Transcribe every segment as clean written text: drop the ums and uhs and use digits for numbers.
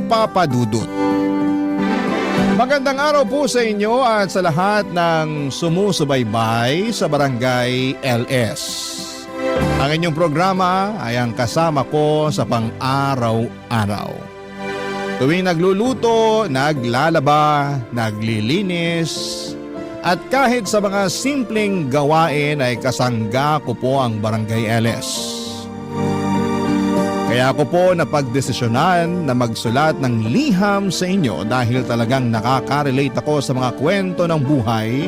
Papa Dudut. Magandang araw po sa inyo at sa lahat ng sumusubaybay sa Barangay LS. Ang inyong programa ay ang kasama ko sa pang-araw-araw. Tuwing nagluluto, naglalaba, naglilinis, at kahit sa mga simpleng gawain ay kasangga ko po ang Barangay LS. Kaya ako po napagdesisyonan na magsulat ng liham sa inyo dahil talagang nakaka-relate ako sa mga kwento ng buhay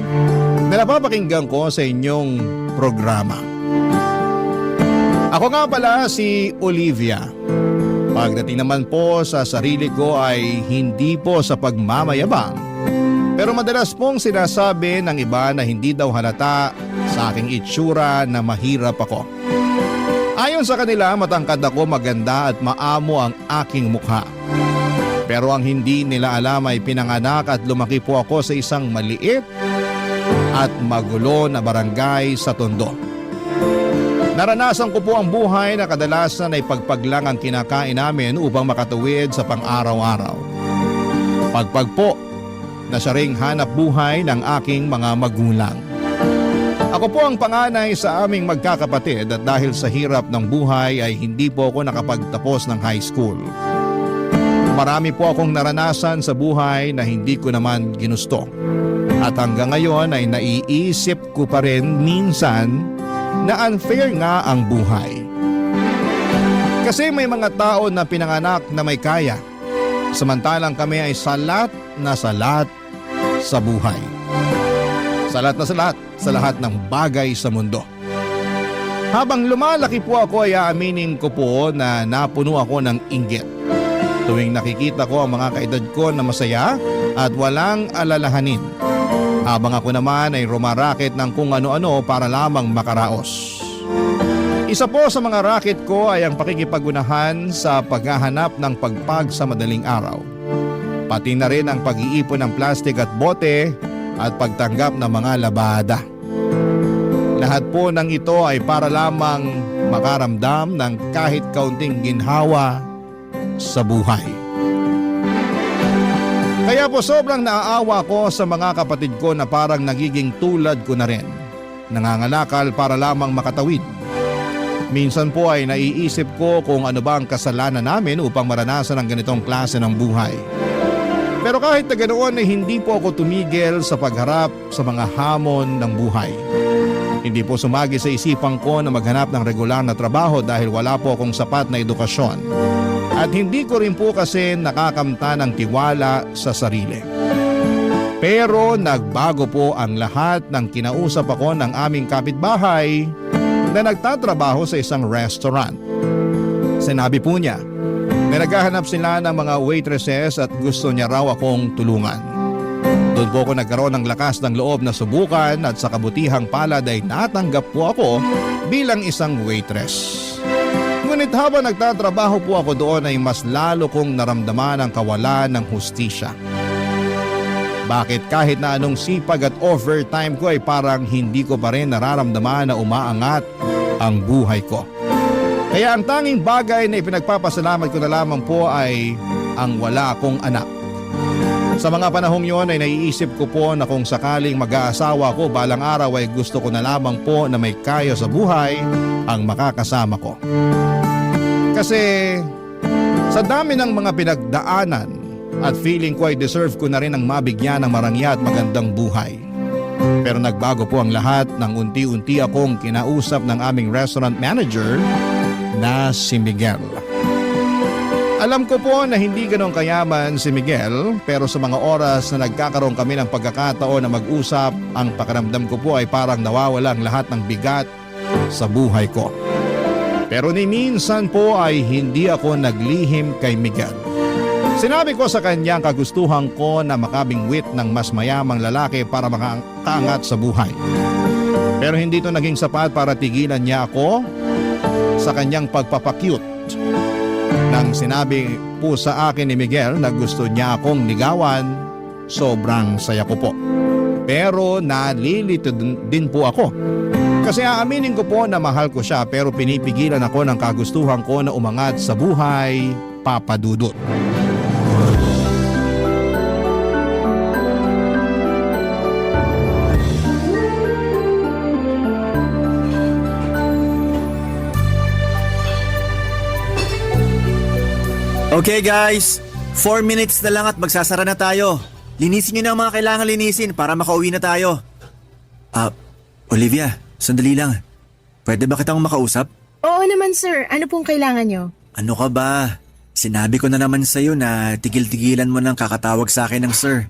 na napapakinggan ko sa inyong programa. Ako nga pala si Olivia. Pagdating naman po sa sarili ko ay hindi po sa pagmamayabang. Pero madalas pong sinasabi ng iba na hindi daw halata sa aking itsura na mahirap ako. Ayon sa kanila, matangkad ako, maganda at maamo ang aking mukha. Pero ang hindi nila alam ay pinanganak at lumaki po ako sa isang maliit at magulo na barangay sa Tondo. Naranasan ko po ang buhay na kadalasan ay pagpag lang ang kinakain namin upang makatuwid sa pang-araw-araw. Pagpag po na siya ring hanap buhay ng aking mga magulang. Ako po ang panganay sa aming magkakapatid at dahil sa hirap ng buhay ay hindi po ako nakapagtapos ng high school. Marami po akong naranasan sa buhay na hindi ko naman ginusto. At hanggang ngayon ay naiisip ko pa rin minsan na unfair nga ang buhay. Kasi may mga tao na pinanganak na may kaya, samantalang kami ay salat na salat sa buhay. Salat na salat sa lahat ng bagay sa mundo. Habang lumalaki po ako ay aaminin ko po na napuno ako ng inggit. Tuwing nakikita ko ang mga kaedad ko na masaya at walang alalahanin. Habang ako naman ay rumaraket ng kung ano-ano para lamang makaraos. Isa po sa mga racket ko ay ang pakikipagunahan sa paghahanap ng pagpag sa madaling araw. Pati na rin ang pag-iipon ng plastik at bote at pagtanggap ng mga labada. Lahat po ng ito ay para lamang makaramdam ng kahit kaunting ginhawa sa buhay. Kaya po sobrang naaawa ko sa mga kapatid ko na parang nagiging tulad ko na rin. Nangangalakal para lamang makatawid. Minsan po ay naiisip ko kung ano ba ang kasalanan namin upang maranasan ang ganitong klase ng buhay. Pero kahit na ganoon ay hindi po ako tumigil sa pagharap sa mga hamon ng buhay. Hindi po sumagi sa isipan ko na maghanap ng regular na trabaho dahil wala po akong sapat na edukasyon. At hindi ko rin po kasi nakakamta ng tiwala sa sarili. Pero nagbago po ang lahat ng kinausap ako ng aming kapitbahay na nagtatrabaho sa isang restaurant. Sinabi po niya na naghahanap sila ng mga waitresses at gusto niya raw akong tulungan. Doon po ako nagkaroon ng lakas ng loob na subukan at sa kabutihang palad ay natanggap po ako bilang isang waitress. Ngunit habang nagtatrabaho po ako doon ay mas lalo kong naramdaman ang kawalan ng hustisya. Bakit kahit na anong sipag at overtime ko ay parang hindi ko pa rin nararamdaman na umaangat ang buhay ko. Kaya ang tanging bagay na ipinagpapasalamat ko na lamang po ay ang wala akong anak. Sa mga panahong yon ay naiisip ko po na kung sakaling mag-aasawa ko balang araw ay gusto ko na lamang po na may kaya sa buhay ang makakasama ko. Kasi sa dami ng mga pinagdaanan at feeling ko ay deserve ko na rin ang mabigyan ng marangya at magandang buhay. Pero nagbago po ang lahat nang unti-unti akong kinausap ng aming restaurant manager na si Miguel. Alam ko po na hindi ganong kayaman si Miguel pero sa mga oras na nagkakaroon kami ng pagkakataon na mag-usap, ang pakiramdam ko po ay parang nawawala ang lahat ng bigat sa buhay ko. Pero ni minsan po ay hindi ako naglihim kay Miguel. Sinabi ko sa kanya ang kagustuhan ko na makabingwit ng mas mayamang lalaki para makaangat sa buhay. Pero hindi ito naging sapat para tigilan niya ako sa kanyang pagpapakyut. Nang sinabi po sa akin ni Miguel na gusto niya akong ligawan, sobrang saya ko po. Pero nalilito din po ako. Kasi aaminin ko po na mahal ko siya pero pinipigilan ako ng kagustuhan ko na umangat sa buhay, Papa Dudut. Okay guys, 4 minutes na lang at magsasara na tayo. Linisin nyo na ang mga kailangan linisin para makauwi na tayo. Olivia, sandali lang. Pwede ba kitang makausap? Oo naman sir, ano pong kailangan nyo? Ano ka ba? Sinabi ko na naman sa'yo na tigil-tigilan mo nang kakatawag sa akin ng sir.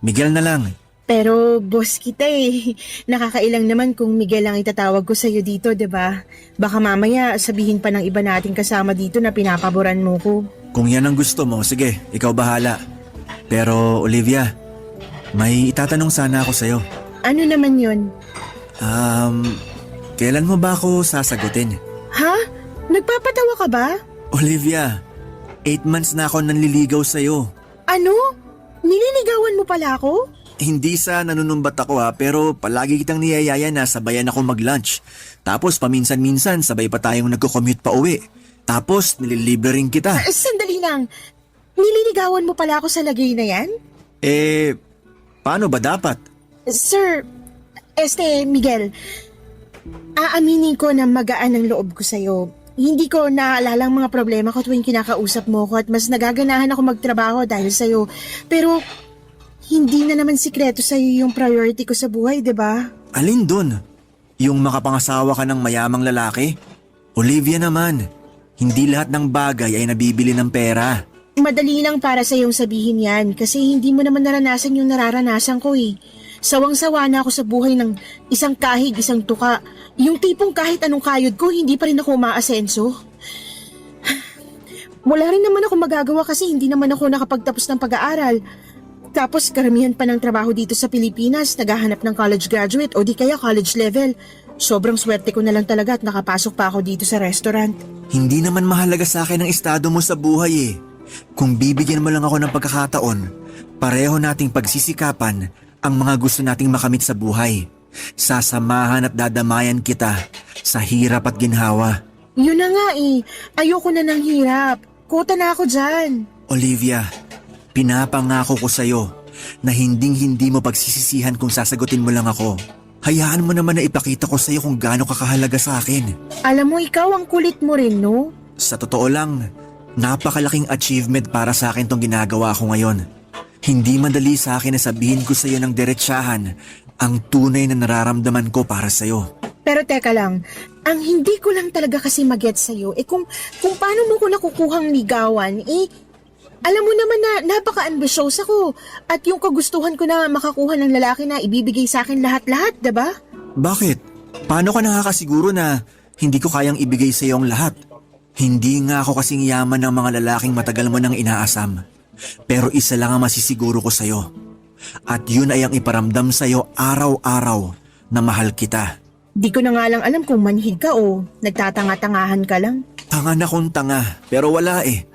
Miguel na lang. Pero boss kita eh. Nakakailang naman kung Miguel ang itatawag ko sa'yo dito, 'di ba? Baka mamaya sabihin pa ng iba nating kasama dito na pinapaboran mo ko. Kung yan ang gusto mo, sige, ikaw bahala. Pero Olivia, may itatanong sana ako sa'yo. Ano naman yon? Kailan mo ba ako sasagutin? Ha? Nagpapatawa ka ba? Olivia, 8 months na ako nanliligaw sa'yo. Ano? Nililigawan mo pala ako? Hindi sa nanunumbat ako pero palagi kitang niyayaya na sabayan ako mag-lunch. Tapos paminsan-minsan sabay pa tayong nagko-commute pa uwi. Tapos nililibre rin kita. Sandali lang. Nililigawan mo pala ako sa lagay na yan? Paano ba dapat? Sir, Miguel, aaminin ko na magaan ang loob ko sa'yo. Hindi ko naalala ang mga problema ko tuwing kinakausap mo ko at mas nagaganahan ako magtrabaho dahil sa'yo. Pero hindi na naman sikreto sa'yo yung priority ko sa buhay, di ba? Alin dun? Yung makapangasawa ka ng mayamang lalaki? Olivia naman, hindi lahat ng bagay ay nabibili ng pera. Madali lang para sa'yong sabihin yan kasi hindi mo naman naranasan yung nararanasan ko eh. Sawang-sawa na ako sa buhay ng isang kahig, isang tuka. Yung tipong kahit anong kayod ko, hindi pa rin ako umaasenso. Wala rin naman ako magagawa kasi hindi naman ako nakapagtapos ng pag-aaral. Tapos karamihan pa ng trabaho dito sa Pilipinas, naghahanap ng college graduate o di kaya college level. Sobrang swerte ko na lang talaga at nakapasok pa ako dito sa restaurant. Hindi naman mahalaga sa akin ang estado mo sa buhay eh. Kung bibigyan mo lang ako ng pagkakataon, pareho nating pagsisikapan ang mga gusto nating makamit sa buhay. Sasamahan at dadamayan kita sa hirap at ginhawa. Yun na nga eh, ayoko na ng hirap. Kota na ako dyan. Olivia, pinapangako ko sa'yo na hinding-hindi mo pagsisisihan kung sasagutin mo lang ako. Hayaan mo naman na ipakita ko sa'yo kung gaano kakahalaga sa akin. Alam mo, ikaw ang kulit mo rin, no? Sa totoo lang, napakalaking achievement para sa akin tong ginagawa ko ngayon. Hindi madali sa akin na sabihin ko sa'yo ng diretsahan ang tunay na nararamdaman ko para sa'yo. Pero teka lang, ang hindi ko lang talaga kasi mag-get sa'yo, kung paano mo ko nakukuhang ligawan, alam mo naman na napaka-ambitious ako at yung kagustuhan ko na makakuha ng lalaki na ibibigay sa akin lahat-lahat, diba? Bakit? Paano ka nakakasiguro na hindi ko kayang ibigay sa iyo ang lahat? Hindi nga ako kasing yaman ng mga lalaking matagal mo nang inaasam. Pero isa lang ang masisiguro ko sa iyo. At yun ay ang iparamdam sa iyo araw-araw na mahal kita. Di ko na nga lang alam kung manhid ka o nagtatanga-tangahan ka lang. Tanga na kung tanga, pero wala eh.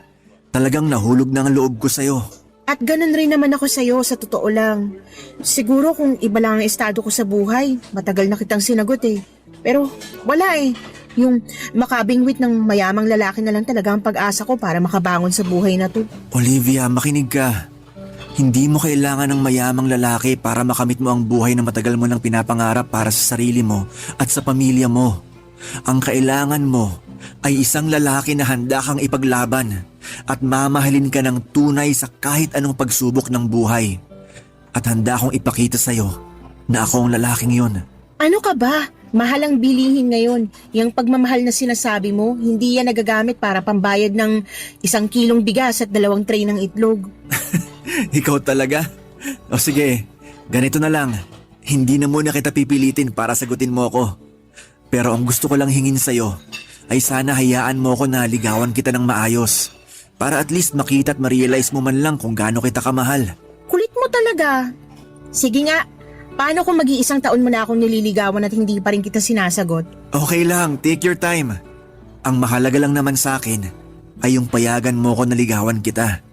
Talagang nahulog na ang loob ko sa iyo. At ganun rin naman ako sa'yo sa totoo lang. Siguro kung iba lang ang estado ko sa buhay, matagal na kitang sinagot eh. Pero wala eh. Yung makabingwit ng mayamang lalaki na lang talaga ang pag-asa ko para makabangon sa buhay na to. Olivia, makinig ka. Hindi mo kailangan ng mayamang lalaki para makamit mo ang buhay na matagal mo nang pinapangarap para sa sarili mo at sa pamilya mo. Ang kailangan mo ay isang lalaki na handa kang ipaglaban at mamahalin ka ng tunay sa kahit anong pagsubok ng buhay. At handa akong ipakita sa'yo na ako ang lalaking yun. Ano ka ba? Mahal ang bilihin ngayon. Yung pagmamahal na sinasabi mo, hindi yan nagagamit para pambayad ng 1 kilong bigas at 2 tray ng itlog. Ikaw talaga? O sige, ganito na lang. Hindi na muna kita pipilitin para sagutin mo ako. Pero ang gusto ko lang hingin sa'yo ay sana hayaan mo ko na ligawan kita ng maayos. Para at least makita at ma-realize mo man lang kung gaano kita kamahal. Kulit mo talaga. Sige nga, paano kung mag-iisang taon mo na akong nililigawan at hindi pa rin kita sinasagot? Okay lang, take your time. Ang mahalaga lang naman sa akin ay yung payagan mo ko na ligawan kita.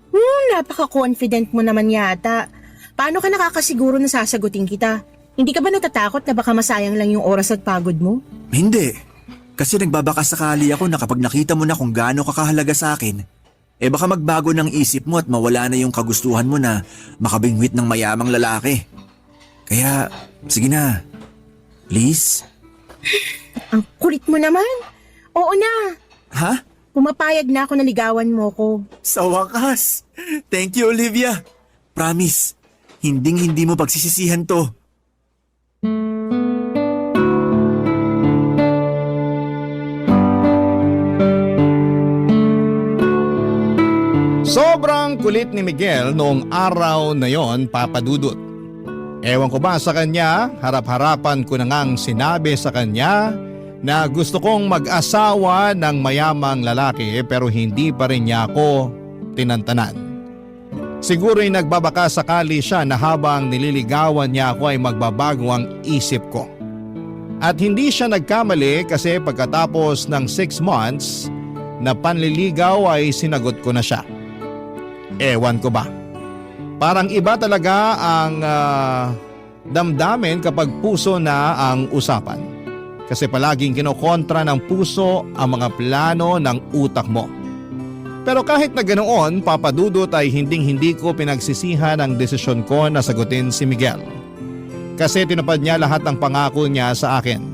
Napaka-confident mo naman yata. Paano ka nakakasiguro na sasagutin kita? Hindi ka ba natatakot na baka masayang lang yung oras at pagod mo? Hindi. Kasi nagbabakasakali ako na kapag nakita mo na kung gaano kakahalaga sa akin, baka magbago ng isip mo at mawala na yung kagustuhan mo na makabingwit ng mayamang lalaki. Kaya, sige na. Please? Ang kulit mo naman. Oo na. Ha? Pumapayag na ako na ligawan mo ko. Sa wakas! Thank you, Olivia! Promise, hindi mo pagsisisihan to. Sobrang kulit ni Miguel noong araw na yon, Papa Dudut. Ewan ko ba sa kanya, harap-harapan ko na ngang sinabi sa kanya na gusto kong mag-asawa ng mayamang lalaki pero hindi pa rin niya ako tinantanan. Siguro'y nagbabaka sakali siya na habang nililigawan niya ako ay magbabago ang isip ko. At hindi siya nagkamali kasi pagkatapos ng 6 months na panliligaw ay sinagot ko na siya. Ewan ko ba? Parang iba talaga ang damdamin kapag puso na ang usapan. Kasi palaging kinokontra ng puso ang mga plano ng utak mo. Pero kahit na ganoon, Papa Dudut, ay hindi ko pinagsisihan ang desisyon ko na sagutin si Miguel. Kasi tinupad niya lahat ng pangako niya sa akin.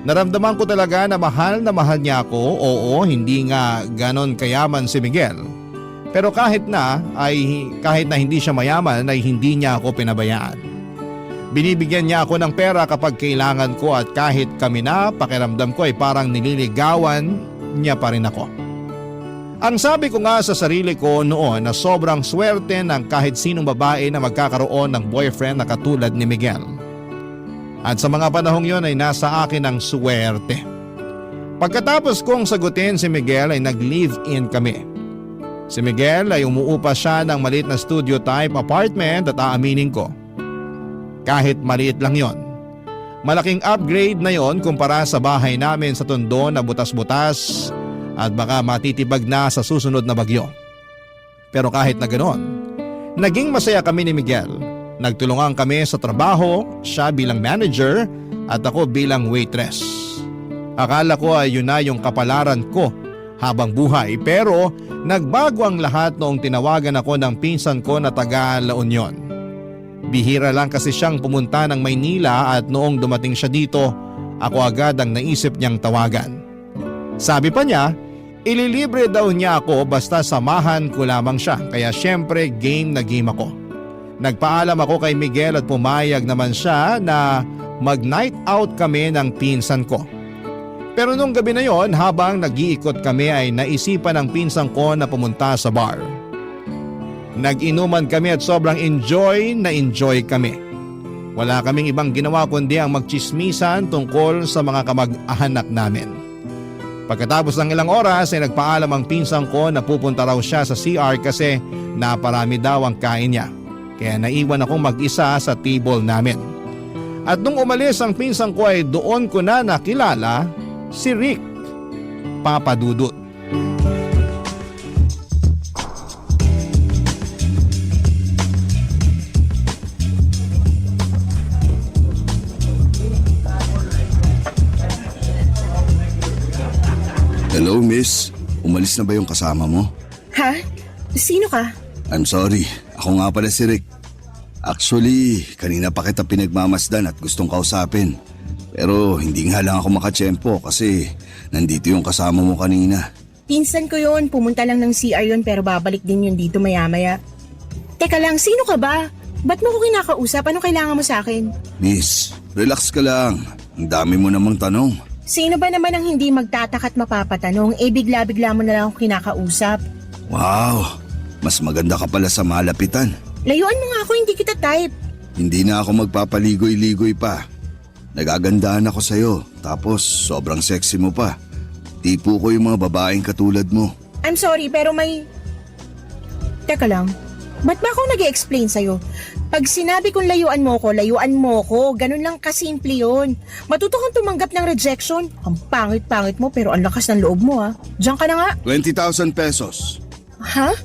Naramdaman ko talaga na mahal niya ako. Oo, hindi nga ganon kayaman si Miguel. Pero kahit na hindi siya mayaman ay hindi niya ako pinabayaan. Binibigyan niya ako ng pera kapag kailangan ko at kahit kami na, pakiramdam ko ay parang nililigawan niya pa rin ako. Ang sabi ko nga sa sarili ko noon na sobrang swerte ng kahit sinong babae na magkakaroon ng boyfriend na katulad ni Miguel. At sa mga panahong yon ay nasa akin ang swerte. Pagkatapos kong sagutin si Miguel ay nag-live-in kami. Si Miguel ay umuupa siya ng maliit na studio type apartment at aaminin ko, kahit maliit lang yon, malaking upgrade na yon kumpara sa bahay namin sa Tondo na butas-butas at baka matitibag na sa susunod na bagyo. Pero kahit na ganoon, naging masaya kami ni Miguel. Nagtulungan kami sa trabaho, siya bilang manager at ako bilang waitress. Akala ko ay yun na yung kapalaran ko habang buhay, pero nagbago ang lahat noong tinawagan ako ng pinsan ko na taga La Union. Bihira lang kasi siyang pumunta ng Maynila at noong dumating siya dito, ako agad ang naisip niyang tawagan. Sabi pa niya, ililibre daw niya ako basta samahan ko lamang siya, kaya syempre game na game ako. Nagpaalam ako kay Miguel at pumayag naman siya na mag-night out kami ng pinsan ko. Pero nung gabi na yon, habang nag-iikot kami ay naisipan ng pinsan ko na pumunta sa bar. Nag-inuman kami at sobrang enjoy kami. Wala kaming ibang ginawa kundi ang magchismisan tungkol sa mga kamag-anak namin. Pagkatapos ng ilang oras ay nagpaalam ang pinsan ko na pupunta raw siya sa CR kasi naparami daw ang kain niya. Kaya naiwan akong mag-isa sa table namin. At nung umalis ang pinsan ko ay doon ko na nakilala si Rick, Papa Dudut. Hello, miss. Umalis na ba yung kasama mo? Ha? Sino ka? I'm sorry. Ako nga pala si Rick. Actually, kanina pa kita pinagmamasdan at gustong kausapin. Pero hindi nga lang ako makatsyempo kasi nandito yung kasama mo kanina. Pinsan ko yun. Pumunta lang ng CR yun pero babalik din yun dito maya-maya. Teka lang, sino ka ba? Ba't mo ko kinakausap? Ano kailangan mo sa akin? Miss, relax ka lang. Ang dami mo namang tanong. Sino ba naman ang hindi magtataka at mapapatanong? Bigla-bigla mo na lang ako kinakausap. Wow, mas maganda ka pala sa malapitan. Layuan mo nga ako, hindi kita type. Hindi na ako magpapaligoy-ligoy pa. Nagagandaan ako sa'yo, tapos sobrang sexy mo pa. Tipo ko yung mga babaeng katulad mo. I'm sorry, pero may... Teka lang, ba't ba ako nag-i-explain sa'yo? Pag sinabi kong layuan mo ko. Ganun lang kasimple yun. Matuto kang tumanggap ng rejection. Ang pangit-pangit mo pero ang lakas ng loob mo ha. Diyan ka na nga. 20,000 pesos. Ha?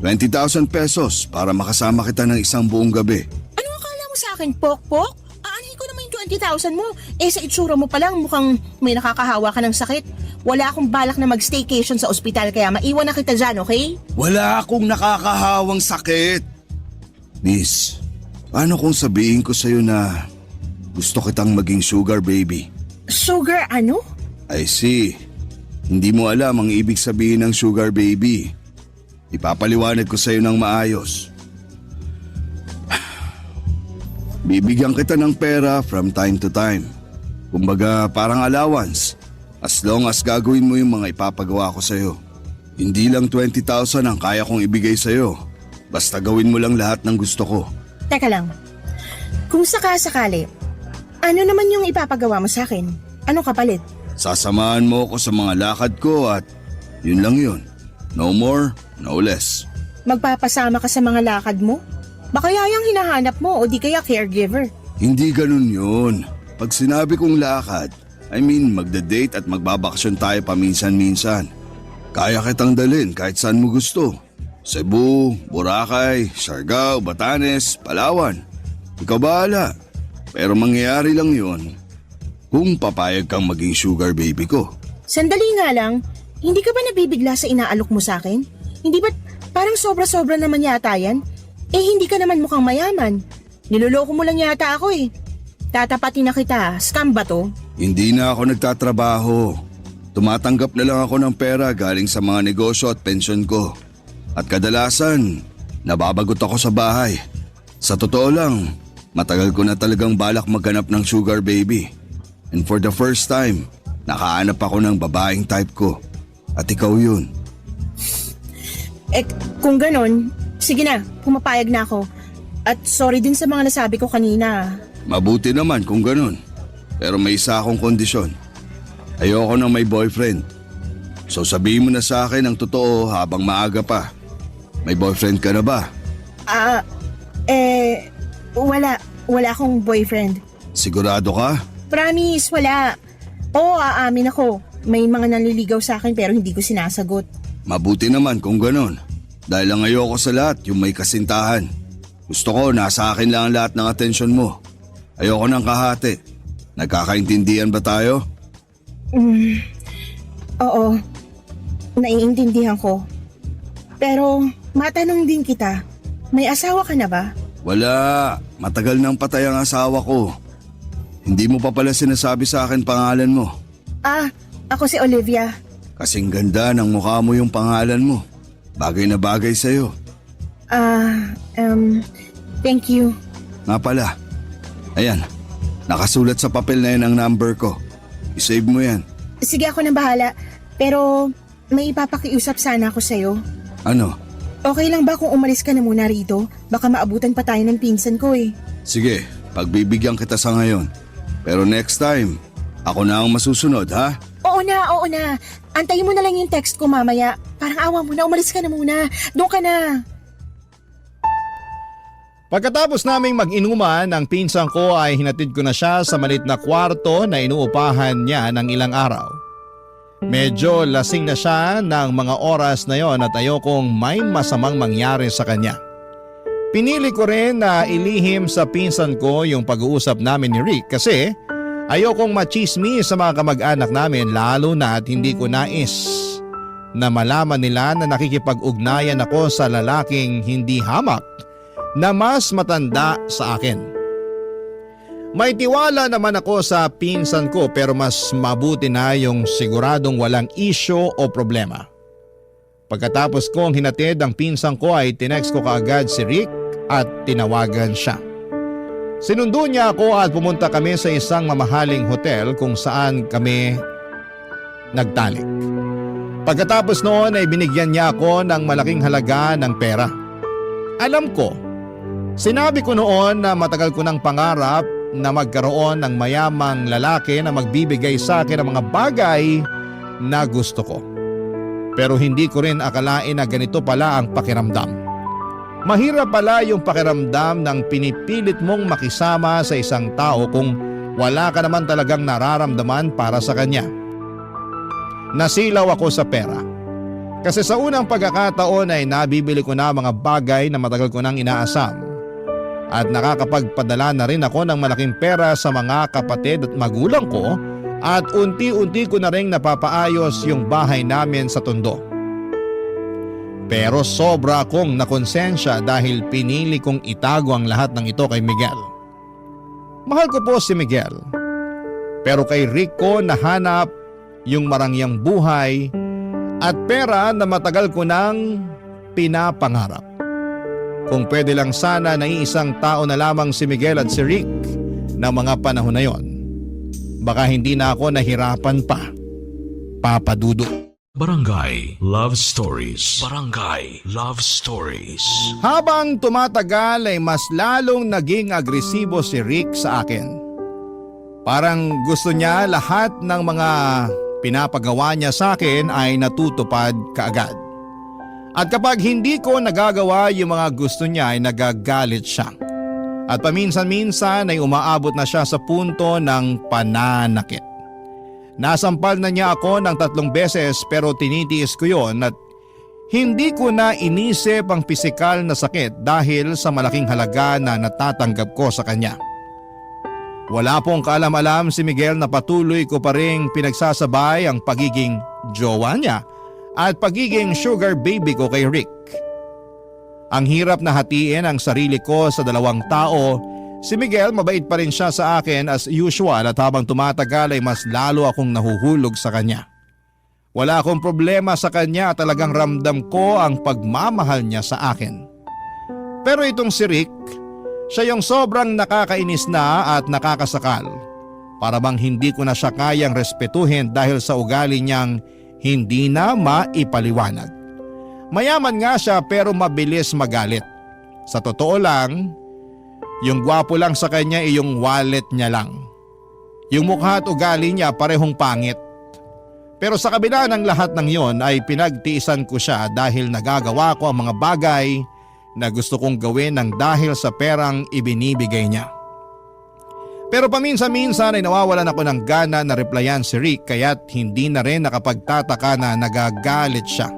20,000 pesos para makasama kita ng isang buong gabi. Ano akala mo sa akin, pok-pok? Aanhin ko naman yung 20,000 mo. Sa itsura mo pa lang mukhang may nakakahawa ka ng sakit. Wala akong balak na mag-staycation sa ospital kaya maiwan na kita dyan, okay? Wala akong nakakahawang sakit. Miss, paano kung sabihin ko sa'yo na gusto kitang maging sugar baby? Sugar ano? I see. Hindi mo alam ang ibig sabihin ng sugar baby. Ipapaliwanag ko sa'yo ng maayos. Bibigyan kita ng pera from time to time. Kumbaga parang allowance. As long as gagawin mo yung mga ipapagawa ko sa'yo. Hindi lang 20,000 ang kaya kong ibigay sa'yo. Basta gawin mo lang lahat ng gusto ko. Teka lang. Kung sakasakali, ano naman yung ipapagawa mo sa akin? Anong kapalit? Sasamahan mo ako sa mga lakad ko at yun lang yun. No more, no less. Magpapasama ka sa mga lakad mo? Baka yung hinahanap mo o di kaya caregiver. Hindi ganun yun. Pag sinabi kong lakad, I mean magda-date at magbabakasyon tayo paminsan-minsan. Kaya kitang dalhin kahit saan mo gusto. Cebu, Boracay, Siargao, Batanes, Palawan. Ikaw bahala. Pero mangyayari lang yun kung papayag kang maging sugar baby ko. Sandali nga lang, hindi ka ba nabibigla sa inaalok mo sa akin? Hindi ba parang sobra-sobra naman yata yan? Eh hindi ka naman mukhang mayaman. Niloloko mo lang yata ako eh. Tatapatin na kita, scam ba to? Hindi na ako nagtatrabaho. Tumatanggap na lang ako ng pera galing sa mga negosyo at pensyon ko. At kadalasan, nababagot ako sa bahay. Sa totoo lang, matagal ko na talagang balak maghanap ng sugar baby. And for the first time, nakahanap ako ng babaeng type ko. At ikaw yun. Eh kung ganon, sige na, pumapayag na ako. At sorry din sa mga nasabi ko kanina. Mabuti naman kung ganun. Pero may isa akong kondisyon. Ayoko na may boyfriend. So sabihin mo na sa akin ang totoo habang maaga pa. May boyfriend ka na ba? Wala akong boyfriend. Sigurado ka? Promise, wala. Oo, aamin ako. May mga nanliligaw sa akin pero hindi ko sinasagot. Mabuti naman kung ganun. Dahil lang ayoko sa lahat yung may kasintahan. Gusto ko nasa akin lang ang lahat ng atensyon mo. Ayoko ng kahati. Nagkakaintindihan ba tayo? Oo, naiintindihan ko. Pero matanong din kita, may asawa ka na ba? Wala. Matagal nang patay ang asawa ko. Hindi mo pa pala sinasabi sa akin pangalan mo. Ako si Olivia. Kasing ganda ng mukha mo yung pangalan mo. Bagay na bagay sa'yo. Thank you. Nga pala. Ayan. Nakasulat sa papel na yan ang number ko. I-save mo yan. Sige, ako nang bahala. Pero may ipapakiusap sana ako sa'yo. Ano? Okay lang ba kung umalis ka na muna rito? Baka maabutan pa tayo ng pinsan ko eh. Sige, pagbibigyan kita sa ngayon. Pero next time, ako na ang masusunod, ha? Oo na. Antayin mo na lang yung text ko mamaya. Parang awa mo na, umalis ka na muna. Doon ka na. Pagkatapos naming mag-inuman, ang pinsan ko ay hinatid ko na siya sa maliit na kwarto na inuupahan niya ng ilang araw. Medyo lasing na siya ng mga oras na yon at ayokong may masamang mangyari sa kanya. Pinili ko rin na ilihim sa pinsan ko yung pag-uusap namin ni Rick kasi ayokong machismis sa mga kamag-anak namin lalo na at hindi ko nais na malaman nila na nakikipag-ugnayan ako sa lalaking hindi hamak na mas matanda sa akin. May tiwala naman ako sa pinsan ko pero mas mabuti na yung siguradong walang isyo o problema. Pagkatapos kong hinatid ang pinsan ko ay tinext ko kaagad si Rick at tinawagan siya. Sinundo niya ako at pumunta kami sa isang mamahaling hotel kung saan kami nagtalik. Pagkatapos noon ay binigyan niya ako ng malaking halaga ng pera. Alam ko, sinabi ko noon na matagal ko ng pangarap na magkaroon ng mayamang lalaki na magbibigay sa akin ng mga bagay na gusto ko. Pero hindi ko rin akalain na ganito pala ang pakiramdam. Mahirap pala yung pakiramdam ng pinipilit mong makisama sa isang tao kung wala ka naman talagang nararamdaman para sa kanya. Nasilaw ako sa pera. Kasi sa unang pagkakataon ay nabibili ko na mga bagay na matagal ko nang inaasam. At nakakapagpadala na rin ako ng malaking pera sa mga kapatid at magulang ko at unti-unti ko na rin napapaayos yung bahay namin sa Tondo. Pero sobra akong nakonsensya dahil pinili kong itago ang lahat ng ito kay Miguel. Mahal ko po si Miguel. Pero kay Rick ko nahanap yung marangyang buhay at pera na matagal ko nang pinapangarap. Kung pwede lang sana na iisang tao na lamang si Miguel at si Rick na mga panahon na yon, baka hindi na ako nahirapan pa, Papa Dudut. Barangay Love Stories. Barangay Love Stories. Habang tumatagal ay mas lalong naging agresibo si Rick sa akin. Parang gusto niya lahat ng mga pinapagawa niya sa akin ay natutupad kaagad. At kapag hindi ko nagagawa yung mga gusto niya ay nagagalit siya. At paminsan-minsan ay umaabot na siya sa punto ng pananakit. Nasampal na niya ako ng 3 beses pero tinitiis ko yon at hindi ko na inisip ang pisikal na sakit dahil sa malaking halaga na natatanggap ko sa kanya. Wala pong kaalam-alam si Miguel na patuloy ko pa ring pinagsasabay ang pagiging jowa niya at pagiging sugar baby ko kay Rick. Ang hirap na hatiin ang sarili ko sa 2 tao. Si Miguel mabait pa rin siya sa akin as usual at habang tumatagal ay mas lalo akong nahuhulog sa kanya. Wala akong problema sa kanya at talagang ramdam ko ang pagmamahal niya sa akin. Pero itong si Rick, siya yung sobrang nakakainis na at nakakasakal. Para bang hindi ko na siya kayang respetuhin dahil sa ugali niyang hindi na maipaliwanag. Mayaman nga siya pero mabilis magalit. Sa totoo lang, yung gwapo lang sa kanya ay yung wallet niya lang. Yung mukha at ugali niya parehong pangit. Pero sa kabila ng lahat ng yon ay pinagtiisan ko siya dahil nagagawa ko ang mga bagay na gusto kong gawin ng dahil sa perang ibinibigay niya. Pero paminsan-minsan ay nawawalan ako ng gana na replyan si Rick kaya't hindi na rin nakapagtataka na nagagalit siya.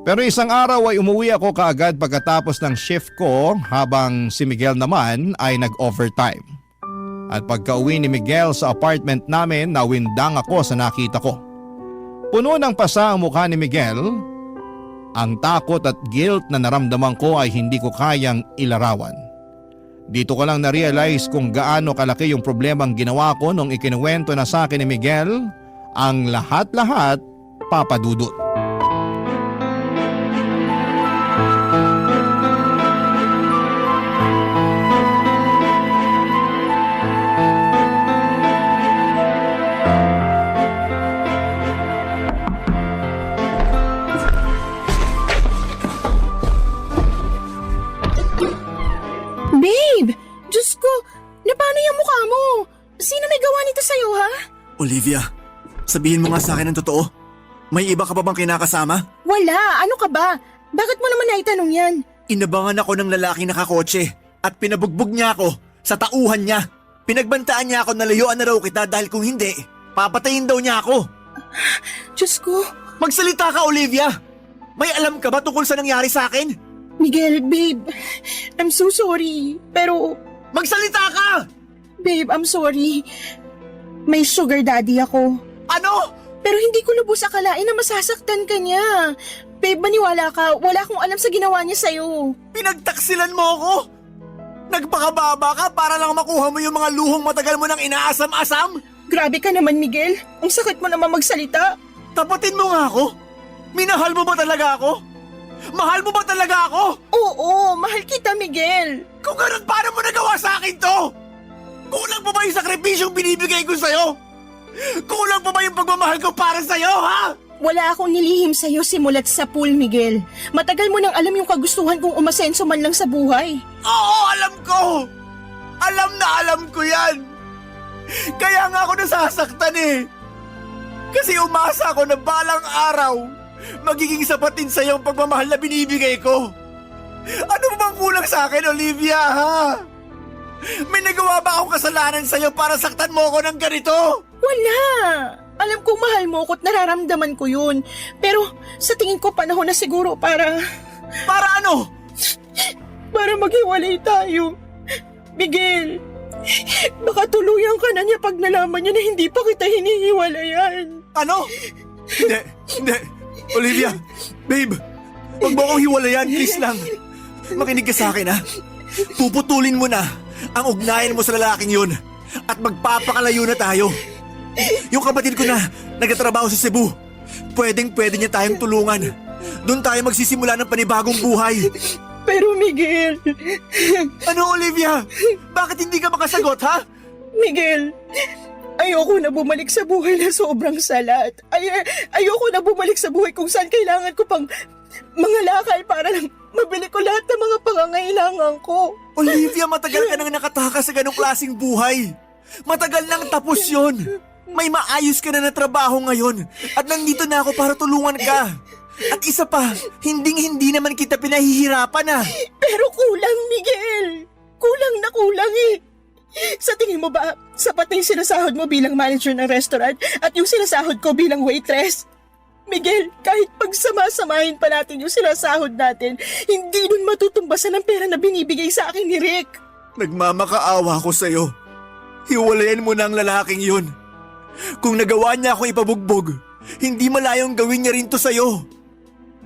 Pero isang araw ay umuwi ako kaagad pagkatapos ng shift ko habang si Miguel naman ay nag-overtime. At pagka-uwi ni Miguel sa apartment namin nawindang ako sa nakita ko. Puno ng pasa ang mukha ni Miguel. Ang takot at guilt na naramdaman ko ay hindi ko kayang ilarawan. Dito ko lang na-realize kung gaano kalaki yung problemang ginawa ko nung ikinuwento na sa akin ni Miguel ang lahat-lahat, Papa Dudut. Babe! Diyos ko! Na paano yung mukha mo? Sino may gawa nito sa'yo, ha? Olivia, sabihin mo nga sa akin ang totoo. May iba ka pa bang kinakasama? Wala! Ano ka ba? Bakit mo naman naitanong yan? Inabangan ako ng lalaking nakakotse at pinabugbog niya ako sa tauhan niya. Pinagbantaan niya ako na layuan na raw kita dahil kung hindi, papatayin daw niya ako. Diyos ko! Magsalita ka, Olivia! May alam ka ba tungkol sa nangyari sa akin? Miguel, babe, I'm so sorry. Pero, Magsalita ka! babe, I'm sorry. May sugar daddy ako. Ano? Pero hindi ko lubos akalain na masasaktan ka niya. Babe, maniwala ka. Wala akong alam sa ginawa niya sa'yo. Pinagtaksilan mo ako? Nagpakababa ka para lang makuha mo yung mga luhong matagal mo nang inaasam-asam? Grabe ka naman, Miguel. Ang sakit mo naman magsalita. Tapatin mo nga ako? Minahal mo ba talaga ako? Mahal mo ba talaga ako? Oo, mahal kita, Miguel. Kung ganun, paano mo nagawa sa akin to? Kulang pa ba yung sakripisyong binibigay ko sa'yo? Kulang pa ba yung pagmamahal ko para sa'yo, ha? Wala akong nilihim sa'yo simulat sa pool, Miguel. Matagal mo nang alam yung kagustuhan kong umasenso man lang sa buhay. Oo, alam ko! Alam na alam ko yan! Kaya nga ako nasasaktan eh! Kasi umasa ako na balang araw magiging sapatin sa'yo ang pagmamahal na binibigay ko. Ano ba bang kulang sa akin, Olivia, ha? May nagawa ba akong kasalanan sa'yo para saktan mo ako ng ganito? Wala! Alam kong mahal mo ko't nararamdaman ko yun. Pero sa tingin ko panahon na siguro para Para ano? maghiwalay tayo. Miguel, baka tuluyan ka na niya pag nalaman niya na hindi pa kita hinihiwalayan. Ano? Hindi. Olivia, babe, wag mo akong hiwalayan, please lang. Makinig ka sa akin, ha? Puputulin mo na ang ugnayan mo sa lalaking yun at magpapakalayo na tayo. Yung kapatid ko na nagtatrabaho sa Cebu. Pwede niya tayong tulungan. Doon tayo magsisimula ng panibagong buhay. Pero Miguel, Ano, Olivia? Bakit hindi ka makasagot, ha? Miguel, ayoko na bumalik sa buhay na sobrang salat. Ayoko na bumalik sa buhay kung saan kailangan ko pang mga lakal para lang mabili ko lahat ng mga pangangailangan ko. Olivia, matagal ka nang nakatakas sa ganong klaseng buhay. Matagal nang tapos yon. May maayos ka na na trabaho ngayon at nandito na ako para tulungan ka. At isa pa, hindi naman kita pinahihirapan, Pero kulang, Miguel. Kulang na kulang eh. Sa tingin mo ba, sapat na yung sinasahod mo bilang manager ng restaurant at yung sinasahod ko bilang waitress? Miguel, kahit pagsama-samahin pa natin yung sinasahod natin, hindi nun matutumbasan ang pera na binibigay sa akin ni Rick. Nagmamakaawa ko sa'yo. Hiwalayan mo na ang lalaking yun. Kung nagawa niya akong ipabugbog, hindi malayong gawin niya rin to sa'yo.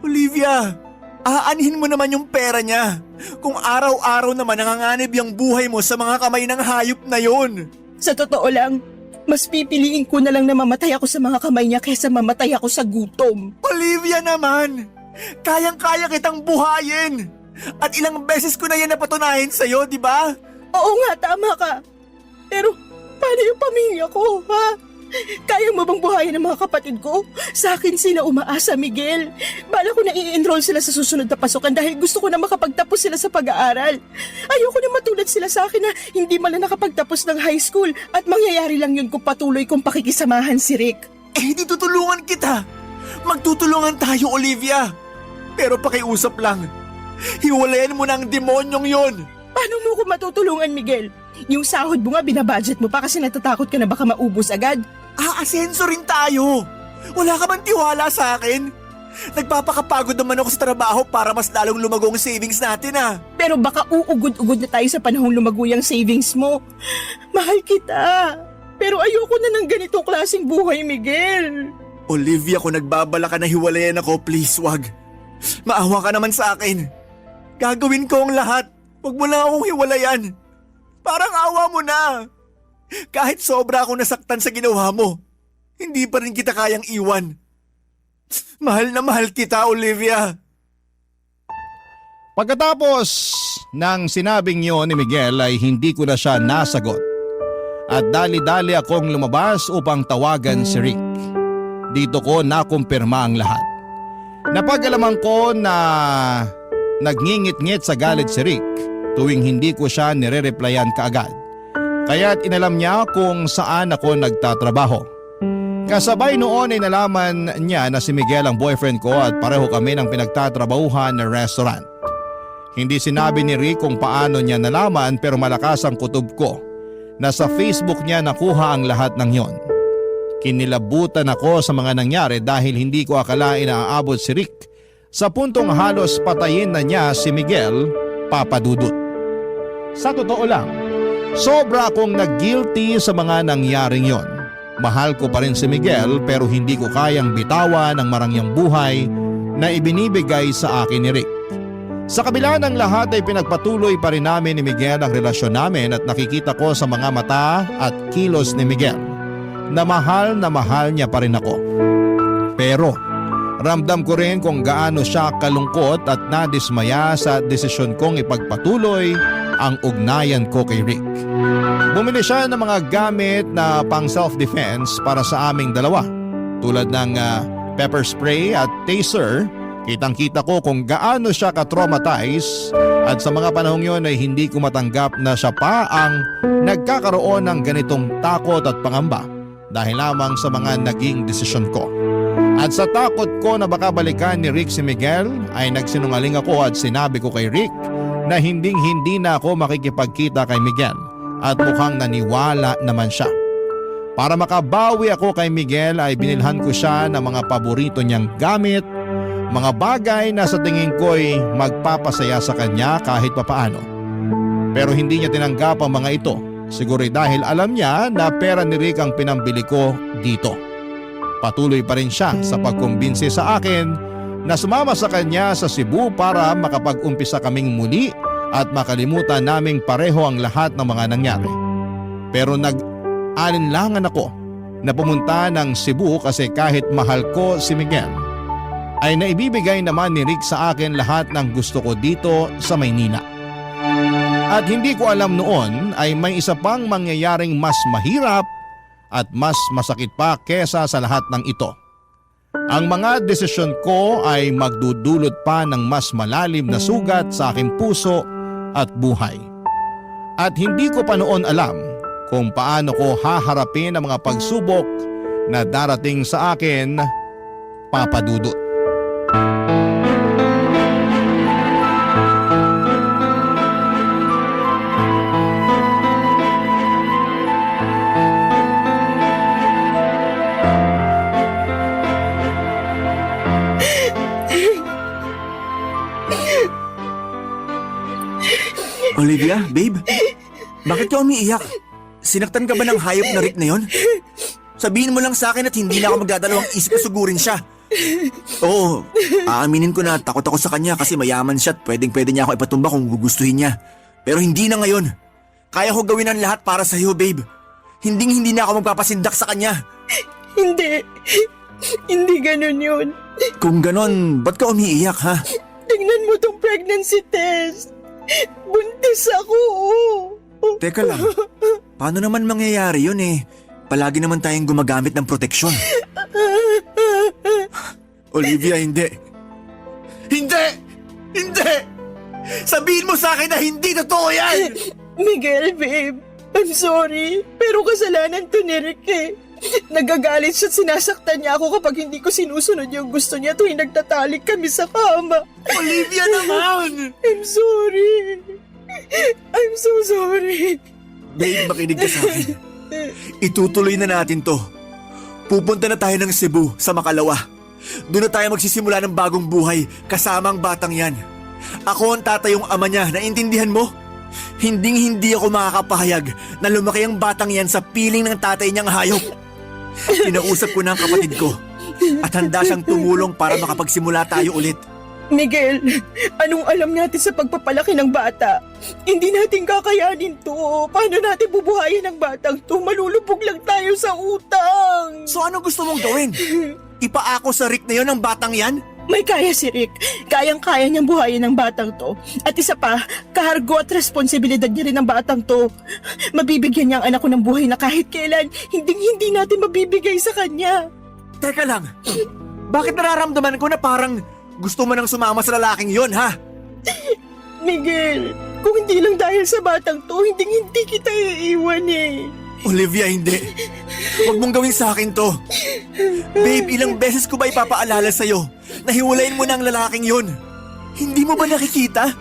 Olivia, aanhin mo naman yung pera niya. Kung araw-araw naman nanganganib yung buhay mo sa mga kamay ng hayop na yun. Sa totoo lang, mas pipiliin ko na lang na mamatay ako sa mga kamay niya kaysa mamatay ako sa gutom. Olivia naman, kayang-kaya kitang buhayin. At ilang beses ko na yan napatunayan sa'yo, di ba? Oo nga, tama ka. Pero paano yung pamilya ko, ha? Kaya mo bang buhayin ang mga kapatid ko? Sa akin sila umaasa, Miguel. Bala ko na i-enroll sila sa susunod na pasukan dahil gusto ko na makapagtapos sila sa pag-aaral. Ayoko na matulad sila sa akin na hindi man lang nakapagtapos ng high school at mangyayari lang yun kung patuloy kong pakikisamahan si Rick. Eh, di tutulungan kita. Magtutulungan tayo, Olivia. Pero pakiusap lang. Hiwalayan mo na ang demonyong yon. Paano mo ko matutulungan, Miguel? Yung sahod mo nga binabudget mo pa kasi natatakot ka na baka maubos agad. Aasenso rin tayo. Wala ka bang tiwala sa akin? Nagpapakapagod naman ako sa trabaho para mas lalong lumago ang savings natin, Pero baka uugod-ugod na tayo sa panahong lumago yung savings mo. Mahal kita. Pero ayoko na ng ganitong klaseng buhay, Miguel. Olivia, kung nagbabala ka na hiwalayan ako, please wag. Maawa ka naman sa akin. Gagawin ko ang lahat. Wag mo lang akong hiwalayan. Parang awa mo na. Kahit sobra akong nasaktan sa ginawa mo, hindi pa rin kita kayang iwan. Mahal na mahal kita, Olivia. Pagkatapos ng sinabing yun ni Miguel ay hindi ko na siya nasagot. At dali-dali akong lumabas upang tawagan si Rick. Dito ko nakumpirma ang lahat. Napag-alaman ko na nagngingit-ngit sa galit si Rick tuwing hindi ko siya nire-replyan kaagad. Kaya't inalam niya kung saan ako nagtatrabaho. Kasabay noon ay nalaman niya na si Miguel ang boyfriend ko at pareho kami ng pinagtatrabahuhan na restaurant. Hindi sinabi ni Rick kung paano niya nalaman pero malakas ang kutob ko na sa Facebook niya nakuha ang lahat ng yon. Kinilabutan ako sa mga nangyari dahil hindi ko akalain na aabot si Rick sa puntong halos patayin na niya si Miguel, Papa Dudut. Sa totoo lang, sobra akong nag-guilty sa mga nangyaring yon. Mahal ko pa rin si Miguel pero hindi ko kayang bitawan ang marangyang buhay na ibinibigay sa akin ni Rick. Sa kabila ng lahat ay pinagpatuloy pa rin namin ni Miguel ang relasyon namin at nakikita ko sa mga mata at kilos ni Miguel na mahal niya pa rin ako. Pero ramdam ko rin kung gaano siya kalungkot at nadismaya sa desisyon kong ipagpatuloy ang ugnayan ko kay Rick. Bumili siya ng mga gamit na pang self-defense para sa aming dalawa tulad ng pepper spray at taser. Kitang-kita ko kung gaano siya ka-traumatize at sa mga panahong yon ay hindi ko matanggap na siya pa ang nagkakaroon ng ganitong takot at pangamba dahil lamang sa mga naging desisyon ko. At sa takot ko na baka balikan ni Rick si Miguel ay nagsinungaling ako at sinabi ko kay Rick na hindi na ako makikipagkita kay Miguel at mukhang naniwala naman siya. Para makabawi ako kay Miguel ay binilhan ko siya ng mga paborito niyang gamit, mga bagay na sa tingin ko'y magpapasaya sa kanya kahit papaano. Pero hindi niya tinanggap ang mga ito, siguro dahil alam niya na pera ni Rick ang pinambili ko dito. Patuloy pa rin siya sa pagkumbinsi sa akin na sumama sa kanya sa Cebu para makapag-umpisa kaming muli at makalimutan naming pareho ang lahat ng mga nangyari. Pero nag-alinlangan ako na pumunta ng Cebu kasi kahit mahal ko si Miguel, ay naibibigay naman ni Rick sa akin lahat ng gusto ko dito sa Maynila. At hindi ko alam noon ay may isa pang mangyayaring mas mahirap at mas masakit pa kesa sa lahat ng ito. Ang mga desisyon ko ay magdudulot pa ng mas malalim na sugat sa aking puso at buhay. At hindi ko pa noon alam kung paano ko haharapin ang mga pagsubok na darating sa akin, Papa Dudut. Olivia, babe, bakit ka umiiyak? Sinaktan ka ba ng hayop na Rick na yon? Sabihin mo lang sa akin at hindi na ako magdadalawang isip na sugurin siya. Oo, aaminin ko na takot ako sa kanya kasi mayaman siya at pwedeng-pwede niya ako ipatumba kung gugustuhin niya. Pero hindi na ngayon. Kaya ko gawin ang lahat para sa iyo, babe. Hindi na ako magpapasindak sa kanya. Hindi. Hindi ganun yun. Kung ganon, ba't ka umiiyak, ha? Tingnan mo tong pregnancy test. Buntis ako. Teka lang, paano naman mangyayari yun eh? Palagi naman tayong gumagamit ng proteksyon. Olivia, hindi. Hindi! Hindi! Sabihin mo sa akin na hindi totoo yan! Miguel, babe. I'm sorry. Pero kasalanan to ni Rick eh. Nagagalit siya at sinasaktan niya ako kapag hindi ko sinusunod yung gusto niya tuwing nagtatalik kami sa kama. Olivia naman! I'm sorry. I'm so sorry. Babe, makinig ka sa akin. Itutuloy na natin to. Pupunta na tayo ng Cebu sa Makalawa. Doon na tayo magsisimula ng bagong buhay kasama ang batang yan. Ako ang tatayong ama niya, naintindihan mo? Hindi ako makakapahayag na lumaki ang batang yan sa piling ng tatay niyang hayop. Pinausap ko na ang kapatid ko at handa siyang tumulong para makapagsimula tayo ulit. Miguel, anong alam natin sa pagpapalaki ng bata? Hindi natin kakayanin to. Paano natin bubuhayin ang batang to? Malulubog lang tayo sa utang. So ano gusto mong gawin? Ipaako sa Rick na yon ang batang yan? May kaya si Rick. Kayang-kaya niyang buhayin ang batang to. At isa pa, kahargo at responsibilidad niya rin ang batang to. Mabibigyan niya ang anak ko ng buhay na kahit kailan, hindi natin mabibigay sa kanya. Teka lang, bakit nararamdaman ko na parang gusto mo nang sumama sa lalaking yon, ha? Miguel, kung hindi lang dahil sa batang to, hindi kita iiwan eh. Olivia, hindi. Huwag mong gawin sa akin to. Babe, ilang beses ko ba ipapaalala sa'yo na hiwalayin mo na ang lalaking yun? Hindi mo ba nakikita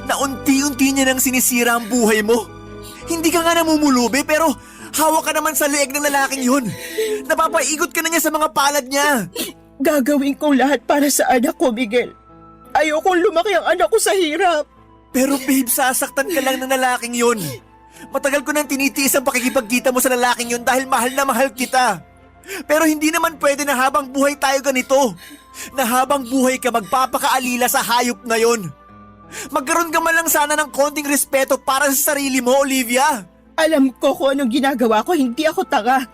na unti-unti niya nang sinisira ang buhay mo? Hindi ka nga namumulubi pero hawak ka naman sa leeg ng lalaking yun. Napapaigot ka na niya sa mga palad niya. Gagawin ko lahat para sa anak ko, Miguel. Ayokong lumaki ang anak ko sa hirap. Pero babe, sasaktan ka lang ng lalaking yun. Matagal ko nang tinitiis ang pakikipagkita mo sa lalaking yun dahil mahal na mahal kita. Pero hindi naman pwede na habang buhay tayo ganito. Na habang buhay ka magpapakaalila sa hayop na yun. Magkaroon ka man lang sana ng konting respeto para sa sarili mo, Olivia. Alam ko kung anong ginagawa ko, hindi ako tanga.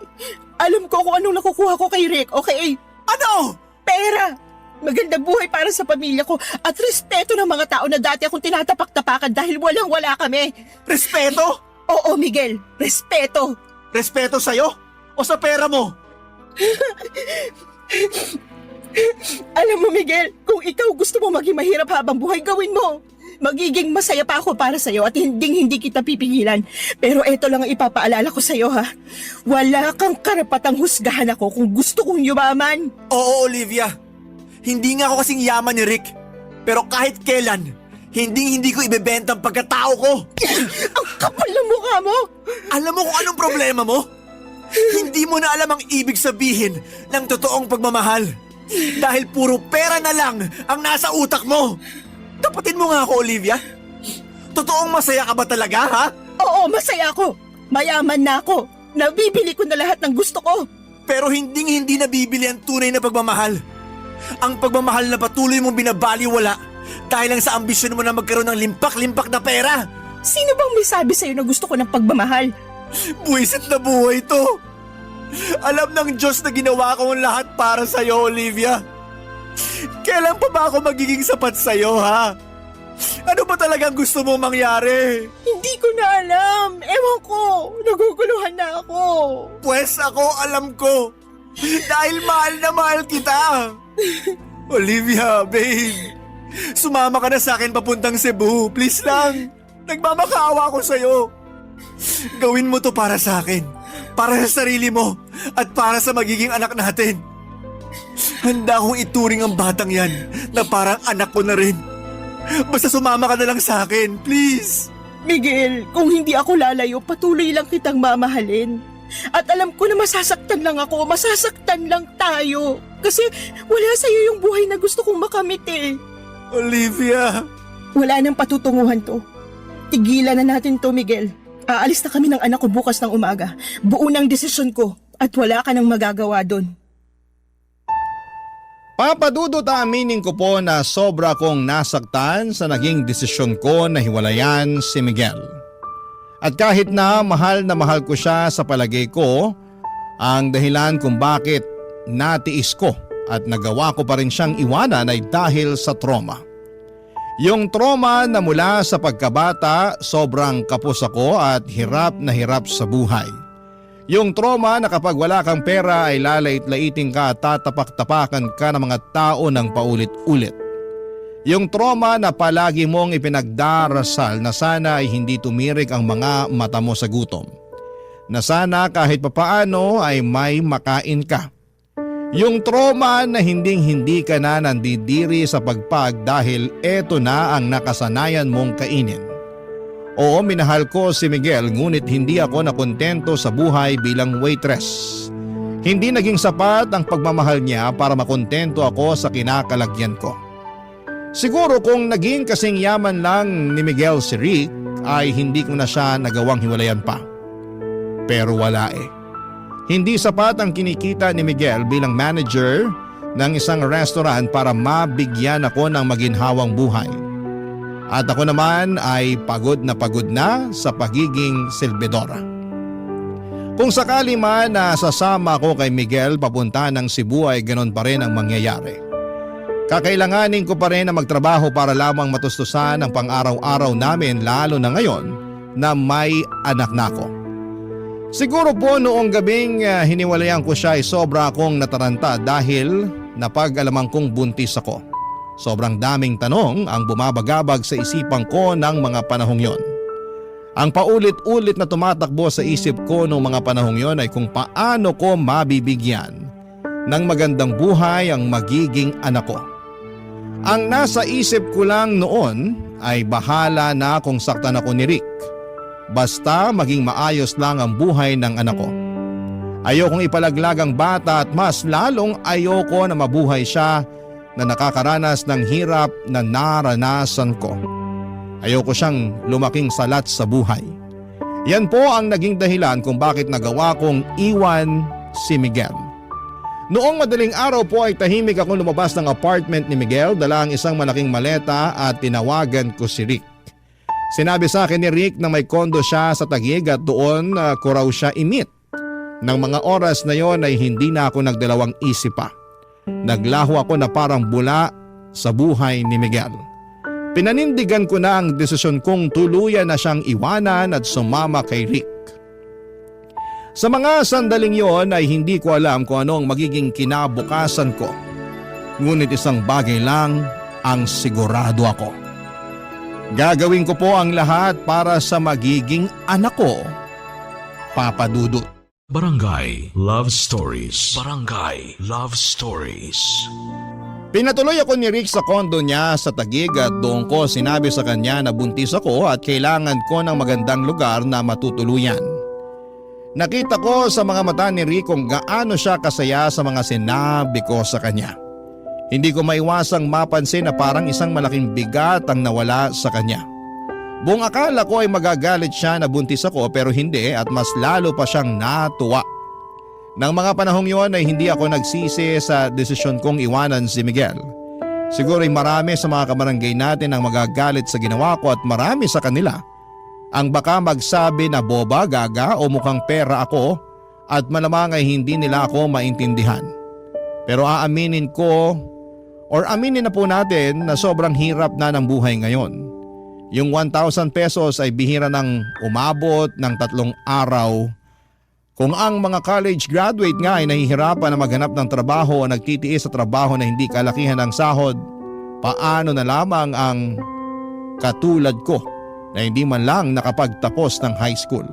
Alam ko kung anong nakukuha ko kay Rick, okay? Ano? Pera! Magandang buhay para sa pamilya ko at respeto ng mga tao na dati akong tinatapak-tapakan dahil walang-wala kami. Respeto? Oo, Miguel. Respeto. Respeto sa'yo? O sa pera mo? Alam mo, Miguel, kung ikaw gusto mo maging mahirap habang buhay, gawin mo. Magiging masaya pa ako para sa'yo at hindi kita pipigilan. Pero eto lang ang ipapaalala ko sa'yo, ha. Wala kang karapatang husgahan ako kung gusto kong yumaman. Oo, Olivia. Hindi nga ako kasing yaman ni Rick. Pero kahit kailan, hindi ko ibebenta ang pagkatao ko. Ang kapal ng mukha mo. Alam mo kung anong problema mo? Hindi mo na alam ang ibig sabihin ng totoong pagmamahal. Dahil puro pera na lang ang nasa utak mo. Tapatin mo nga ako, Olivia. Totoong masaya ka ba talaga, ha? Oo, masaya ako. Mayaman na ako. Nabibili ko na lahat ng gusto ko. Pero hindi nabibili ang tunay na pagmamahal. Ang pagmamahal na patuloy mong binabaliwala dahil lang sa ambisyon mo na magkaroon ng limpak-limpak na pera. Sino bang may sabi sa'yo na gusto ko ng pagmamahal? Buwisit na buhay to. Alam ng Diyos na ginawa ko ang lahat para sa'yo, Olivia. Kailan pa ba ako magiging sapat sa'yo, ha? Ano ba talagang gusto mo mangyari? Hindi ko na alam. Ewan ko. Naguguluhan na ako. Pwes ako alam ko. Dahil mahal na mahal kita. Olivia, babe. Sumama ka na sa akin papuntang Cebu. Please lang. Nagmamakaawa ako sa'yo. Gawin mo to para sa akin. Para sa sarili mo. At para sa magiging anak natin. Handa akong ituring ang batang yan na parang anak ko na rin. Basta sumama ka na lang sa akin, please. Miguel, kung hindi ako lalayo, patuloy lang kitang mamahalin. At alam ko na masasaktan lang ako, masasaktan lang tayo. Kasi wala sa'yo yung buhay na gusto kong makamit eh. Olivia. Wala nang patutunguhan to. Tigilan na natin to, Miguel. Aalis na kami ng anak ko bukas ng umaga. Buo ng desisyon ko at wala ka nang magagawa doon. Papadudot, aminin ko po na sobra kong nasaktan sa naging desisyon ko na hiwalayan si Miguel. At kahit na mahal ko siya sa palagay ko, ang dahilan kung bakit natiis ko at nagawa ko pa rin siyang iwanan ay dahil sa trauma. Yung trauma na mula sa pagkabata, sobrang kapos ako at hirap na hirap sa buhay. Yung trauma na kapag wala kang pera ay lalait-laiting ka at tatapak-tapakan ka ng mga tao ng paulit-ulit. Yung trauma na palagi mong ipinagdarasal na sana ay hindi tumirik ang mga mata mo sa gutom. Na sana kahit papaano ay may makain ka. Yung trauma na hindi ka na nandidiri sa pagpag dahil eto na ang nakasanayan mong kainin. Oo, minahal ko si Miguel ngunit hindi ako nakontento sa buhay bilang waitress. Hindi naging sapat ang pagmamahal niya para makontento ako sa kinakalagyan ko. Siguro kung naging kasing yaman lang ni Miguel si Rick ay hindi ko na siya nagawang hiwalayan pa. Pero wala eh. Hindi sapat ang kinikita ni Miguel bilang manager ng isang restaurant para mabigyan ako ng maginhawang buhay. At ako naman ay pagod na sa pagiging silbidora. Kung sakali man na sasama ako kay Miguel papunta ng Cebu ay ganon pa rin ang mangyayari. Kakailanganin ko pa rin na magtrabaho para lamang matustusan ang pang-araw-araw namin lalo na ngayon na may anak na ako. Siguro po noong gabing hiniwalayan ko siya ay sobra akong nataranta dahil napag-alaman kong buntis ako. Sobrang daming tanong ang bumabagabag sa isipan ko ng mga panahong yon. Ang paulit-ulit na tumatakbo sa isip ko noong mga panahong yon ay kung paano ko mabibigyan ng magandang buhay ang magiging anak ko. Ang nasa isip ko lang noon ay bahala na kung saktan ako ni Rick. Basta maging maayos lang ang buhay ng anak ko. Ayokong ipalaglag ang bata at mas lalong ayoko na mabuhay siya na nakakaranas ng hirap na naranasan ko. Ayoko siyang lumaking salat sa buhay. Yan po ang naging dahilan kung bakit nagawa kong iwan si Miguel. Noong madaling araw po ay tahimik akong lumabas ng apartment ni Miguel, dala ang isang malaking maleta at tinawagan ko si Rick. Sinabi sa akin ni Rick na may kondo siya sa Taguig at doon ko raw siya i-meet. Nang mga oras na yon ay hindi na ako nagdalawang isip pa. Naglaho ako na parang bula sa buhay ni Miguel. Pinanindigan ko na ang desisyon kong tuluyan na siyang iwanan at sumama kay Rick. Sa mga sandaling yon ay hindi ko alam kung ano ang magiging kinabukasan ko. Ngunit isang bagay lang ang sigurado ako. Gagawin ko po ang lahat para sa magiging anak ko, Papa Dudut. Barangay Love Stories. Barangay Love Stories. Pinatuloy ako ni Rick sa kondo niya sa Taguig at doon ko sinabi sa kanya na buntis ako at kailangan ko ng magandang lugar na matutuluyan. Nakita ko sa mga mata ni Rick kung gaano siya kasaya sa mga sinabi ko sa kanya. Hindi ko maiwasang mapansin na parang isang malaking bigat ang nawala sa kanya. Buong akala ko ay magagalit siya na buntis ako pero hindi at mas lalo pa siyang natuwa. Nang mga panahong yon ay hindi ako nagsisi sa desisyon kong iwanan si Miguel. Siguro ay marami sa mga kabarangay natin ang magagalit sa ginawa ko at marami sa kanila ang baka magsabi na boba, gaga o mukhang pera ako at malamang ay hindi nila ako maintindihan. Pero aminin na po natin na sobrang hirap na ng buhay ngayon. Yung 1,000 pesos ay bihira ng umabot ng 3 araw. Kung ang mga college graduate nga ay nahihirapan na maghanap ng trabaho o nagtitiis sa trabaho na hindi kalakihan ng sahod, paano na lamang ang katulad ko na hindi man lang nakapagtapos ng high school?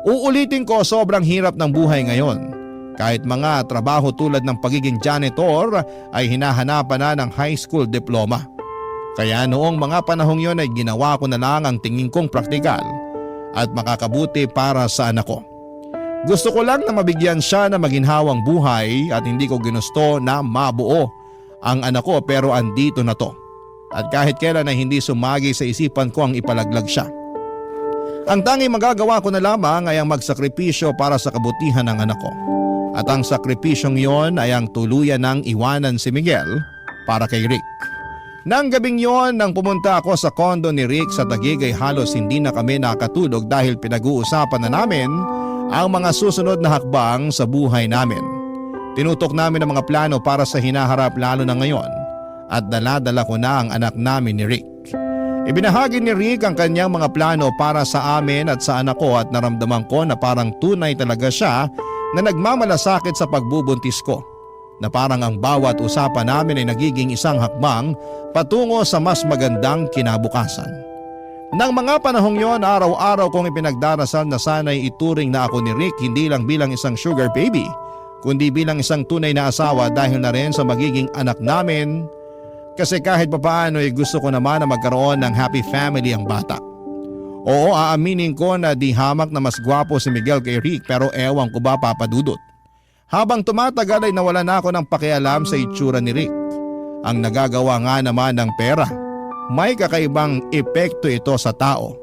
Uulitin ko, sobrang hirap ng buhay ngayon. Kahit mga trabaho tulad ng pagiging janitor ay hinahanapan na ng high school diploma. Kaya noong mga panahong yon ay ginawa ko na lang ang tingin kong praktikal at makakabuti para sa anak ko. Gusto ko lang na mabigyan siya na maginhawang buhay at hindi ko ginusto na mabuo ang anak ko, pero andito na to. At kahit kailan ay hindi sumagi sa isipan ko ang ipalaglag siya. Ang tanging magagawa ko na lamang ay ang magsakripisyo para sa kabutihan ng anak ko. At ang sakripisyong yon ay ang tuluyan ng iwanan si Miguel para kay Rick. Nang gabing yon, nang pumunta ako sa kondo ni Rick sa Taguig ay halos hindi na kami nakatulog dahil pinag-uusapan na namin ang mga susunod na hakbang sa buhay namin. Tinutok namin ang mga plano para sa hinaharap, lalo na ngayon, at dala-dala ko na ang anak namin ni Rick. Ibinahagi ni Rick ang kanyang mga plano para sa amin at sa anak ko at naramdaman ko na parang tunay talaga siya na nagmamalasakit sa pagbubuntis ko. Na parang ang bawat usapan namin ay nagiging isang hakbang patungo sa mas magandang kinabukasan. Nang mga panahong yon, araw-araw kong ipinagdarasal na sana'y ituring na ako ni Rick hindi lang bilang isang sugar baby, kundi bilang isang tunay na asawa dahil na rin sa magiging anak namin. Kasi kahit papaano ay gusto ko naman na magkaroon ng happy family ang bata. Oo, aaminin ko na di hamak na mas gwapo si Miguel kay Rick, pero ewan ko ba, Papa Dudut. Habang tumatagal ay nawala na ako ng pakialam sa itsura ni Rick. Ang nagagawa nga naman ng pera, may kakaibang epekto ito sa tao.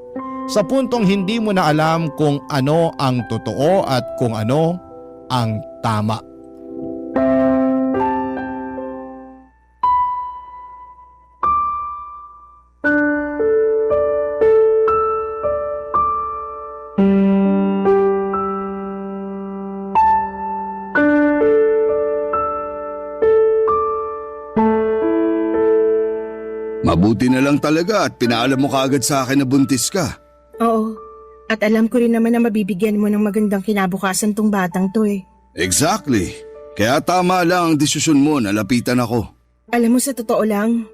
Sa puntong hindi mo na alam kung ano ang totoo at kung ano ang tama. Mabuti na lang talaga at pinaalam mo kaagad sa akin na buntis ka. Oo, at alam ko rin naman na mabibigyan mo ng magandang kinabukasan tong batang to eh. Exactly. Kaya tama lang ang desisyon mo na lapitan ako. Alam mo, sa totoo lang,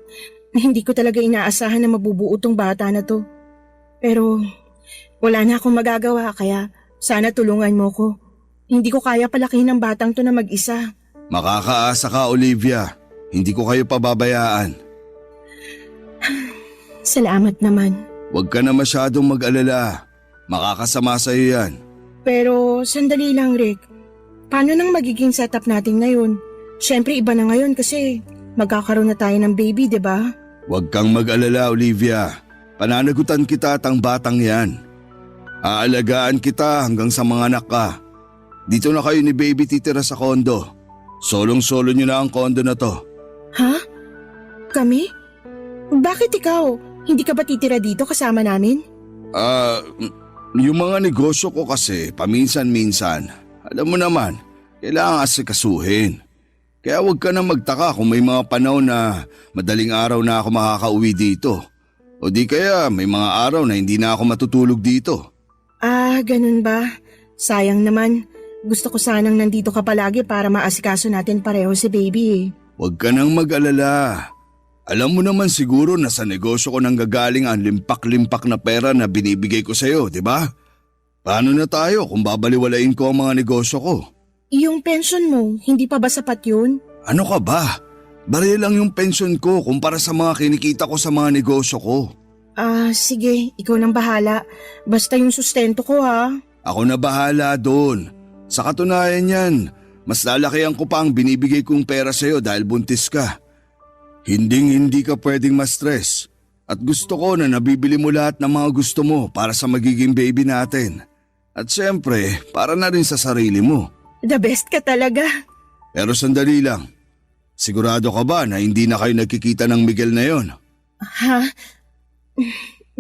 hindi ko talaga inaasahan na mabubuo tong bata na to. Pero wala na akong magagawa, kaya sana tulungan mo ko. Hindi ko kaya palakihin ng batang to na mag-isa. Makakaasa ka, Olivia. Hindi ko kayo pababayaan. Salamat naman. Huwag ka na masyadong mag-alala. Makakasama sa'yo yan. Pero sandali lang, Rick. Paano nang magiging setup natin ngayon? Siyempre iba na ngayon kasi magkakaroon na tayo ng baby, di ba? Huwag kang mag-alala, Olivia. Pananagutan kita at ang batang yan. Aalagaan kita hanggang sa mga anak ka. Dito na kayo ni baby titira sa kondo. Solong-solo nyo na ang kondo na to. Ha? Kami? Bakit ikaw? Hindi ka ba titira dito kasama namin? Yung mga negosyo ko kasi paminsan-minsan. Alam mo naman, kailangan asikasuhin. Kaya huwag ka na magtaka kung may mga panahon na madaling araw na ako makakauwi dito. O di kaya may mga araw na hindi na ako matutulog dito. Ganun ba? Sayang naman. Gusto ko sanang nandito ka palagi para maasikaso natin pareho si baby eh. Huwag ka nang mag-alala. Alam mo naman siguro na sa negosyo ko nang gagaling ang limpak-limpak na pera na binibigay ko sa'yo, di ba? Paano na tayo kung babaliwalain ko ang mga negosyo ko? Yung pension mo, hindi pa ba sapat yun? Ano ka ba? Baril lang yung pension ko kumpara sa mga kinikita ko sa mga negosyo ko. Sige, ikaw nang bahala. Basta yung sustento ko ha. Ako na bahala doon. Sa katunayan yan, mas lalakihan ko pa ang binibigay kong pera sa'yo dahil buntis ka. Hindi ka pwedeng ma-stress. At gusto ko na nabibili mo lahat ng mga gusto mo para sa magiging baby natin. At syempre, para na rin sa sarili mo. The best ka talaga. Pero sandali lang. Sigurado ka ba na hindi na kayo nagkikita ng Miguel na yon? Ha?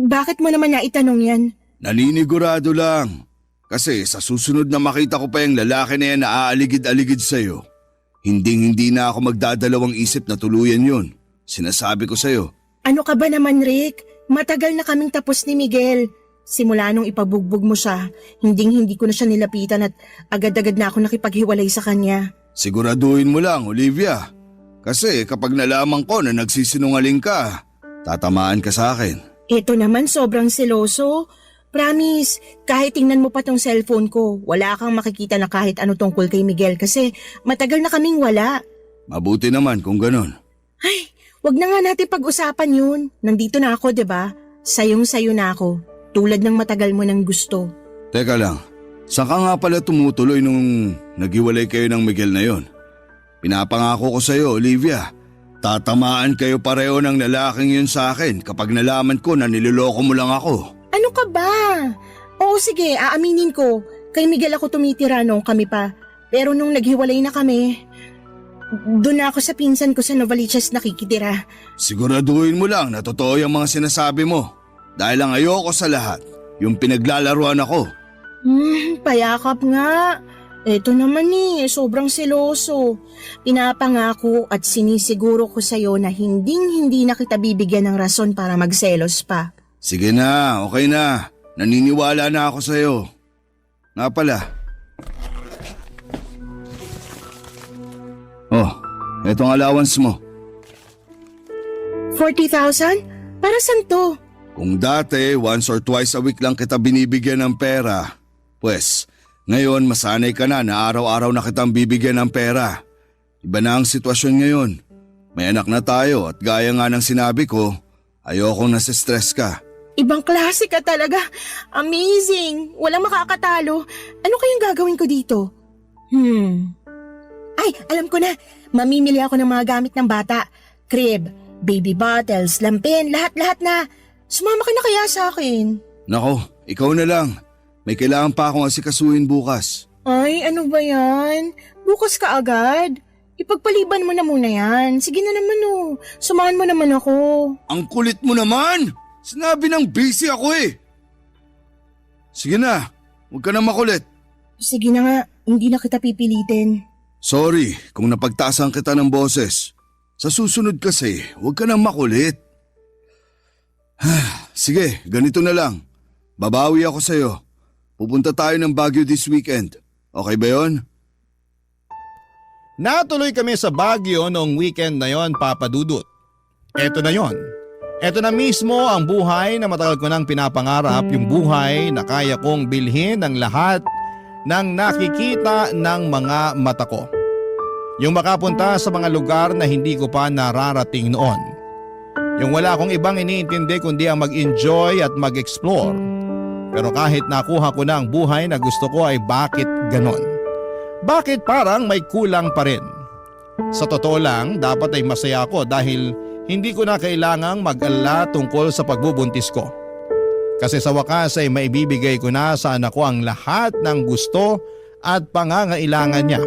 Bakit mo naman naitanong yan? Naninigurado lang. Kasi sa susunod na makita ko pa yung lalaki na yan na aaligid-aligid sa'yo, hindi na ako magdadalawang isip na tuluyan yun. Sinasabi ko sa'yo. Ano ka ba naman, Rick? Matagal na kaming tapos ni Miguel. Simula nung ipabugbog mo siya, hindi ko na siya nilapitan at agad-agad na ako nakipaghiwalay sa kanya. Siguraduhin mo lang, Olivia. Kasi kapag nalaman ko na nagsisinungaling ka, tatamaan ka sa akin. Ito naman sobrang seloso. Promise, kahit tingnan mo pa tong cellphone ko, wala kang makikita na kahit ano tungkol kay Miguel kasi matagal na kaming wala. Mabuti naman kung ganun. Ay, wag na nga natin pag-usapan yun. Nandito na ako, 'di ba? Sayong-sayo na ako. Tulad ng matagal mo nang gusto. Teka lang, saan ka nga pala tumutuloy nung naghiwalay kayo ng Miguel na yon? Pinapangako ko sa'yo, Olivia. Tatamaan kayo pareho ng lalaking yun sa akin kapag nalaman ko na niloloko mo lang ako. Ano ka ba? Oo sige, aaminin ko. Kay Miguel ako tumitira nung kami pa. Pero nung naghiwalay na kami, doon na ako sa pinsan ko sa Novaliches nakikitira. Siguraduhin mo lang na totoo yung mga sinasabi mo. Dahil ang ayoko sa lahat, yung pinaglalaruan ako. Payakap nga. Eto naman sobrang seloso. Pinapangako at sinisiguro ko sa'yo na hindi na kita bibigyan ng rason para magselos pa. Sige na, okay na. Naniniwala na ako sa'yo. Nga pala. Oh, etong allowance mo. 40,000? Para saan to? Kung dati, once or twice a week lang kita binibigyan ng pera, pues, ngayon masanay ka na araw-araw na kitang bibigyan ng pera. Iba na ang sitwasyon ngayon. May anak na tayo at gaya nga ng sinabi ko, ayokong nasistress ka. Ibang klase ka talaga. Amazing. Walang makakatalo. Ano kayang gagawin ko dito? Ay, alam ko na. Mamimili ako ng mga gamit ng bata. Crib, baby bottles, lampin, lahat-lahat na. Sumama ka na kaya sa akin? Nako, ikaw na lang. May kailangan pa akong asikasuhin bukas. Ay, ano ba yan? Bukas ka agad? Ipagpaliban mo na muna yan. Sige na naman Sumahan mo naman ako. Ang kulit mo naman! Sinabi ng busy ako eh. Sige na, huwag ka na makulit. Sige na nga, hindi na kita pipilitin. Sorry kung napagtaasan kita ng boses. Sa susunod kasi, huwag ka na makulit. Sige, ganito na lang. Babawi ako sa'yo. Pupunta tayo ng Baguio this weekend. Okay ba yon? Natuloy kami sa Baguio noong weekend na yon, Papa Dudut. Eto na yon. Eto na mismo ang buhay na matagal ko nang pinapangarap, yung buhay na kaya kong bilhin ng lahat ng nakikita ng mga mata ko. Yung makapunta sa mga lugar na hindi ko pa nararating noon. Yung wala akong ibang iniintindi kundi ang mag-enjoy at mag-explore. Pero kahit nakuha ko na ang buhay na gusto ko ay bakit ganon? Bakit parang may kulang pa rin? Sa totoo lang, dapat ay masaya ako dahil hindi ko na kailangang mag-alala tungkol sa pagbubuntis ko. Kasi sa wakas ay maibibigay ko na sa anak ko ang lahat ng gusto at pangangailangan niya.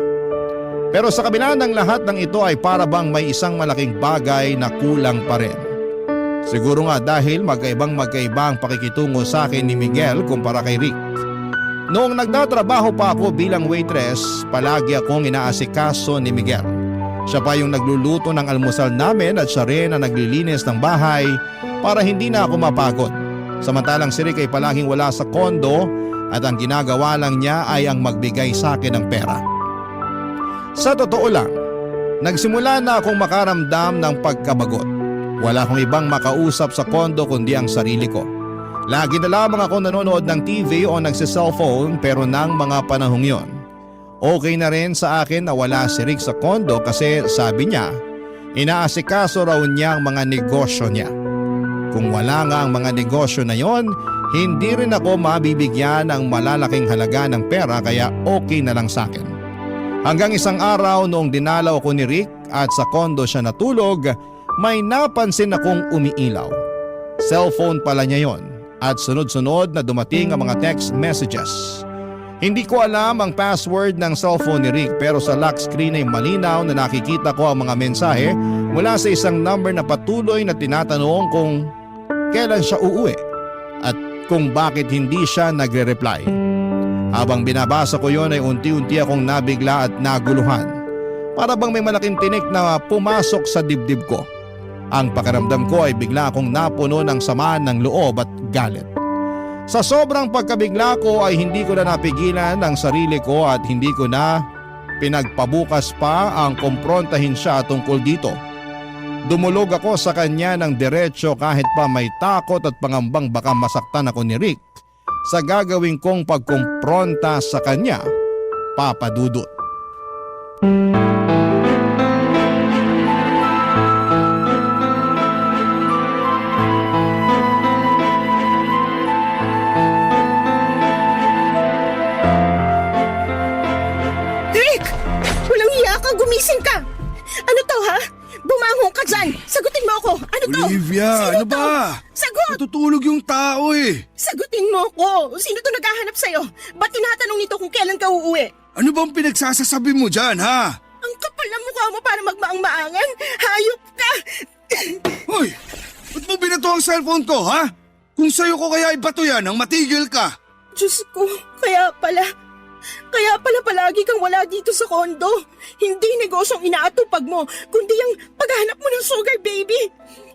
Pero sa kabila ng lahat ng ito ay para bang may isang malaking bagay na kulang pa rin. Siguro nga dahil magkaiba ang pakikitungo sa akin ni Miguel kumpara kay Rick. Noong nagtatrabaho pa ako bilang waitress, palagi akong inaasikaso ni Miguel. Siya pa yung nagluluto ng almusal namin at siya rin ang naglilinis ng bahay para hindi na ako mapagod. Samantalang si Rick ay palaging wala sa kondo at ang ginagawa lang niya ay ang magbigay sa akin ng pera. Sa totoo lang, nagsimula na akong makaramdam ng pagkabagot. Wala akong ibang makausap sa kondo kundi ang sarili ko. Lagi na lamang ako nanonood ng TV o nagsi-cellphone pero nang mga panahong yon. Okay na rin sa akin na wala si Rick sa kondo kasi sabi niya, inaasikaso raw niya ang mga negosyo niya. Kung wala nga ang mga negosyo na yon, hindi rin ako mabibigyan ng malalaking halaga ng pera kaya okay na lang sa akin. Hanggang isang araw noong dinalaw ko ni Rick at sa kondo siya natulog, may napansin akong umiilaw. Cellphone pala niya yon at sunod-sunod na dumating ang mga text messages. Hindi ko alam ang password ng cellphone ni Rick pero sa lock screen ay malinaw na nakikita ko ang mga mensahe mula sa isang number na patuloy na tinatanong kung kailan siya uuwi at kung bakit hindi siya nagre-reply. Habang binabasa ko yon ay unti-unti akong nabigla at naguluhan. Para bang may malaking tinik na pumasok sa dibdib ko. Ang pakiramdam ko ay bigla akong napuno ng sama ng loob at galit. Sa sobrang pagkabigla ko ay hindi ko na napigilan ang sarili ko at hindi ko na pinagpabukas pa ang kumprontahin siya tungkol dito. Dumulog ako sa kanya ng diretso kahit pa may takot at pangambang baka masaktan ako ni Rick sa gagawin kong pagkumpronta sa kanya, Papa Dudut. Rick! Walang iya ka! Gumising ka! Ano to, ha? Bumangon ka dyan! Sagutin mo ako! Ano to? Olivia, Sino ano to? ba? Sagot! Natutulog yung tao eh. Sagutin mo ako! Sino to naghahanap sa'yo? Ba't tinatanong nito kung kailan ka uuwi? Ano bang pinagsasasabi mo dyan, ha? Ang kapal ng mukha mo para magmaang-maangan! Hayop ka! Hoy, ba't mo binato ang cellphone ko, ha? Kung sa'yo ko kaya ibato yan, ang matigil ka. Diyos ko, kaya pala palagi kang wala dito sa kondo. Hindi negosyong inaatupag mo, kundi ang paghahanap mo ng sugar baby.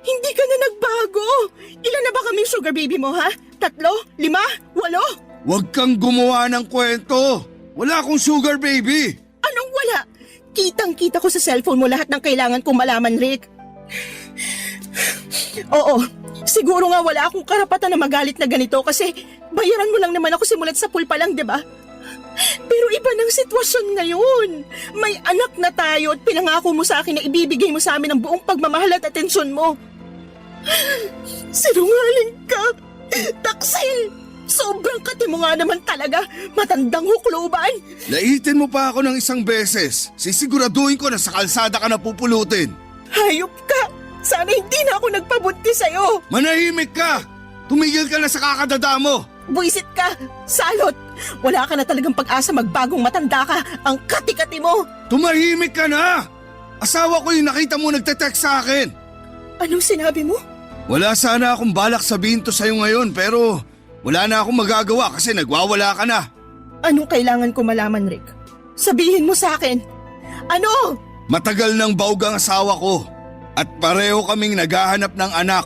Hindi ka na nagbago. Ilan na ba kaming sugar baby mo, ha? 3, 5, 8? Huwag kang gumawa ng kwento. Wala akong sugar baby. Anong wala? Kitang-kita ko sa cellphone mo lahat ng kailangan kong malaman, Rick. Oo, siguro nga wala akong karapatan na magalit na ganito kasi bayaran mo lang naman ako simulat sa pool pa lang, di ba? Pero iba ng sitwasyon ngayon. May anak na tayo at pinangako mo sa akin na ibibigay mo sa amin ang buong pagmamahal at atensyon mo. Sinungaling ka! Taksil! Sobrang kati mo nga naman talaga. Matandang hukluban. Laitin mo pa ako ng isang beses. Sisiguraduhin ko na sa kalsada ka napupulutin. Hayop ka! Sana hindi na ako nagpabunti sa'yo. Manahimik ka! Tumigil ka na sa kakadada mo! Buisit ka! Salot! Wala ka na talagang pag-asa magbagong matanda ka. Ang kati-kati mo! Tumahimik ka na! Asawa ko yung nakita mo nagte-text sa akin. Anong sinabi mo? Wala sana akong balak sabihin to sa'yo ngayon pero wala na akong magagawa kasi nagwawala ka na. Anong kailangan ko malaman, Rick? Sabihin mo sa akin. Ano? Matagal nang baog ang asawa ko at pareho kaming naghahanap ng anak.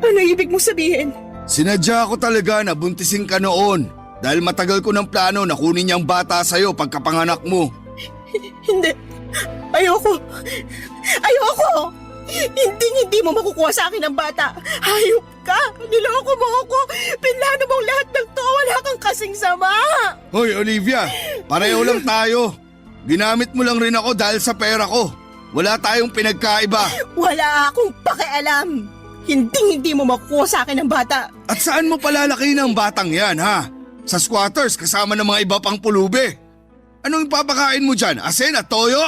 Ano ibig mo sabihin? Sinadya ko talaga na buntisin ka noon dahil matagal ko ng plano na kunin niyang bata sa'yo pagkapanganak mo. Hindi. Ayoko. Ayoko! Hindi mo makukuha sa akin ang bata. Hayop ka! Niloko mo ako! Pinlano mong lahat ng to! Wala kang kasing sama! Hoy Olivia, pareho lang tayo. Ginamit mo lang rin ako dahil sa pera ko. Wala tayong pinagkaiba. Wala akong pakialam! Hindi mo makukuha sa akin ang bata. At saan mo palalaki ng batang yan, ha? Sa squatters kasama ng mga iba pang pulubi. Anong ipapakain mo dyan? Asin at toyo?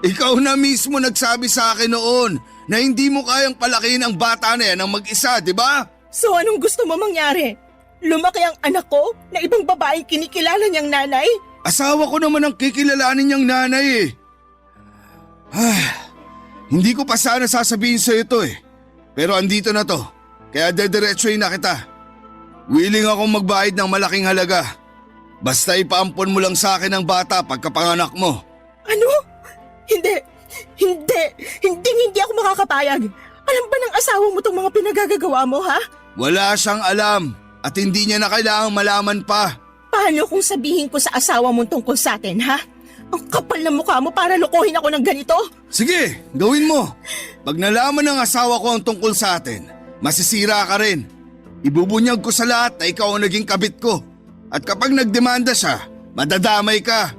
Ikaw na mismo nagsabi sa akin noon na hindi mo kayang palakihin ang bata na yan ng mag-isa, di ba? So anong gusto mo mangyari? Lumaki ang anak ko na ibang babaeng kinikilala niyang nanay? Asawa ko naman ang kikilalanin niyang nanay eh. Hindi ko pa sana sasabihin sa'yo ito eh. Pero andito na to, kaya dediretsuhin na kita. Willing akong magbayad ng malaking halaga. Basta ipaampon mo lang sa akin ang bata pagkapanganak mo. Ano? Hindi ako makakapayag. Alam ba ng asawa mo tong mga pinagagagawa mo, ha? Wala siyang alam at hindi niya na kailangang malaman pa. Paano kung sabihin ko sa asawa mo tungkol sa atin, ha? Ang kapal ng mukha mo para lokohin ako ng ganito? Sige, gawin mo. Pag nalaman ng asawa ko ang tungkol sa atin, masisira ka rin. Ibubunyag ko sa lahat na ikaw ang naging kabit ko. At kapag nagdemanda siya, madadamay ka.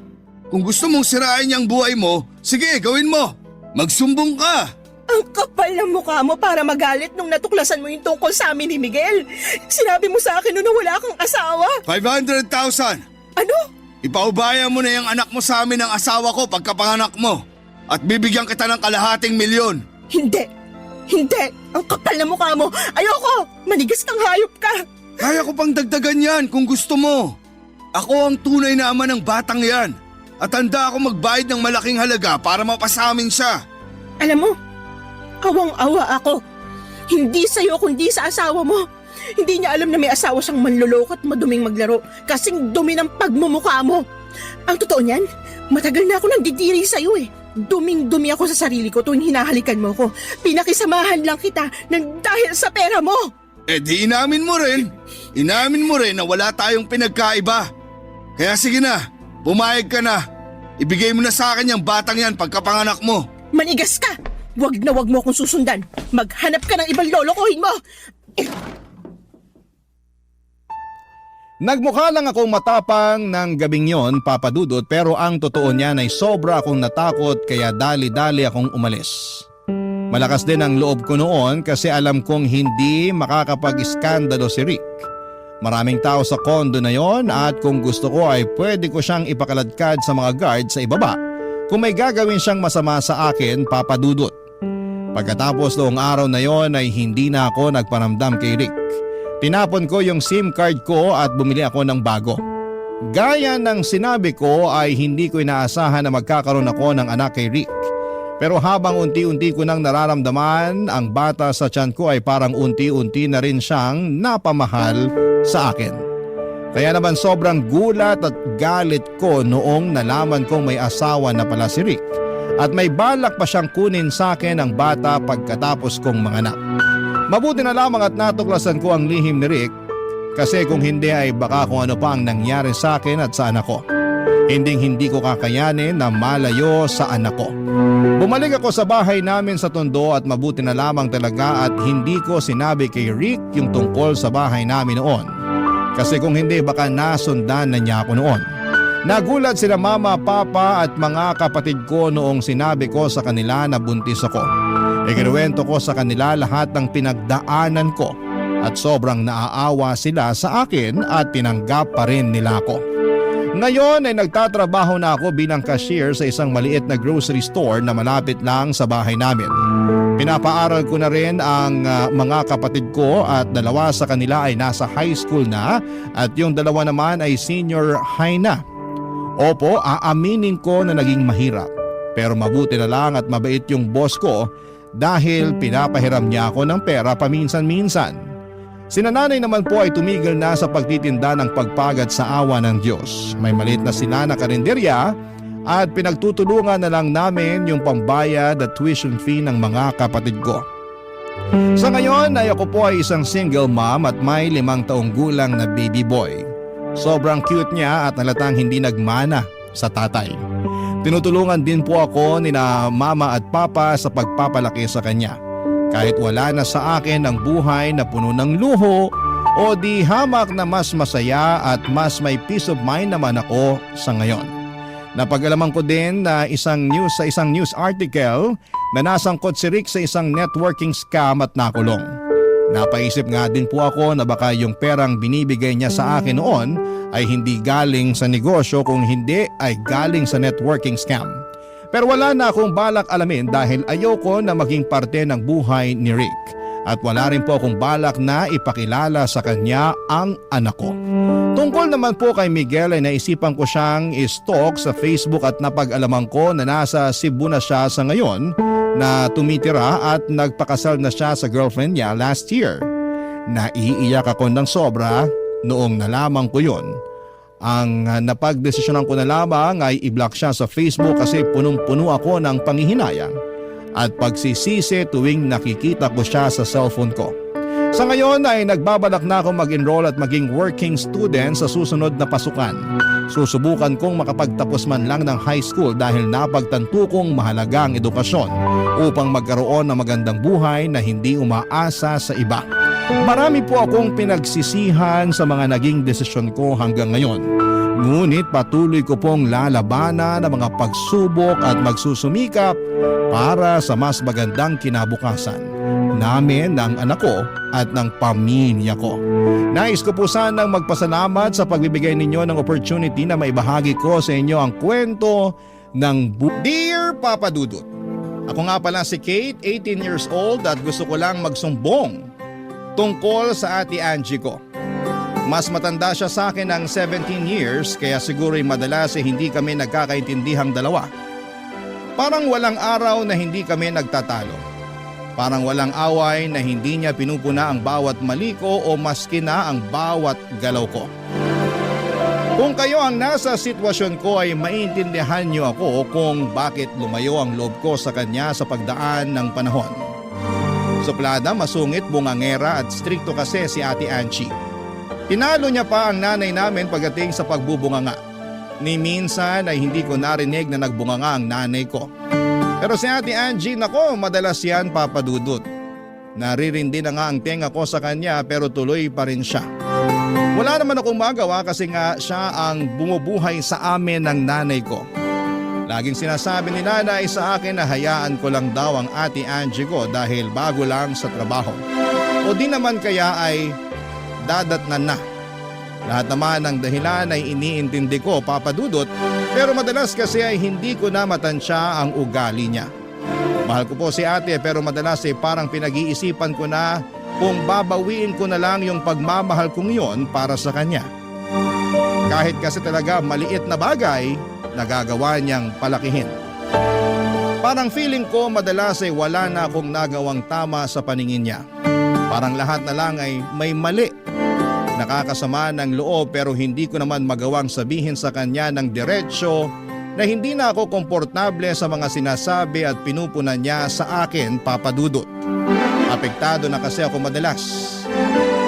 Kung gusto mong sirain niyang buhay mo, sige, gawin mo. Magsumbong ka. Ang kapal ng mukha mo para magalit nung natuklasan mo yung tungkol sa amin ni Miguel. Sinabi mo sa akin noon na wala kang asawa. 500,000. Ano? Ipaubaya mo na yung anak mo sa amin ng asawa ko pagkapanganak mo. At bibigyan kita ng kalahating milyon. Hindi. Ang kapal ng mukha mo. Ayoko. Manigas kang hayop ka. Kaya ko pang dagdagan yan kung gusto mo. Ako ang tunay na ama ng batang yan. At handa ako magbayad ng malaking halaga para mapasamin siya. Alam mo, awang-awa ako. Hindi sa'yo kundi sa asawa mo. Hindi niya alam na may asawa siyang manloloko at maduming maglaro. Kasing dumi ng pagmumukha mo. Ang totoo niyan, matagal na ako nagdidiri sa'yo eh. Duming-dumi ako sa sarili ko tuwing hinahalikan mo ko. Pinakisamahan lang kita ng dahil sa pera mo. Eh di inamin mo rin. Inamin mo rin na wala tayong pinagkaiba. Kaya sige na, pumayag ka na. Ibigay mo na sa akin yung batang yan pagkapanganak mo. Manigas ka! Wag na wag mo akong susundan. Maghanap ka ng ibang lolokohin mo. Nagmukha lang akong matapang ng gabing yon, Papa Dudut, pero ang totoo niyan ay sobra akong natakot kaya dali-dali akong umalis. Malakas din ang loob ko noon kasi alam kong hindi makakapag-iskandalo si Rick. Maraming tao sa kondo na yon at kung gusto ko ay pwede ko siyang ipakaladkad sa mga guard sa ibaba kung may gagawin siyang masama sa akin, Papa Dudut. Pagkatapos noong araw na yon ay hindi na ako nagparamdam kay Rick. Tinapon ko yung SIM card ko at bumili ako ng bago. Gaya ng sinabi ko ay hindi ko inaasahan na magkakaroon ako ng anak kay Rick. Pero habang unti-unti ko nang nararamdaman, ang bata sa tiyan ko ay parang unti-unti na rin siyang napamahal sa akin. Kaya naman sobrang gulat at galit ko noong nalaman kong may asawa na pala si Rick at may balak pa siyang kunin sa akin ang bata pagkatapos kong manganak. Mabuti na lamang at natuklasan ko ang lihim ni Rick kasi kung hindi ay baka kung ano pa ang nangyari sa akin at sa anak ko. Hindi ko kakayanin na malayo sa anak ko. Bumalik ako sa bahay namin sa Tondo at mabuti na lamang talaga at hindi ko sinabi kay Rick yung tungkol sa bahay namin noon. Kasi kung hindi baka nasundan na niya ako noon. Nagulat sila mama, papa at mga kapatid ko noong sinabi ko sa kanila na buntis ako. Ikinuwento ko sa kanila lahat ng pinagdaanan ko at sobrang naaawa sila sa akin at tinanggap pa rin nila ako. Ngayon ay nagtatrabaho na ako bilang cashier sa isang maliit na grocery store na malapit lang sa bahay namin. Pinapaaral ko na rin ang mga kapatid ko at dalawa sa kanila ay nasa high school na at yung dalawa naman ay senior high na. Opo, aaminin ko na naging mahirap. Pero mabuti na lang at mabait yung boss ko dahil pinapahiram niya ako ng pera paminsan-minsan. Sinananay naman po ay tumigil na sa pagtitinda ng pagpagad sa awa ng Diyos. May maliit na sila na karinderya at pinagtutulungan na lang namin yung pambayad at tuition fee ng mga kapatid ko. Sa ngayon ay ako po ay isang single mom at may 5 taong gulang na baby boy. Sobrang cute niya at halatang hindi nagmana sa tatay. Tinutulungan din po ako ni na mama at papa sa pagpapalaki sa kanya. Kahit wala na sa akin ang buhay na puno ng luho o di hamak na mas masaya at mas may peace of mind naman ako sa ngayon. Napag-alaman ko din na sa isang news article na nasangkot si Rick sa isang networking scam at nakulong. Napaisip nga din po ako na baka yung perang binibigay niya sa akin noon ay hindi galing sa negosyo kung hindi ay galing sa networking scam. Pero wala na akong balak alamin dahil ayoko na maging parte ng buhay ni Rick. At wala rin po akong balak na ipakilala sa kanya ang anak ko. Tungkol naman po kay Miguel ay naisipan ko siyang i-stalk sa Facebook at napag-alaman ko na nasa Cebu na siya sa ngayon na tumitira at nagpakasal na siya sa girlfriend niya last year. Naiiyak ako ng sobra noong nalaman ko yon. Ang napagdesisyonan ko na lamang ay i-block siya sa Facebook kasi punong-puno ako ng panghihinayang at pagsisisi tuwing nakikita ko siya sa cellphone ko. Sa ngayon ay nagbabalak na ako mag-enroll at maging working student sa susunod na pasukan. Susubukan kong makapagtapos man lang ng high school dahil napagtanto kong mahalaga ang edukasyon upang magkaroon ng magandang buhay na hindi umaasa sa iba. Marami po akong pinagsisihan sa mga naging desisyon ko hanggang ngayon. Ngunit patuloy ko pong lalabanan ang mga pagsubok at magsusumikap para sa mas magandang kinabukasan namin, ng anak ko at ng pamilya ko. Nais ko po sanang magpasalamat sa pagbibigay ninyo ng opportunity na maibahagi ko sa inyo ang kwento ng Dear Papa Dudut. Ako nga pala si Kate, 18 years old at gusto ko lang magsumbong tungkol sa ate Angie ko. Mas matanda siya sa akin ng 17 years kaya siguro'y madalas hindi kami nagkakaintindihang dalawa. Parang walang araw na hindi kami nagtatalo. Parang walang away na hindi niya pinupuna ang bawat mali ko o maski na ang bawat galaw ko. Kung kayo ang nasa sitwasyon ko ay maintindihan niyo ako kung bakit lumayo ang loob ko sa kanya sa pagdaan ng panahon. Suplada, masungit, bungangera at strikto kasi si Ate Angie. Tinalo niya pa ang nanay namin pagdating sa pagbubunganga. Ni minsan ay hindi ko narinig na nagbunganga ang nanay ko. Pero si Ate Angie, nako, madalas yan papadudot. Naririndi na nga ang tenga ko sa kanya pero tuloy pa rin siya. Wala naman akong magawa kasi nga siya ang bumubuhay sa amin ng nanay ko. Laging sinasabi ni nanay sa akin na hayaan ko lang daw ang Ate Angie ko dahil bago lang sa trabaho. O di naman kaya ay dadatnan na. Lahat naman ng dahilan ay iniintindi ko, papadudot, pero madalas kasi ay hindi ko na matansya ang ugali niya. Mahal ko po si ate pero madalas ay parang pinag-iisipan ko na kung babawiin ko na lang yung pagmamahal kong yon para sa kanya. Kahit kasi talaga maliit na bagay, nagagawa niyang palakihin. Parang feeling ko madalas ay wala na akong nagawang tama sa paningin niya. Parang lahat na lang ay may mali. Nakakasama ng loob pero hindi ko naman magawang sabihin sa kanya ng diretsyo na hindi na ako komportable sa mga sinasabi at pinupunan niya sa akin, papadudot. Apektado na kasi ako madalas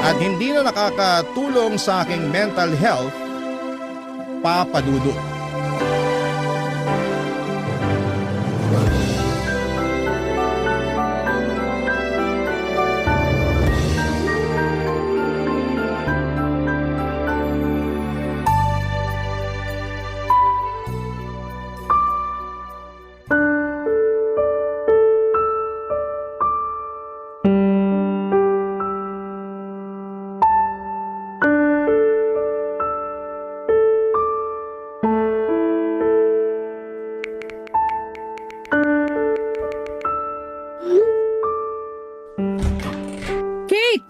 at hindi na nakakatulong sa aking mental health, papadudot. Kate!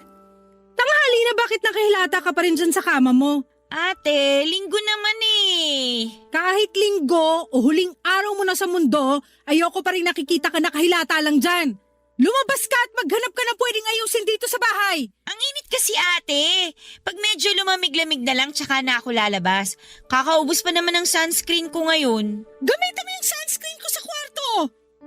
Tanghali na, bakit nakahilata ka pa rin dyan sa kama mo? Ate, linggo naman eh. Kahit linggo o huling araw mo na sa mundo, ayoko pa rin nakikita ka nakahilata lang dyan. Lumabas ka at maghanap ka na pwedeng ayusin dito sa bahay. Ang init kasi ate. Pag medyo lumamig-lamig na lang tsaka na ako lalabas. Kakaubos pa naman ng sunscreen ko ngayon. Gamitin mo yung sunscreen ko sa kwarto.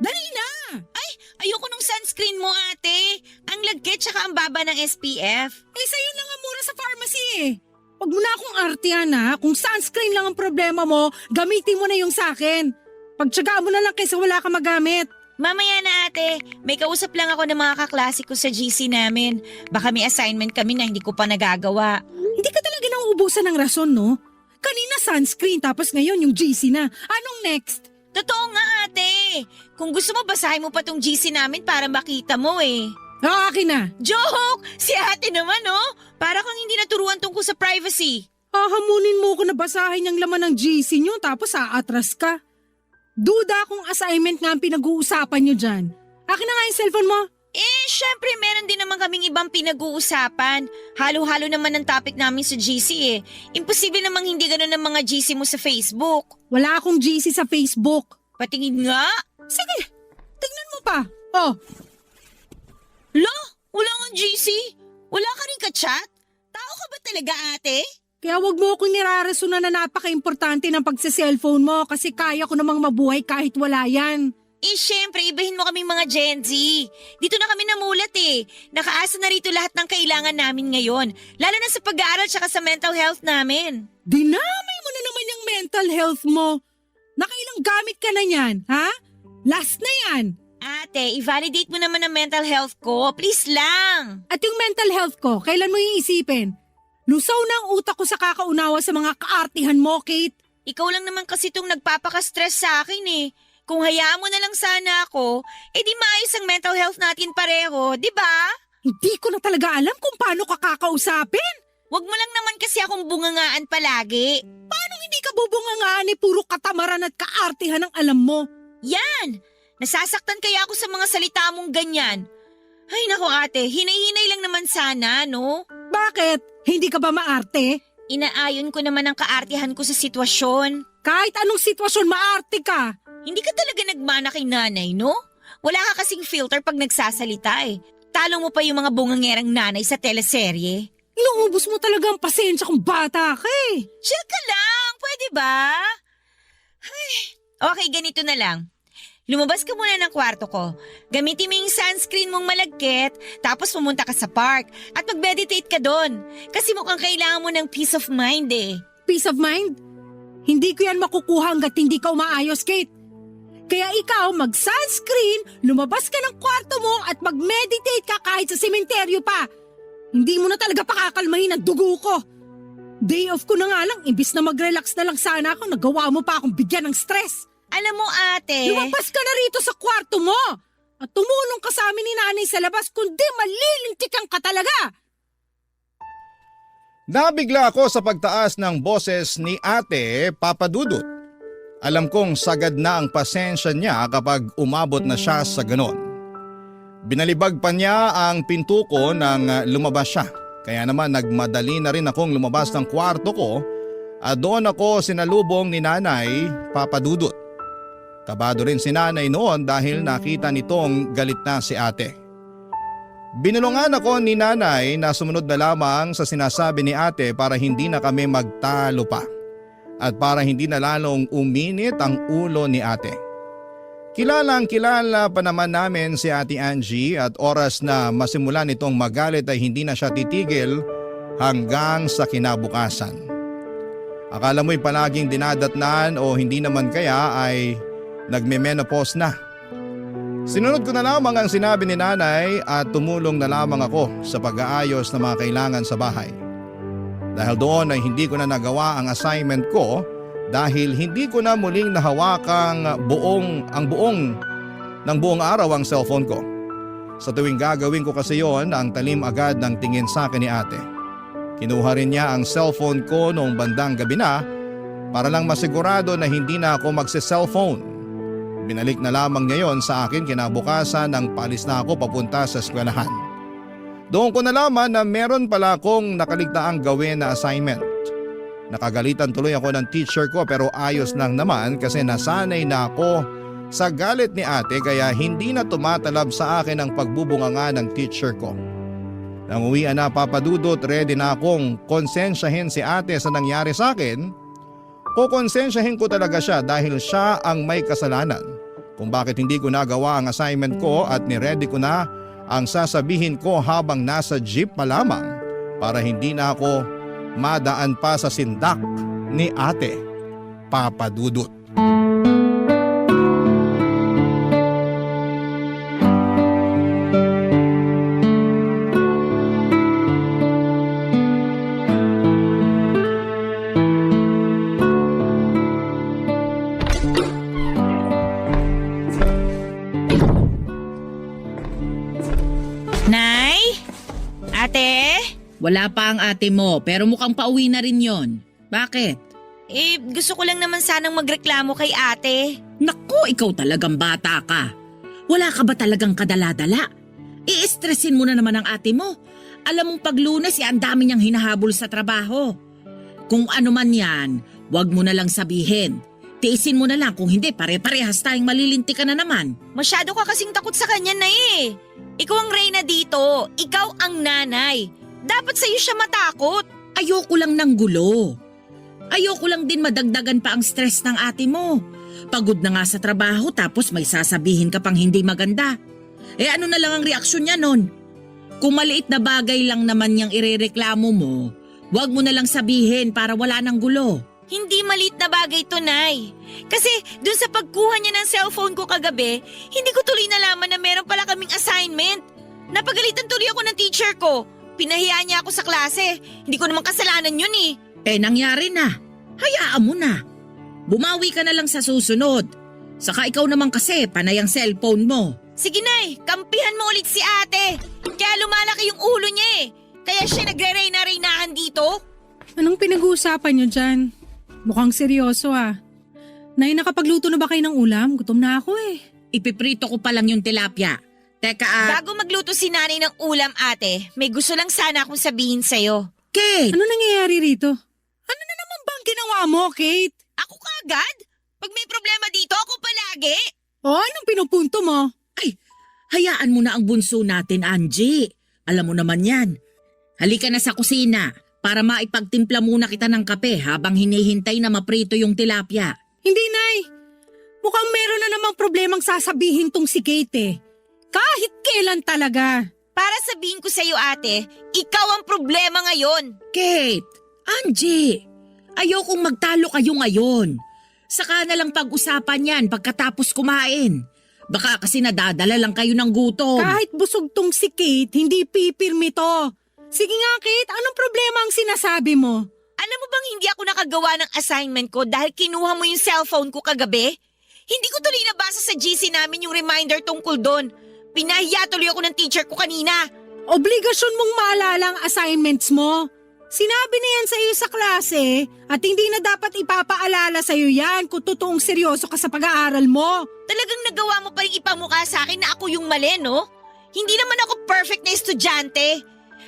Dali na! Ay, ayoko nung sunscreen mo ate. Ang lagkit tsaka ang baba ng SPF. Eh sa'yo lang ang mura sa pharmacy eh. Huwag mo na akong artihan ha. Kung sunscreen lang ang problema mo, gamitin mo na yung sakin. Pagtsagaan mo na lang kaysa wala ka magamit. Mamaya na ate, may kausap lang ako ng mga kaklase ko sa GC namin. Baka may assignment kami na hindi ko pa nagagawa. Hindi ka talaga nauubusan ng rason, no? Kanina sunscreen tapos ngayon yung GC na. Anong next? Totoo nga ate. Kung gusto mo basahin mo pa tong GC namin para makita mo eh. Akin na. Joke! Si ate naman oh. Para kang hindi naturuan tungkol sa privacy. Hahamunin mo ko na basahin yung laman ng GC nyo tapos aatras ka. Duda kung assignment nga ang pinag-uusapan nyo dyan. Akin na nga yung cellphone mo. Eh, syempre meron din naman kaming ibang pinag-uusapan. Halo-halo naman ang topic namin sa GC eh. Imposible namang hindi ganun ang mga GC mo sa Facebook. Wala akong GC sa Facebook. Patingin nga. Sige, tignan mo pa. Oh, Lo, wala kang GC? Wala ka rin ka-chat? Tao ka ba talaga ate? kaya wag mo akong nirarasunan na napaka-importante ng pagsa-cellphone mo kasi kaya ko namang mabuhay kahit wala yan. Eh syempre, ibahin mo kaming mga Gen Z. Dito na kami namulat eh. Nakaasa na rito lahat ng kailangan namin ngayon. Lalo na sa pag-aaral tsaka sa mental health namin. Dinamay mo na naman yung mental health mo. Nakailang gamit ka na yan, ha? Last na yan. Ate, i-validate mo naman ang mental health ko. Please lang. At yung mental health ko, kailan mo iisipin? Lusaw na ang utak ko sa kakaunawa sa mga kaartihan mo, Kate. Ikaw lang naman kasi itong nagpapaka-stress sa akin eh. Kung hayaan mo na lang sana ako, di maayos ang mental health natin pareho, di ba? Hindi ko na talaga alam kung paano ka kakausapin. Huwag mo lang naman kasi akong bungangaan palagi. Paano hindi ka bubungangaan puro katamaran at kaartihan ang alam mo? Yan! Nasasaktan kaya ako sa mga salita mong ganyan. Ay nako ate, hinay-hinay lang naman sana, no? Bakit? Hindi ka ba maarte? Inaayon ko naman ang kaartihan ko sa sitwasyon. Kahit anong sitwasyon maarte ka. Hindi ka talaga nagmana kay nanay, no? Wala ka kasing filter pag nagsasalita eh. Talo mo pa yung mga bungangerang nanay sa teleserye. Inuubos mo talaga ang pasensya kung bata ka eh. Chill ka lang, pwede ba? Ay, okay, ganito na lang. Lumabas ka muna ng kwarto ko. Gamitin mo yung sunscreen mong malagkit, tapos pumunta ka sa park at mag-meditate ka doon. Kasi mukhang kailangan mo ng peace of mind eh. Peace of mind? Hindi ko yan makukuha hanggat hindi ka umaayos, Kate. Kaya ikaw, mag-sunscreen, lumabas ka ng kwarto mo at mag-meditate ka kahit sa sementeryo pa. Hindi mo na talaga pakakalmahin ang dugo ko. Day off ko na nga lang, imbis na mag-relax na lang sana ako, nagawa mo pa akong bigyan ng stress. Alam mo ate, Lumabas ka na rito sa kwarto mo at tumulong ka sa amin ni nanay sa labas kundi malilintikan ka talaga. Nabigla ako sa pagtaas ng boses ni Ate Papa Dudut. Alam kong sagad na ang pasensya niya kapag umabot na siya sa ganon. Binalibag pa niya ang pinto ko nang lumabas siya. Kaya naman nagmadali na rin akong lumabas ng kwarto ko at doon ako sinalubong ni Nanay Papa Dudut. Kabado rin si Nanay noon dahil nakita nitong galit na si Ate. Binulungan ako ni Nanay na sumunod na lamang sa sinasabi ni Ate para hindi na kami magtalo pa at para hindi na lalong uminit ang ulo ni Ate. Kilalang kilala pa naman namin si Ate Angie at oras na masimulan itong magalit ay hindi na siya titigil hanggang sa kinabukasan. Akala mo'y palaging dinadatnan o hindi naman kaya ay nagme-menopause na. Sinunod ko na lamang ang sinabi ni Nanay at tumulong na lamang ako sa pag-aayos ng mga kailangan sa bahay. Dahil doon ay hindi ko na nagawa ang assignment ko dahil hindi ko na muling nahawakang buong araw ang cellphone ko. Sa tuwing gagawin ko kasi yon, ang talim agad ng tingin sa akin ni Ate. Kinuha rin niya ang cellphone ko noong bandang gabi na para lang masigurado na hindi na ako magse-cellphone. Binalik na lamang niya yon sa akin kinabukasan nang paalis na ako papunta sa eskwelahan. Doon ko nalaman na meron pala akong nakaligtaang gawin na assignment. Nakagalitan tuloy ako ng teacher ko pero ayos lang naman kasi nasanay na ako sa galit ni Ate kaya hindi na tumatalab sa akin ang pagbubunganga ng teacher ko. Nang uwian na Papa Dudut, ready na akong konsensyahin si Ate sa nangyari sa akin. Kukonsensyahin ko talaga siya dahil siya ang may kasalanan kung bakit hindi ko nagawa ang assignment ko at niready ko na ang sasabihin ko habang nasa jeep pa lamang para hindi na ako madaan pa sa sindak ni Ate Papa Dudut. Nay? Ate? Wala pa ang ate mo pero mukhang pauwi na rin yon. Bakit? Gusto ko lang naman sanang magreklamo kay ate. Naku, ikaw talagang bata ka. Wala ka ba talagang kadala-dala? I-stressin mo na naman ang ate mo. Alam mong pag Lunes, ang dami niyang hinahabol sa trabaho. Kung ano man yan, wag mo na lang sabihin. Tiisin mo na lang, kung hindi pare-parehas tayong malilinti ka na naman. Masyado ka kasing takot sa kanya na eh. Ikaw ang reyna dito. Ikaw ang nanay. Dapat sa'yo siya matakot. Ayoko lang ng gulo. Ayoko lang din madagdagan pa ang stress ng ate mo. Pagod na nga sa trabaho tapos may sasabihin ka pang hindi maganda. Ano na lang ang reaksyon niya nun? Kung maliit na bagay lang naman niyang irereklamo mo, wag mo na lang sabihin para wala ng gulo. Hindi maliit na bagay to, Nay. Kasi dun sa pagkuha niya ng cellphone ko kagabi, hindi ko tuloy nalaman na meron pala kaming assignment. Napagalitan tuloy ako ng teacher ko. Pinahiya niya ako sa klase. Hindi ko naman kasalanan yun eh. Nangyari na. Hayaan mo na. Bumawi ka na lang sa susunod. Saka ikaw naman kasi, panay ang cellphone mo. Sige, Nay. Kampihan mo ulit si ate. Kaya lumalaki yung ulo niya eh. Kaya siya nagre-reyna-reynahan dito. Anong pinag-uusapan niyo dyan? Mukhang seryoso ah. Nay, nakapagluto na ba kayo ng ulam? Gutom na ako eh. Ipiprito ko pa lang yung tilapia. Teka Bago magluto si nanay ng ulam, ate, may gusto lang sana akong sabihin sa'yo. Kate! Ano nangyayari rito? Ano na naman bang ginawa mo, Kate? Ako kaagad? Pag may problema dito, ako palagi. O, anong pinupunto mo? Ay, hayaan mo na ang bunso natin, Angie. Alam mo naman yan. Halika na sa kusina para maipagtimpla muna kita ng kape habang hinihintay na maprito yung tilapia. Hindi, Nay. Mukhang meron na namang problemang sasabihin tong si Kate eh. Kahit kailan talaga. Para sabihin ko sa'yo ate, ikaw ang problema ngayon. Kate, Angie, ayokong magtalo kayo ngayon. Saka na lang pag-usapan yan pagkatapos kumain. Baka kasi nadadala lang kayo ng gutom. Kahit busog tong si Kate, hindi pipirmi to. Sige nga, Kate, anong problema ang sinasabi mo? Alam mo bang hindi ako nakagawa ng assignment ko dahil kinuha mo yung cellphone ko kagabi? Hindi ko tuloy nabasa sa GC namin yung reminder tungkol doon. Pinahiya tuloy ako ng teacher ko kanina. Obligasyon mong maalala ang assignments mo. Sinabi na yan sa iyo sa klase at hindi na dapat ipapaalala sa iyo yan kung totoong seryoso ka sa pag-aaral mo. Talagang nagawa mo pa rin ipamukha sa akin na ako yung mali, no? Hindi naman ako perfect na estudyante.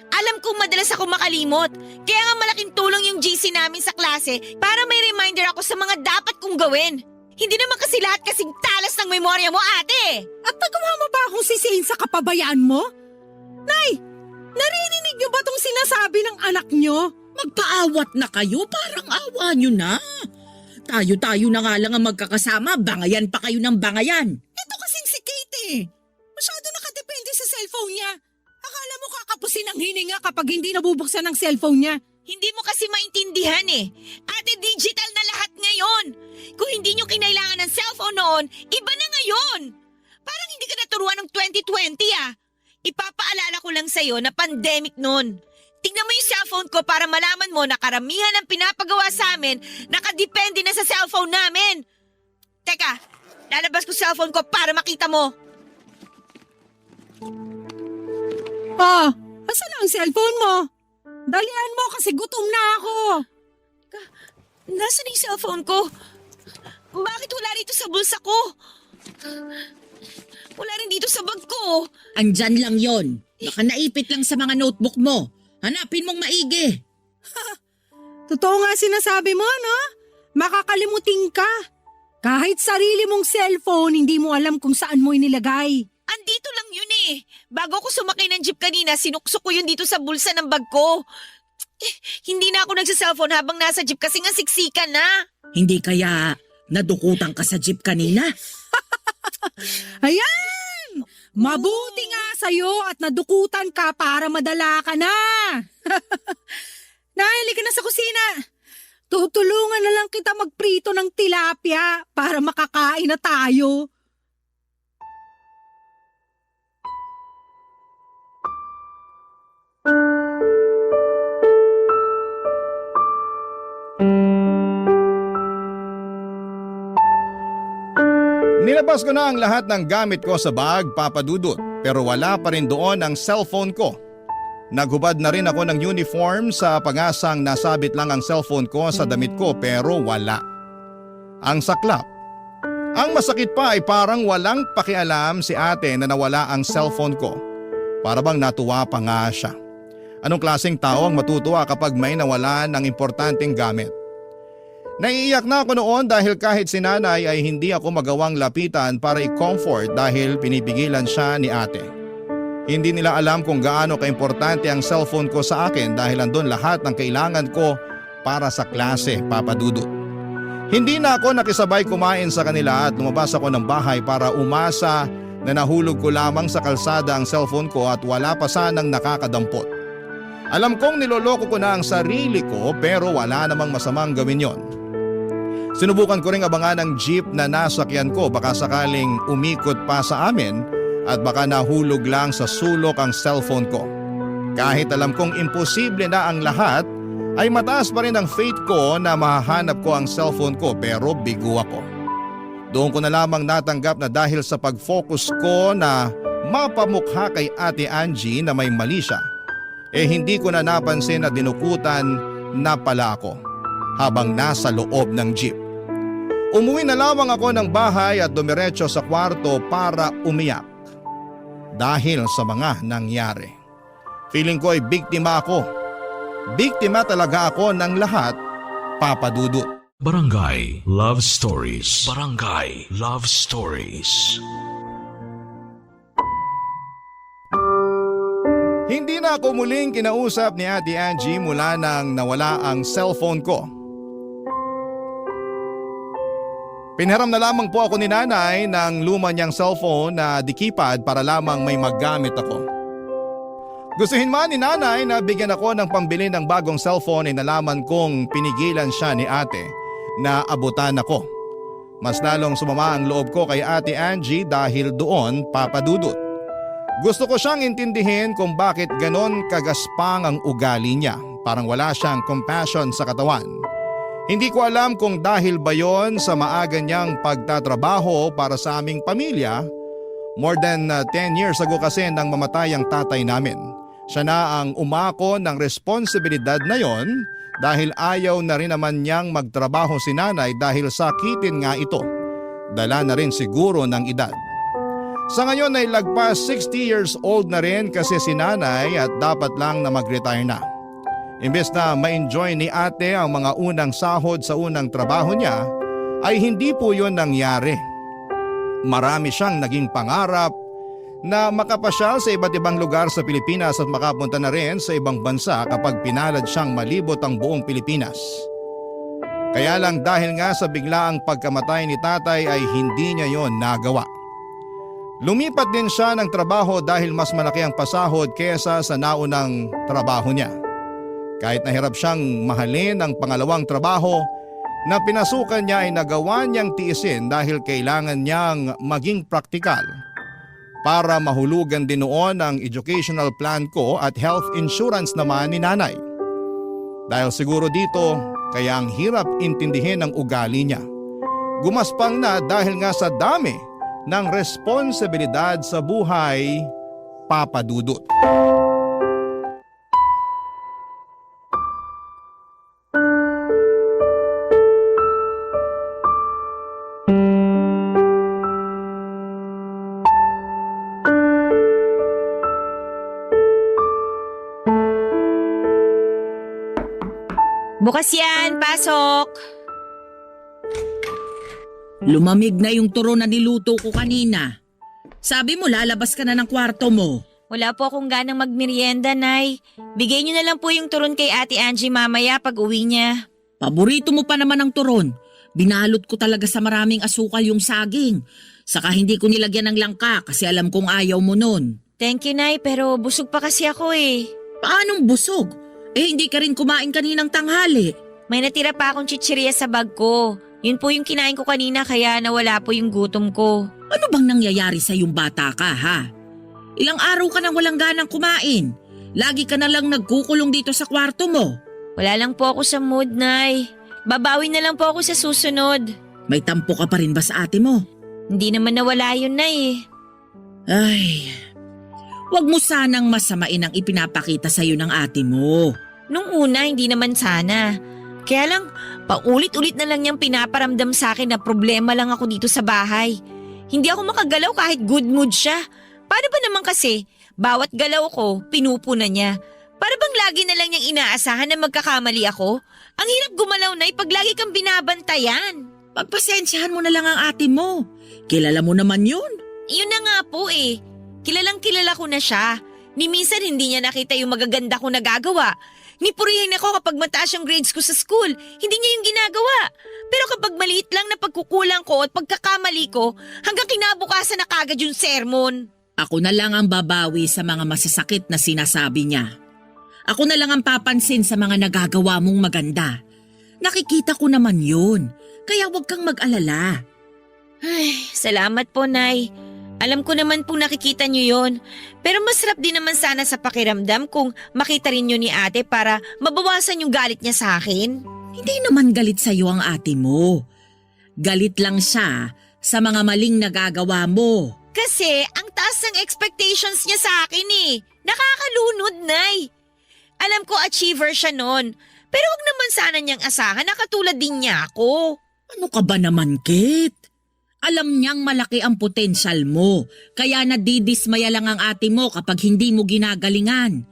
Alam kong madalas ako makalimot. Kaya nga malaking tulong yung GC namin sa klase para may reminder ako sa mga dapat kong gawin. Hindi naman kasi lahat kasing talas ng memorya mo, ate. At nagawa mo ba akong sisihin sa kapabayaan mo? Nay, narinig niyo ba tong sinasabi ng anak niyo? Magpaawat na kayo, parang awa nyo na. Tayo-tayo na nga lang ang magkakasama, bangayan pa kayo ng bangayan. Ito kasing si Kate eh. Masyado nakadepende sa cellphone niya. Akala mo kakapusin ang hininga kapag hindi nabubuksan ang cellphone niya. Hindi mo kasi maintindihan eh. Ate, digital na lahat ngayon. Kung hindi nyo kinailangan ng cellphone noon, iba na ngayon. Parang hindi ka naturuan ng 2020 ah. Ipapaalala ko lang sa'yo na pandemic noon. Tingnan mo yung cellphone ko para malaman mo na karamihan ng pinapagawa sa amin nakadepende na sa cellphone namin. Teka, lalabas ko cellphone ko para makita mo. Oh, asan ang cellphone mo? Dalian mo kasi gutom na ako. Nasaan yung cellphone ko? Bakit wala rito sa bulsa ko? Wala rin dito sa bag ko. Andyan lang yon. Baka naipit lang sa mga notebook mo. Hanapin mong maigi. Totoo nga sinasabi mo, no? Makakalimutin ka. Kahit sarili mong cellphone, hindi mo alam kung saan mo inilagay. Andito lang yun eh. Bago ako sumakay ng jeep kanina, sinuksok ko yun dito sa bulsa ng bag ko. Hindi na ako nagsa-cellphone habang nasa jeep kasi nga siksikan na. Hindi kaya nadukutan ka sa jeep kanina? Ayan! Mabuti nga sa'yo at nadukutan ka para madala ka na. Nahili ka na sa kusina. Tutulungan na lang kita magprito ng tilapia para makakain na tayo. Nilabas ko na ang lahat ng gamit ko sa bag, Papa Dudut, pero wala pa rin doon ang cellphone ko. Naghubad na rin ako ng uniform sa pag-asang nasabit lang ang cellphone ko sa damit ko pero wala. Ang saklap. Ang masakit pa ay parang walang pakialam si ate na nawala ang cellphone ko. Para bang natuwa pa nga siya. Anong klaseng tao ang matutuwa kapag may nawala ng importanteng gamit? Naiiyak na ako noon dahil kahit si nanay ay hindi ako magawang lapitan para i-comfort dahil pinipigilan siya ni ate. Hindi nila alam kung gaano kaimportante ang cellphone ko sa akin dahil andun lahat ng kailangan ko para sa klase, Papa Dudut. Hindi na ako nakisabay kumain sa kanila at lumabas ako ng bahay para umasa na nahulog ko lamang sa kalsada ang cellphone ko at wala pa sanang nakakadampot. Alam kong niloloko ko na ang sarili ko pero wala namang masamang gawin yon. Sinubukan ko ring abangan ang jeep na nasakyan ko baka sakaling umikot pa sa amin at baka nahulog lang sa sulok ang cellphone ko. Kahit alam kong imposible na ang lahat, ay mataas pa rin ang faith ko na mahahanap ko ang cellphone ko pero bigo ako. Doon ko na lamang natanggap na dahil sa pag-focus ko na mapamukha kay Ate Angie na may mali siya, hindi ko na napansin na dinukutan na pala ako habang nasa loob ng jeep. Umuwi na lamang ako ng bahay at dumiretso sa kwarto para umiyak dahil sa mga nangyari. Feeling ko ay biktima ako. Biktima talaga ako ng lahat, Papa Dudut. Barangay Love Stories. Barangay Love Stories. ako muling kinausap ni Ate Angie mula nang nawala ang cellphone ko. Pinhiram na lamang po ako ni nanay ng luma niyang cellphone na di keypad para lamang may maggamit ako. Gustuhin man ni nanay na bigyan ako ng pambili ng bagong cellphone ay nalaman kong pinigilan siya ni ate na abutan ako. Mas lalong sumama ang loob ko kay Ate Angie dahil doon, Papa Dudut. Gusto ko siyang intindihin kung bakit ganon kagaspang ang ugali niya. Parang wala siyang compassion sa katawan. Hindi ko alam kung dahil ba yon sa maaga niyang pagtatrabaho para sa aming pamilya. More than 10 years ago kasi nang mamatay ang tatay namin. Siya na ang umako ng responsibilidad na yon dahil ayaw na rin naman niyang magtrabaho si nanay dahil sakitin nga ito. Dala na rin siguro ng edad. Sa ngayon ay lagpas 60 years old na rin kasi si nanay at dapat lang na mag-retire na. Imbes na ma-enjoy ni ate ang mga unang sahod sa unang trabaho niya, ay hindi po yun nangyari. Marami siyang naging pangarap na makapasyal sa iba't ibang lugar sa Pilipinas at makapunta na rin sa ibang bansa kapag pinalad siyang malibot ang buong Pilipinas. Kaya lang dahil nga sa biglaang pagkamatay ni tatay ay hindi niya yon nagawa. Lumipat din siya ng trabaho dahil mas malaki ang pasahod kesa sa naunang trabaho niya. Kahit nahirap siyang mahalin ang pangalawang trabaho na pinasukan niya ay nagawa niyang tiisin dahil kailangan niyang maging praktikal para mahulugan din noon ang educational plan ko at health insurance naman ni nanay. Dahil siguro dito, kaya ang hirap intindihin ang ugali niya. Gumaspang na dahil nga sa dami ng responsibilidad sa buhay, Papa Dudut. Bukas yan, pasok! Lumamig na yung turon na niluto ko kanina. Sabi mo lalabas ka na ng kwarto mo. Wala po akong ganang magmerienda, Nay. Bigay niyo na lang po yung turon kay Ate Angie mamaya pag uwi niya. Paborito mo pa naman ang turon. Binalot ko talaga sa maraming asukal yung saging. Saka hindi ko nilagyan ng langka kasi alam kong ayaw mo nun. Thank you, Nay, pero busog pa kasi ako eh. Paanong busog? Hindi ka rin kumain kaninang tanghali. May natira pa akong chichirya sa bag ko. Yun po yung kinain ko kanina kaya nawala po yung gutom ko. Ano bang nangyayari sa yung bata ka, ha? Ilang araw ka nang walang ganang kumain. Lagi ka na lang nagkukulong dito sa kwarto mo. Wala lang po ako sa mood, Nay. Babawi na lang po ako sa susunod. May tampo ka pa rin ba sa ate mo? Hindi naman nawala yun, Nay. Ay, wag mo sanang masamain ang ipinapakita sa'yo ng ate mo. Nung una, hindi naman sana. Kaya lang, paulit-ulit na lang niyang pinaparamdam sa akin na problema lang ako dito sa bahay. Hindi ako makagalaw kahit good mood siya. Paano ba naman kasi, bawat galaw ko, pinupuna niya. Para bang lagi na lang niyang inaasahan na magkakamali ako? Ang hirap gumalaw na pag lagi kang binabantayan. Pagpasensyahan mo na lang ang ate mo. Kilala mo naman yun. Iyon na nga po eh. Kilalang kilala ko na siya. Ni minsan hindi niya nakita yung magaganda ko nagagawa. Nipurihin ako kapag mataas yung grades ko sa school. Hindi niya yung ginagawa. Pero kapag maliit lang na pagkukulang ko at pagkakamali ko, hanggang kinabukasan na kagad yung sermon. Ako na lang ang babawi sa mga masasakit na sinasabi niya. Ako na lang ang papansin sa mga nagagawa mong maganda. Nakikita ko naman yun. Kaya huwag kang mag-alala. Ay, salamat po, Nay. Alam ko naman pong nakikita niyo yon. Pero masarap din naman sana sa pakiramdam kung makita rin niyo ni ate para mabawasan yung galit niya sa akin. Hindi naman galit sa'yo ang ate mo. Galit lang siya sa mga maling nagagawa mo. Kasi ang taas ng expectations niya sa akin eh. Nakakalunod, Nay. Alam ko achiever siya nun. Pero wag naman sana niyang asahan na katulad din niya ako. Ano ka ba naman, Kate? Alam niyang malaki ang potensyal mo, kaya nadidismaya lang ang ate mo kapag hindi mo ginagalingan.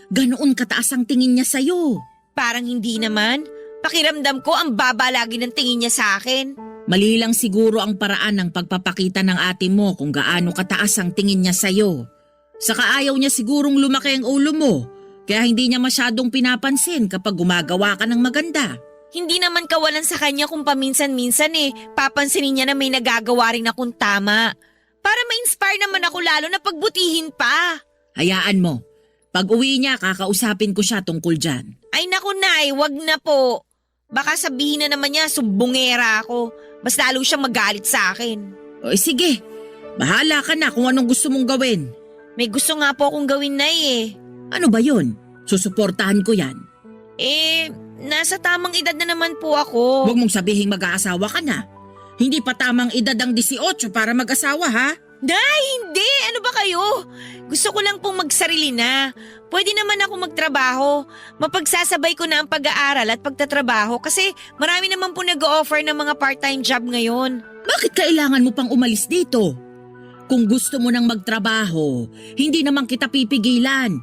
Ganoon kataas ang tingin niya sa'yo. Parang hindi naman. Pakiramdam ko ang baba lagi ng tingin niya sa akin. Mali lang siguro ang paraan ng pagpapakita ng ate mo kung gaano kataas ang tingin niya sa'yo. Saka ayaw niya sigurong lumaki ang ulo mo Kaya hindi niya masyadong pinapansin kapag gumagawa ka ng maganda. Hindi naman kawalan sa kanya kung paminsan-minsan papansinin niya na may nagagawa rin akong tama. Para ma-inspire naman ako lalo na pagbutihin pa. Hayaan mo. Pag uwi niya, kakausapin ko siya tungkol dyan. Ay naku Nay, wag na po. Baka sabihin na naman niya sumbongera ako. Mas lalo siyang magalit sa akin. O sige, bahala ka na kung anong gusto mong gawin. May gusto nga po akong gawin, Nay Ano ba yun? Susuportahan ko yan. Nasa tamang edad na naman po ako. Huwag mong sabihing mag-aasawa ka na. Hindi pa tamang edad ang 18 para mag-asawa, ha? Nay, hindi! Ano ba kayo? Gusto ko lang pong magsarili na. Pwede naman ako magtrabaho. Mapagsasabay ko na ang pag-aaral at pagtatrabaho kasi marami naman po nag-o-offer ng mga part-time job ngayon. Bakit kailangan mo pang umalis dito? Kung gusto mo nang magtrabaho, hindi naman kita pipigilan.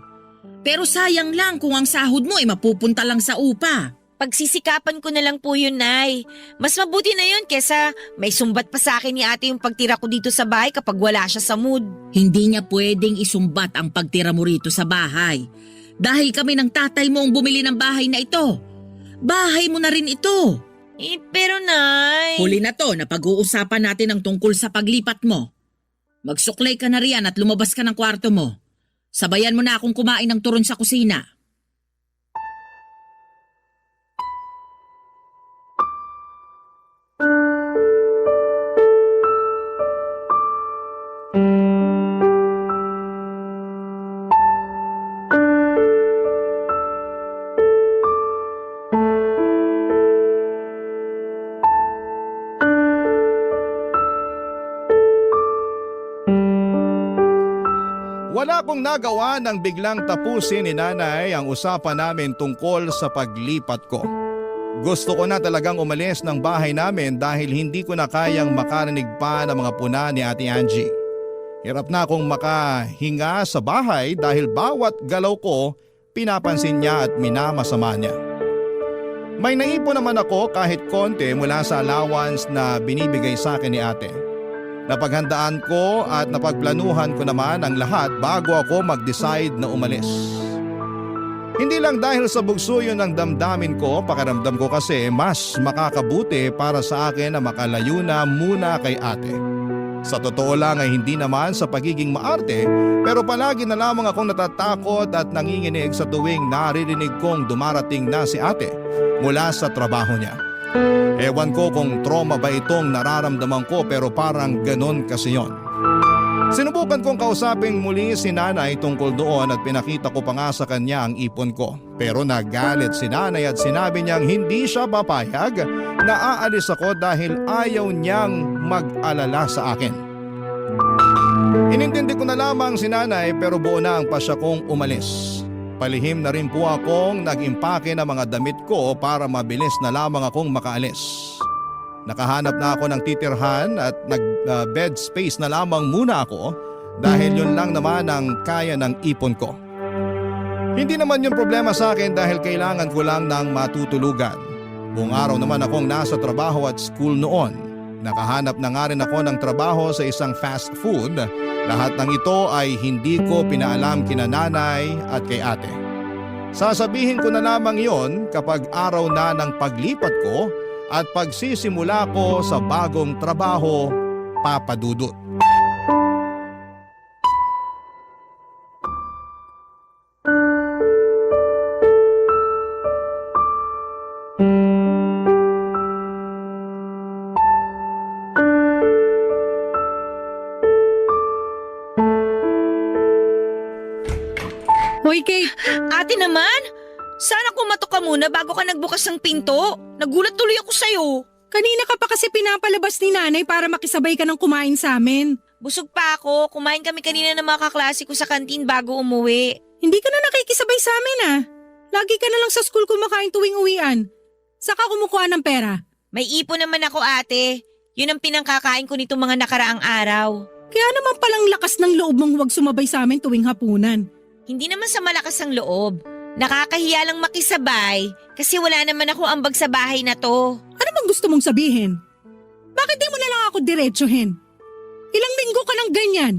Pero sayang lang kung ang sahod mo ay mapupunta lang sa upa. Pagsisikapan ko na lang po yun, Nay. Mas mabuti na yun kesa may sumbat pa sa akin ni ate yung pagtira ko dito sa bahay kapag wala siya sa mood. Hindi niya pwedeng isumbat ang pagtira mo rito sa bahay. Dahil kami ng tatay mo ang bumili ng bahay na ito. Bahay mo na rin ito. Pero Nay… Huli na to na pag-uusapan natin ang tungkol sa paglipat mo. Magsuklay ka na riyan at lumabas ka ng kwarto mo. Sabayan mo na akong kumain ng turon sa kusina. Wala akong nagawa nang biglang tapusin ni nanay ang usapan namin tungkol sa paglipat ko. Gusto ko na talagang umalis ng bahay namin dahil hindi ko na kayang makarinig pa ng mga puna ni Ate Angie. Hirap na akong makahinga sa bahay dahil bawat galaw ko pinapansin niya at minamasama niya. May naipon naman ako kahit konti mula sa allowance na binibigay sa akin ni ate. Napaghandaan ko at napagplanuhan ko naman ang lahat bago ako mag-decide na umalis. Hindi lang dahil sa bugso yun ang damdamin ko, pakiramdam ko kasi mas makakabuti para sa akin na makalayo na muna kay ate. Sa totoo lang ay hindi naman sa pagiging maarte, pero palagi na lamang akong natatakot at nanginginig sa tuwing naririnig kong dumarating na si ate mula sa trabaho niya. Ewan ko kung trauma ba itong nararamdaman ko pero parang ganon kasi yon. Sinubukan kong kausapin muli si nanay tungkol doon at pinakita ko pa nga sa kanya ang ipon ko. Pero nagalit si nanay at sinabi niyang hindi siya papayag na aalis ako dahil ayaw niyang mag-alala sa akin. Inintindi ko na lamang si nanay pero buo na ang pasya kong umalis. Palihim na rin po akong nag-impake ng mga damit ko para mabilis na lamang akong makaalis. Nakahanap na ako ng titirhan at nag-bed space na lamang muna ako dahil yun lang naman ang kaya ng ipon ko. Hindi naman yun problema sa akin dahil kailangan ko lang ng matutulugan. Buong araw naman akong nasa trabaho at school noon. Nakahanap na nga rin ako ng trabaho sa isang fast food. Lahat ng ito ay hindi ko pinaalam kina nanay at kay ate. Sasabihin ko na lamang yon kapag araw na ng paglipat ko at pagsisimula ko sa bagong trabaho, Papa Dudut. Hoy, Kate! Ate naman, sana kumatok ka muna bago ka nagbukas ng pinto. Nagulat tuloy ako sa'yo. Kanina ka pa kasi pinapalabas ni nanay para makisabay ka ng kumain sa amin. Busog pa ako, kumain kami kanina ng mga kaklase ko sa kantin bago umuwi. Hindi ka na nakikisabay sa amin ah. Lagi ka na lang sa school kumakain tuwing uwian. Saka kumukuha ng pera. May ipon naman ako ate. Yun ang pinangkakain ko nitong mga nakaraang araw. Kaya naman palang lakas ng loob mong huwag sumabay sa amin tuwing hapunan. Hindi naman sa malakas ang loob. Nakakahiya lang makisabay kasi wala naman ako ambag sa bahay na to. Ano bang gusto mong sabihin? Bakit di mo na lang ako diretsuhin? Ilang linggo ka ng ganyan.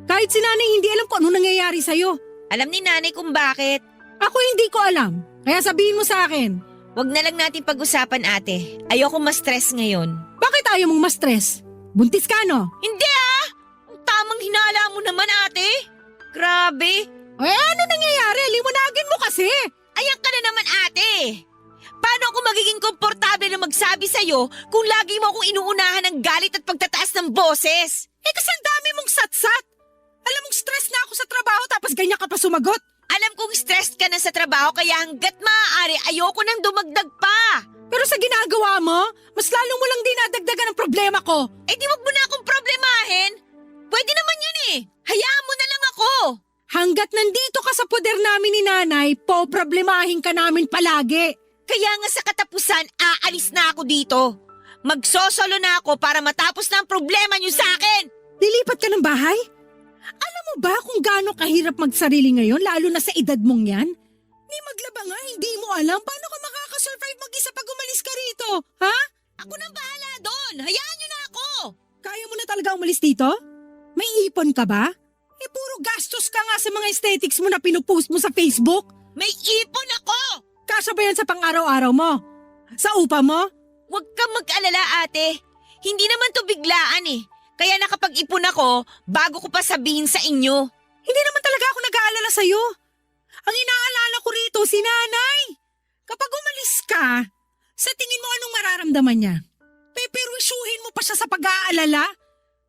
Kahit si nanay hindi alam kung ano nangyayari sa'yo. Alam ni nanay kung bakit. Ako hindi ko alam. Kaya sabihin mo sa akin. Wag na lang natin pag-usapan, ate. Ayoko ma-stress ngayon. Bakit ayaw mong ma-stress? Buntis ka, no? Hindi ah! Ang tamang hinala mo naman, ate. Grabe. Eh, ano nangyayari? Liwanagin mo kasi. Ayan ka na naman, ate. Paano ako magiging komportable na magsabi sa'yo kung lagi mo akong inuunahan ng galit at pagtataas ng boses? Eh, kasi ang dami mong satsat. Alam mong stress na ako sa trabaho tapos ganyan ka pa sumagot. Alam kong stressed ka na sa trabaho kaya hanggat maaari ayoko nang dumagdag pa. Pero sa ginagawa mo, mas lalo mo lang dinadagdagan ang problema ko. Eh di wag mo na akong problemahin. Pwede naman yun eh. Hayaan mo na lang ako. Hanggat nandito ka sa poder namin ni nanay, poproblemahin ka namin palagi. Kaya nga sa katapusan, aalis na ako dito. Magsosolo na ako para matapos na ang problema niyo sa akin. Lilipat ka ng bahay? Alam mo ba kung gaano kahirap magsarili ngayon, lalo na sa edad mong yan? Ni maglaba nga, hindi mo alam paano ka makakasurvive mag-isa pag umalis ka rito, ha? Ako nang bahala doon. Hayaan niyo na ako. Kaya mo na talaga umalis dito? May ipon ka ba? Eh puro gastos ka nga sa mga aesthetics mo na pinupost mo sa Facebook. May ipon ako. Kasya ba yan sa pang-araw-araw mo? Sa upa mo? Huwag kang mag-alala, ate. Hindi naman to biglaan eh. Kaya nakapag-ipon ako bago ko pa sabihin sa inyo. Hindi naman talaga ako nag-aalala sa'yo. Ang inaalala ko rito si nanay. Kapag umalis ka, sa tingin mo anong mararamdaman niya? Peperwisyuhin mo pa siya sa pag-aalala?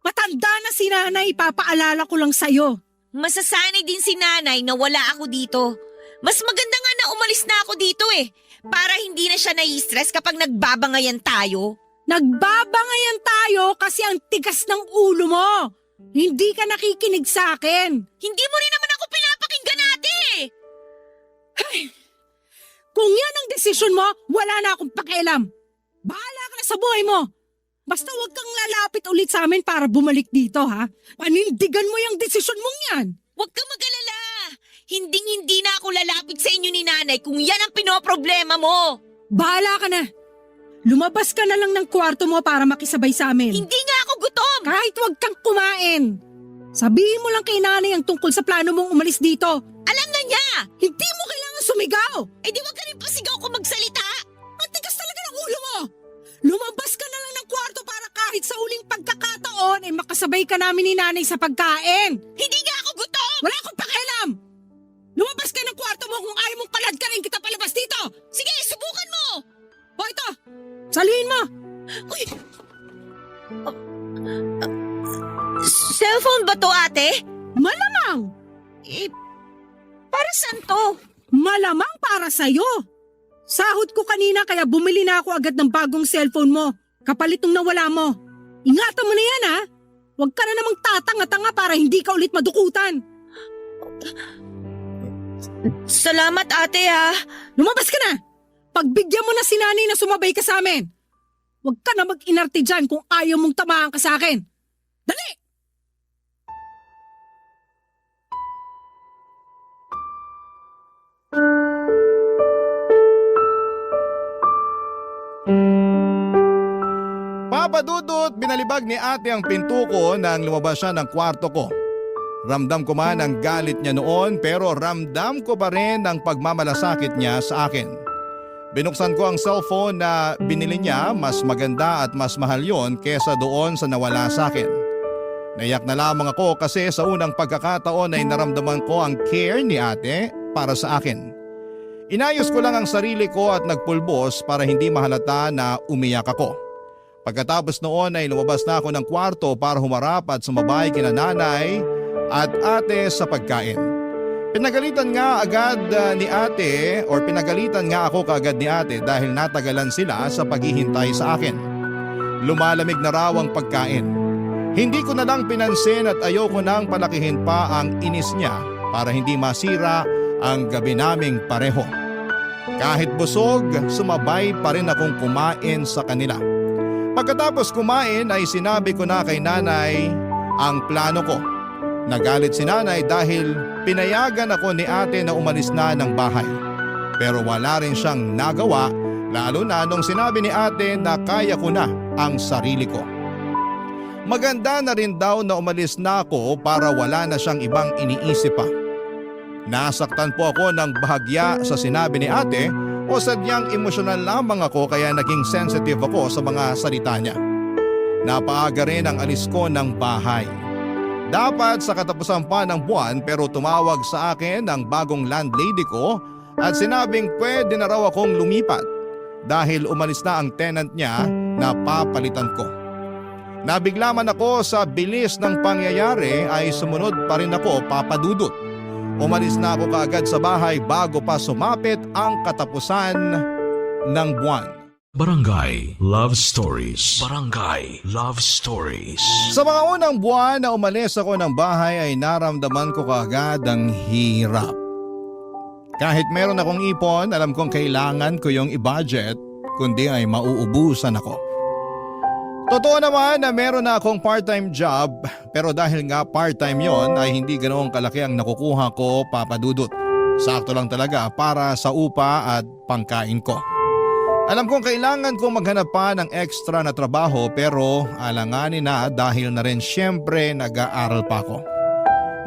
Matanda na si nanay, papaalala ko lang sa'yo. Masasanay din si nanay na wala ako dito. Mas maganda nga na umalis na ako dito eh. Para hindi na siya nai-stress kapag nagbabangayan tayo. Nagbabangayan tayo kasi ang tigas ng ulo mo. Hindi ka nakikinig sa akin. Hindi mo rin naman ako pinapakinggan, ate. Kung yan ang desisyon mo, wala na akong pakialam. Bahala ka na sa buhay mo. Basta huwag kang lalapit ulit sa amin para bumalik dito, ha? Panindigan mo yung desisyon mong yan. Huwag kang mag-alala. Hinding-hindi na ako lalapit sa inyo ni nanay kung yan ang pinoproblema mo. Bahala ka na. Lumabas ka na lang ng kwarto mo para makisabay sa amin. Hindi nga ako gutom. Kahit huwag kang kumain. Sabihin mo lang kay nanay ang tungkol sa plano mong umalis dito. Alam na niya. Hindi mo kailangan sumigaw. Eh di wag ka rin pasigaw kung magsalita. Ang tigas talaga ng ulo mo. Lumabas ka na lang ng kwarto para kahit sa uling pagkakataon ay makasabay ka namin ni nanay sa pagkain. Hindi nga ako gutom. Wala akong pakialam. Lumabas ka ng kwarto mo kung ayaw mong palad ka rin kita palabas dito. Sige, subukan mo. O ito, salihin mo. Uy. Cellphone ba to, ate? Malamang. Eh, para saan to? Malamang para sa'yo. Sahod ko kanina kaya bumili na ako agad ng bagong cellphone mo. Kapalit nung nawala mo. Ingatan mo na yan, ha? Huwag ka na namang tatanga-tanga para hindi ka ulit madukutan. Salamat, ate, ha. Lumabas ka na. Pagbigyan mo na si nanay na sumabay ka sa amin. Huwag ka na mag-inarte dyan kung ayaw mong tamaan ka sa akin. Dali! Papadudot, binalibag ni ate ang pinto ko nang lumabas siya ng kwarto ko. Ramdam ko man ang galit niya noon pero ramdam ko pa rin ang pagmamalasakit niya sa akin. Binuksan ko ang cellphone na binili niya, mas maganda at mas mahal yon kesa doon sa nawala sa akin. Naiyak na lamang ako kasi sa unang pagkakataon ay naramdaman ko ang care ni ate para sa akin. Inayos ko lang ang sarili ko at nagpulbos para hindi mahalata na umiyak ako. Pagkatapos noon ay lumabas na ako ng kwarto para humarap at sumabay kina nanay at ate sa pagkain. Pinagalitan nga ako kaagad ni ate dahil natagalan sila sa paghihintay sa akin. Lumalamig na raw ang pagkain. Hindi ko na lang pinansin at ayoko nang palakihin pa ang inis niya para hindi masira ang gabi naming pareho. Kahit busog, sumabay pa rin akong kumain sa kanila. Pagkatapos kumain ay sinabi ko na kay nanay ang plano ko. Nagalit si nanay dahil pinayagan ako ni ate na umalis na ng bahay. Pero wala rin siyang nagawa lalo na nung sinabi ni ate na kaya ko na ang sarili ko. Maganda na rin daw na umalis na ako para wala na siyang ibang iniisip pa. Nasaktan po ako ng bahagya sa sinabi ni ate o sadyang emosyonal lamang ako kaya naging sensitive ako sa mga salita niya. Napaaga rin ang alis ko ng bahay. Dapat sa katapusan pa ng buwan pero tumawag sa akin ang bagong landlady ko at sinabing pwede na raw akong lumipat dahil umalis na ang tenant niya na papalitan ko. Nabigla man ako sa bilis ng pangyayari ay sumunod pa rin ako, Papa Dudut. Umalis na ako kaagad sa bahay bago pa sumapit ang katapusan ng buwan. Barangay Love Stories. Barangay Love Stories. Sa mga unang buwan na umalis ako ng bahay ay naramdaman ko kaagad ang hirap. Kahit meron akong ipon, alam kong kailangan ko yung i-budget, kundi ay mauubusan ako. Totoo naman na meron na akong part-time job, pero dahil nga part-time yon ay hindi ganoong kalaki ang nakukuha ko, Papa Dudut. Sakto lang talaga para sa upa at pangkain ko. Alam kong kailangan kong maghanap pa ng extra na trabaho pero alanganin na dahil na rin siyempre nag-aaral pa ako.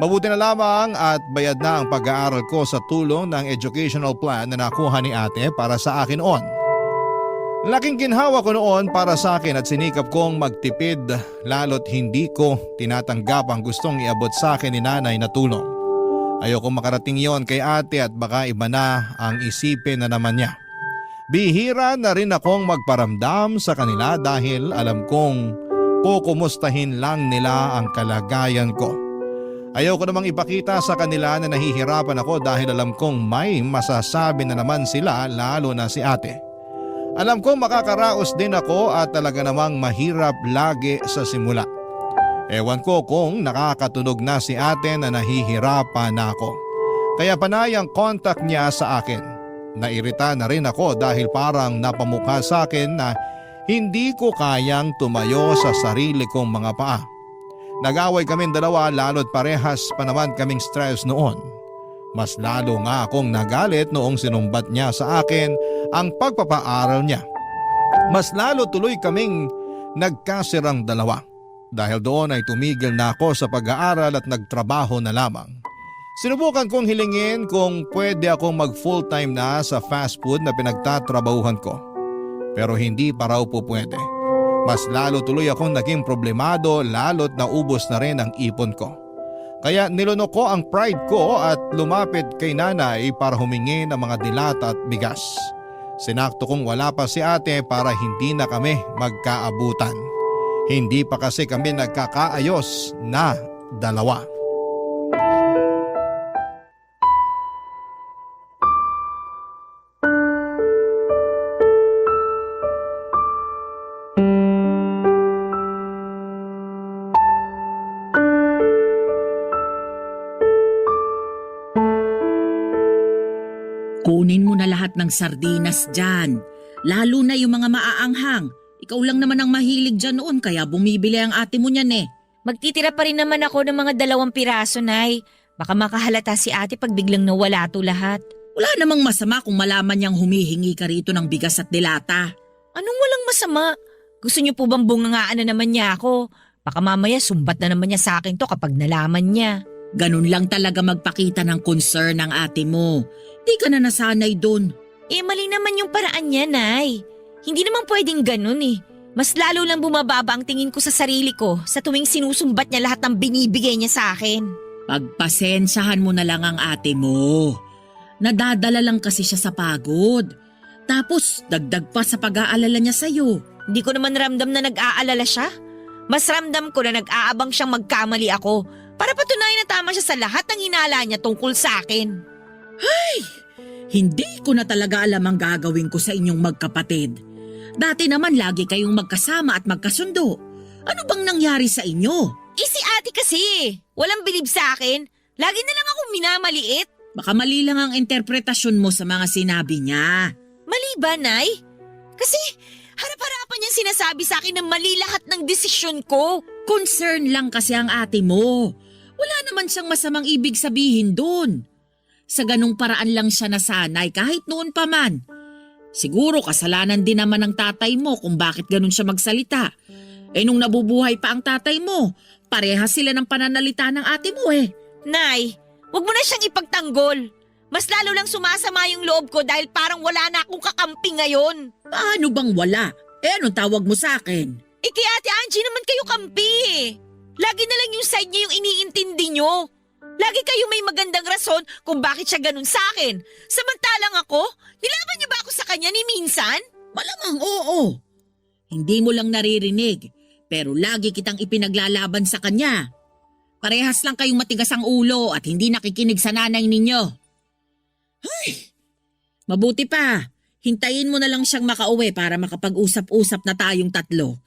Mabuti na lamang at bayad na ang pag-aaral ko sa tulong ng educational plan na nakuha ni ate para sa akin noon. Laking ginhawa ko noon para sa akin at sinikap kong magtipid lalo't hindi ko tinatanggap ang gustong iabot sa akin ni nanay na tulong. Ayoko makarating yon kay ate at baka iba na ang isipin na naman niya. Bihira na rin akong magparamdam sa kanila dahil alam kong kukumustahin lang nila ang kalagayan ko. Ayoko namang ipakita sa kanila na nahihirapan ako dahil alam kong may masasabi na naman sila lalo na si ate. Alam kong makakaraos din ako at talaga namang mahirap lagi sa simula. Ewan ko kung nakakatunog na si ate na nahihirapan na ako. Kaya panay ang contact niya sa akin. Nairita na rin ako dahil parang napamukha sa akin na hindi ko kayang tumayo sa sarili kong mga paa. Nag-away kaming dalawa lalo't parehas pa naman kaming stress noon. Mas lalo nga akong nagalit noong sinumbat niya sa akin ang pagpapaaral niya. Mas lalo tuloy kaming nagkasirang dalawa. Dahil doon ay tumigil na ako sa pag-aaral at nagtrabaho na lamang. Sinubukan kong hilingin kung pwede akong mag full-time na sa fast food na pinagtatrabahuhan ko. Pero hindi pa raw po pwede. Mas lalo tuloy akong naging problemado lalo't naubos na rin ang ipon ko. Kaya nilunok ko ang pride ko at lumapit kay nanay para humingi ng mga dilata at bigas. Sinakto kong wala pa si ate para hindi na kami magkaabutan. Hindi pa kasi kami nagkakaayos na dalawa. Kunin mo na lahat ng sardinas dyan. Lalo na yung mga maaanghang. Ikaw lang naman ang mahilig dyan noon kaya bumibili ang ate mo niyan eh. Magtitira pa rin naman ako ng mga 2 piraso, Nay. Baka makahalata si ate pag biglang nawala to lahat. Wala namang masama kung malaman niyang humihingi ka rito ng bigas at dilata. Anong walang masama? Gusto niyo po bang bungangaan na naman niya ako? Baka mamaya sumbat na naman niya sa akin to kapag nalaman niya. Ganun lang talaga magpakita ng concern ng ate mo. Di ka na nasanay dun. Mali naman yung paraan niya, Nay. Hindi naman pwedeng ganun eh. Mas lalo lang bumababa ang tingin ko sa sarili ko sa tuwing sinusumbat niya lahat ng binibigay niya sa akin. Pagpasensyahan mo na lang ang ate mo. Nadadala lang kasi siya sa pagod. Tapos dagdag pa sa pag-aalala niya sa'yo. Hindi ko naman ramdam na nag-aalala siya. Mas ramdam ko na nag-aabang siyang magkamali ako para patunayan na tama siya sa lahat ng hinala niya tungkol sa akin. Hindi ko na talaga alam ang gagawin ko sa inyong magkapatid. Dati naman lagi kayong magkasama at magkasundo. Ano bang nangyari sa inyo? Si ate kasi, walang bilib sa akin. Lagi na lang akong minamaliit. Baka mali lang ang interpretasyon mo sa mga sinabi niya. Mali ba, Nay? Kasi harap-harapan niyang sinasabi sa akin na mali lahat ng desisyon ko. Concern lang kasi ang ate mo. Wala naman siyang masamang ibig sabihin doon. Sa ganung paraan lang siya nasanay kahit noon pa man. Siguro kasalanan din naman ng tatay mo kung bakit ganun siya magsalita. Nung nabubuhay pa ang tatay mo, pareha sila ng pananalita ng ate mo eh. Nay, Huwag mo na siyang ipagtanggol. Mas lalo lang sumasama yung loob ko dahil parang wala na akong kakampi ngayon. Paano bang wala? Anong tawag mo sa akin? Kay Ate Angie naman kayo kampi eh. Lagi na lang yung side niya yung iniintindi nyo. Lagi kayo may magandang rason kung bakit siya ganun sa akin. Samantalang ako, nilaban niyo ba ako sa kanya ni minsan? Malamang oo. Hindi mo lang naririnig, pero lagi kitang ipinaglalaban sa kanya. Parehas lang kayong matigas ang ulo at hindi nakikinig sa nanay ninyo. Ay, mabuti pa. Hintayin mo na lang siyang makauwi para makapag-usap-usap na tayong tatlo.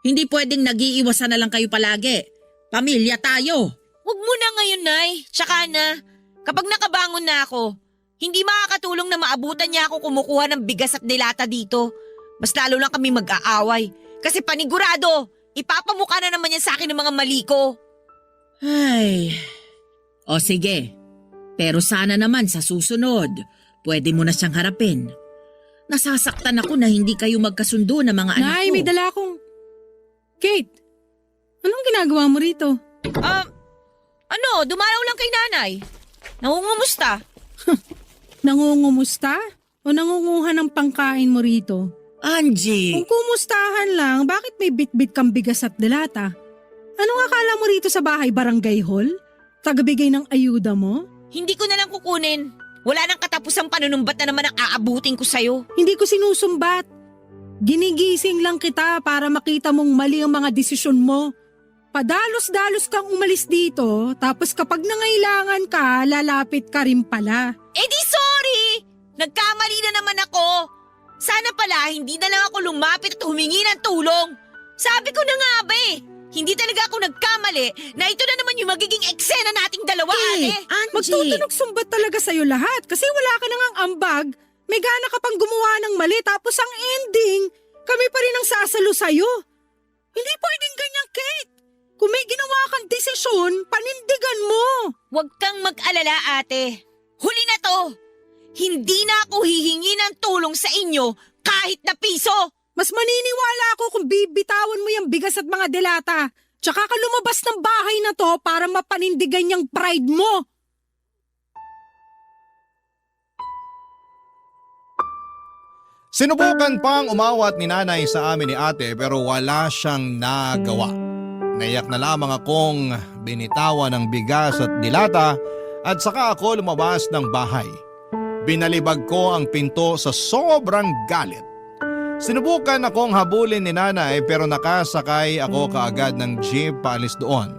Hindi pwedeng nag-iiwasan na lang kayo palagi. Pamilya tayo. Huwag mo na ngayon, Nay. Tsaka na, kapag nakabangon na ako, hindi makakatulong na maabutan niya ako kumukuha ng bigas at dilata dito. Mas lalo lang kami mag-aaway. Kasi panigurado, ipapamukha na naman niya sa akin ng mga mali ko. Ay. O sige. Pero sana naman sa susunod, pwede mo na siyang harapin. Nasasaktan ako na hindi kayo magkasundo ng mga anak Nay, ko. may dala akong... Kate, anong ginagawa mo rito? Dumalaw lang kay nanay. Nangungumusta? Nangungumusta? O nangunguha ng pangkain mo rito? Angie! Kung kumustahan lang, bakit may bit-bit kang bigas at delata? Anong akala mo rito sa bahay barangay hall? Tagabigay ng ayuda mo? Hindi ko na lang kukunin. Wala nang katapusang panunumbat na naman ang aabutin ko sa'yo. Hindi ko sinusumbat. Ginigising lang kita para makita mong mali ang mga desisyon mo. Padalos-dalos kang umalis dito, tapos kapag nangailangan ka, lalapit ka rin pala. Di sorry! Nagkamali na naman ako. Sana pala hindi na lang ako lumapit at humingi ng tulong. Sabi ko na nga ba hindi talaga ako nagkamali na ito na naman yung magiging eksena nating dalawa, ate. Angie! Magtutunog sumbat talaga sa'yo lahat kasi wala ka nang ambag. May gana ka pang gumawa ng mali tapos ang ending, kami pa rin ang sasalo sa'yo. Hindi pwedeng ganyan, Kate. Kung may ginawa kang desisyon, panindigan mo. Huwag kang mag-alala, ate. Huli na to. Hindi na ako hihingi ng tulong sa inyo kahit na piso. Mas maniniwala ako kung bibitawan mo yung bigas at mga delata. Tsaka ka lumabas ng bahay na to para mapanindigan yung pride mo. Sinubukan pang umawat ni nanay sa amin ni ate pero wala siyang nagawa. Naiyak na lamang akong binitawan ng bigas at dilata at saka ako lumabas ng bahay. Binalibag ko ang pinto sa sobrang galit. Sinubukan akong habulin ni nanay pero nakasakay ako kaagad ng jeep paalis doon.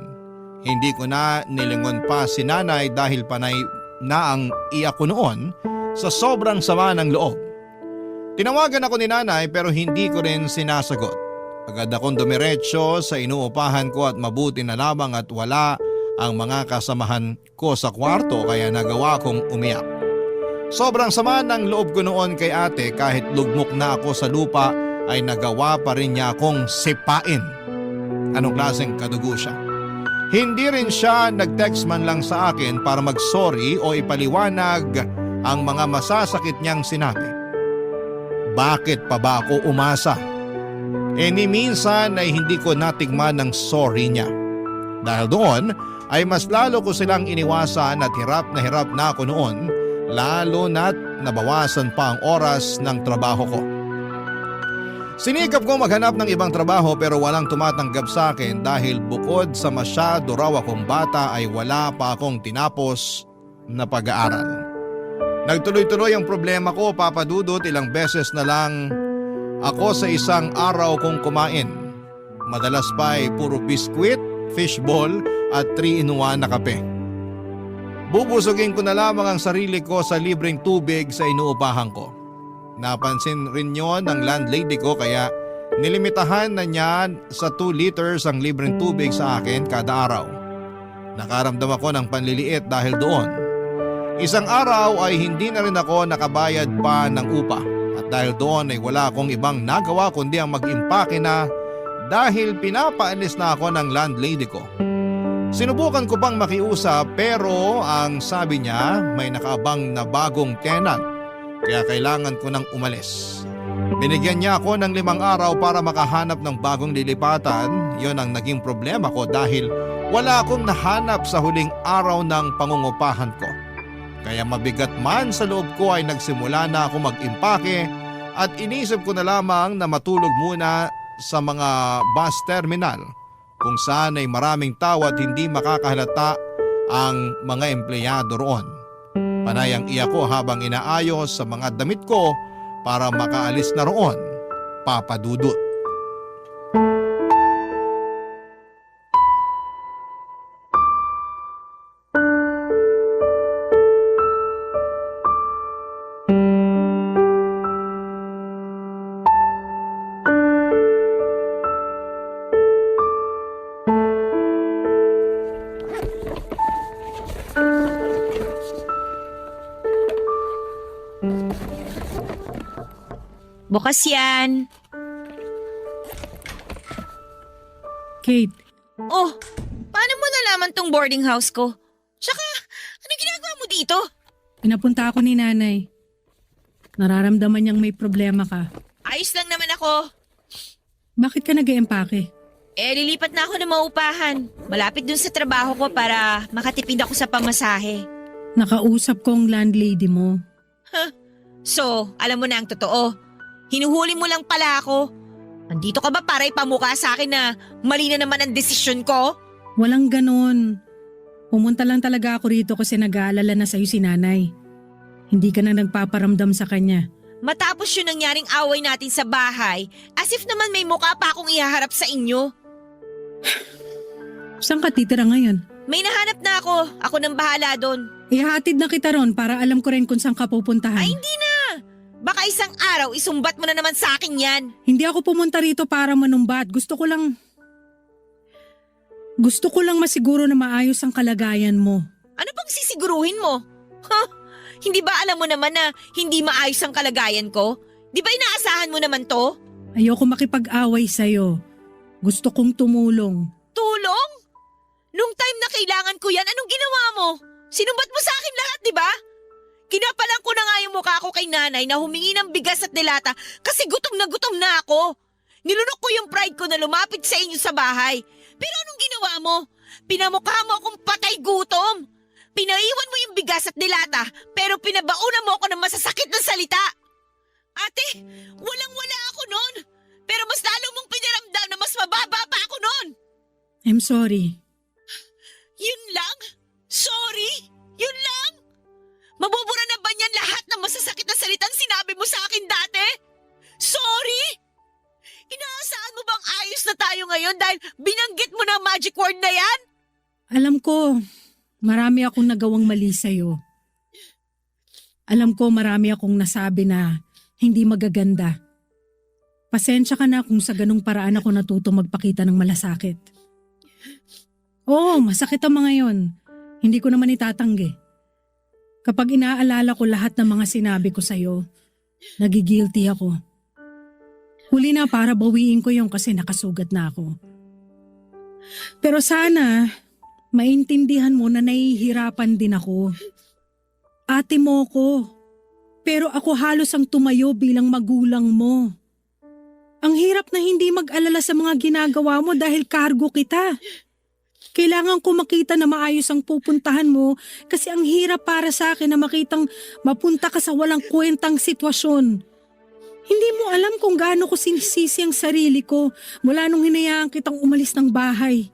Hindi ko na nilingon pa si nanay dahil panay na ang iyak ko noon sa sobrang sama ng loob. Tinawagan ako ni nanay pero hindi ko rin sinasagot. Agad akong dumiretso sa inuupahan ko at mabuti na lamang at wala ang mga kasamahan ko sa kwarto kaya nagawa kong umiyak. Sobrang sama ng loob ko noon kay ate kahit lugmok na ako sa lupa ay nagawa pa rin niya akong sipain. Anong klaseng kadugo siya? Hindi rin siya nag-text man lang sa akin para mag-sorry o ipaliwanag ang mga masasakit niyang sinabi. Bakit pa ba ako umasa? Ni minsan ay hindi ko natigman ng sorry niya. Dahil doon ay mas lalo ko silang iniwasan at hirap na ako noon, lalo na't nabawasan pa ang oras ng trabaho ko. Sinikap ko maghanap ng ibang trabaho pero walang tumatanggap sa akin dahil bukod sa masyado raw akong bata ay wala pa akong tinapos na pag-aaral. Nagtuloy-tuloy ang problema ko, Papa Dudut, ilang beses na lang ako sa isang araw kong kumain. Madalas pa ay puro biskwit, fishball at 3-in-1 na kape. Bubusugin ko na lamang ang sarili ko sa libreng tubig sa inuupahan ko. Napansin rin yon ng landlady ko kaya nilimitahan na niya sa 2 liters ang libreng tubig sa akin kada araw. Nakaramdam ako ng panliliit dahil doon. Isang araw ay hindi na rin ako nakabayad pa ng upa at dahil doon ay wala akong ibang nagawa kundi ang mag-impake na dahil pinapaalis na ako ng landlady ko. Sinubukan ko pang makiusap pero ang sabi niya may nakaabang na bagong tenant kaya kailangan ko nang umalis. Binigyan niya ako ng 5 araw para makahanap ng bagong lilipatan. Yon ang naging problema ko dahil Wala akong nahanap sa huling araw ng pangungupahan ko. Kaya mabigat man sa loob ko ay nagsimula na ako mag-impake at inisip ko na lamang na matulog muna sa mga bus terminal kung saan ay maraming tao at hindi makakahalata ang mga empleyado roon. Panay ang iyak ko habang inaayos sa mga damit ko para makaalis na roon, Papa Dudut. Bukas yan. Kate, Oh, paano mo nalaman tong boarding house ko? Tsaka, ano ginagawa mo dito? pinapunta ako ni nanay. Nararamdaman niyang may problema ka. Ayos lang naman ako. Bakit ka nag-eempake? Lilipat na ako ng maupahan. Malapit dun sa trabaho ko para makatipid ako sa pamasahe. Nakausap ko ang landlady mo. So, alam mo na ang totoo. Hinuhuli mo lang pala ako. Nandito ka ba para ipamukha sa akin na mali na naman ang desisyon ko? Walang ganon. Pumunta lang talaga ako rito kasi nag-aalala na sa'yo si nanay. Hindi ka na nagpaparamdam sa kanya. Matapos yung nangyaring away natin sa bahay, as if naman may mukha pa akong ihaharap sa inyo. Saan ka titira ngayon? May nahanap na ako. Ako nang bahala doon. Ihatid na kita ron para alam ko rin kung saan ka pupuntahan. Ay, hindi na! Baka isang araw isumbat mo na naman sa akin yan. Hindi ako pumunta rito para manumbat. Gusto ko lang masiguro na maayos ang kalagayan mo. Ano pang sisiguruhin mo? Hindi ba alam mo naman na hindi maayos ang kalagayan ko? Di ba inaasahan mo naman to? Ayoko makipag-away sa'yo. Gusto kong tumulong. Tulong? Nung time na kailangan ko yan, anong ginawa mo? Sinumbat mo sa akin lahat, di ba? Kinapalan ko na nga yung mukha ko kay nanay na humingi ng bigas at delata kasi gutom na ako. Nilunok ko yung pride ko na lumapit sa inyo sa bahay. Pero anong ginawa mo? Pinamukha mo akong patay gutom. Pinaiwan mo yung bigas at delata pero pinabauna mo ako ng masasakit na salita. Ate, walang-wala ako nun. Pero mas lalo mong pinaramdam na mas mababa pa ako nun. I'm sorry. Yun lang? Sorry? Yun lang? Mabubura na ba niyan lahat ng masasakit na salitang sinabi mo sa akin dati? Sorry? Inaasahan mo bang ayos na tayo ngayon dahil binanggit mo na magic word na yan? Alam ko, marami akong nagawang mali sa'yo. Alam ko marami akong nasabi na hindi magaganda. Pasensya ka na kung sa ganung paraan ako natuto magpakita ng malasakit. Oo, masakit ang mga yon. Hindi ko naman itatanggi. Kapag inaalala ko lahat ng mga sinabi ko sa'yo, nagigilty ako. Huli na para bawiin ko yung kasi nakasugat na ako. Pero sana, maintindihan mo na nahihirapan din ako. Ate mo ko, pero ako halos ang tumayo bilang magulang mo. Ang hirap na hindi mag-alala sa mga ginagawa mo dahil kargo kita. Kailangan ko makita na maayos ang pupuntahan mo kasi ang hirap para sa akin na makitang mapunta ka sa walang kwentang sitwasyon. Hindi mo alam kung gaano ko sinisisi ang sarili ko mula nung hinayaan kitang umalis ng bahay.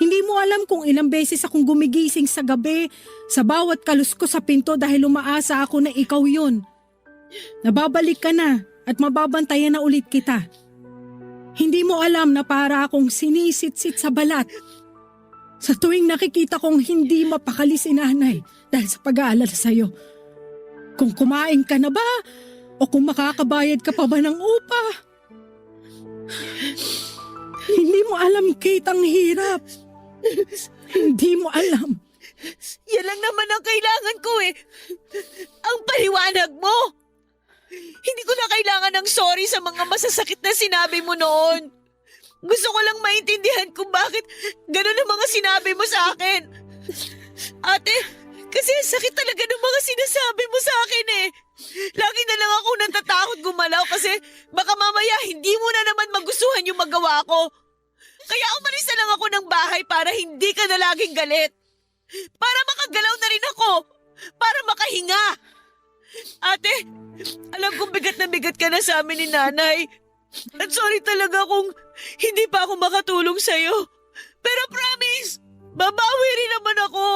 Hindi mo alam kung ilang beses akong gumigising sa gabi sa bawat kalus ko sa pinto dahil umaasa ako na ikaw yun. Nababalik ka na at mababantayan na ulit kita. Hindi mo alam na para akong sinisit-sit sa balat. Sa tuwing nakikita kong hindi mapakali si nanay dahil sa pag-aalala sa'yo. Kung kumain ka na ba o kung makakabayad ka pa ba ng upa. Hindi mo alam, Kate, ang hirap. Hindi mo alam. Yan lang naman ang kailangan ko eh. Ang paliwanag mo. Hindi ko na kailangan ng sorry sa mga masasakit na sinabi mo noon. Gusto ko lang maintindihan kung bakit ganun ang mga sinabi mo sa akin. Ate, kasi sakit talaga ng mga sinasabi mo sa akin eh. Lagi na lang ako natatakot gumalaw kasi baka mamaya hindi mo na naman magustuhan yung magawa ko. Kaya umalis na lang ako ng bahay para hindi ka na laging galit. Para makagalaw na rin ako. Para makahinga. Ate, alam kong bigat na bigat ka na sa amin ni nanay. At sorry talaga kung hindi pa ako makatulong sa'yo. Pero promise, babawi rin naman ako.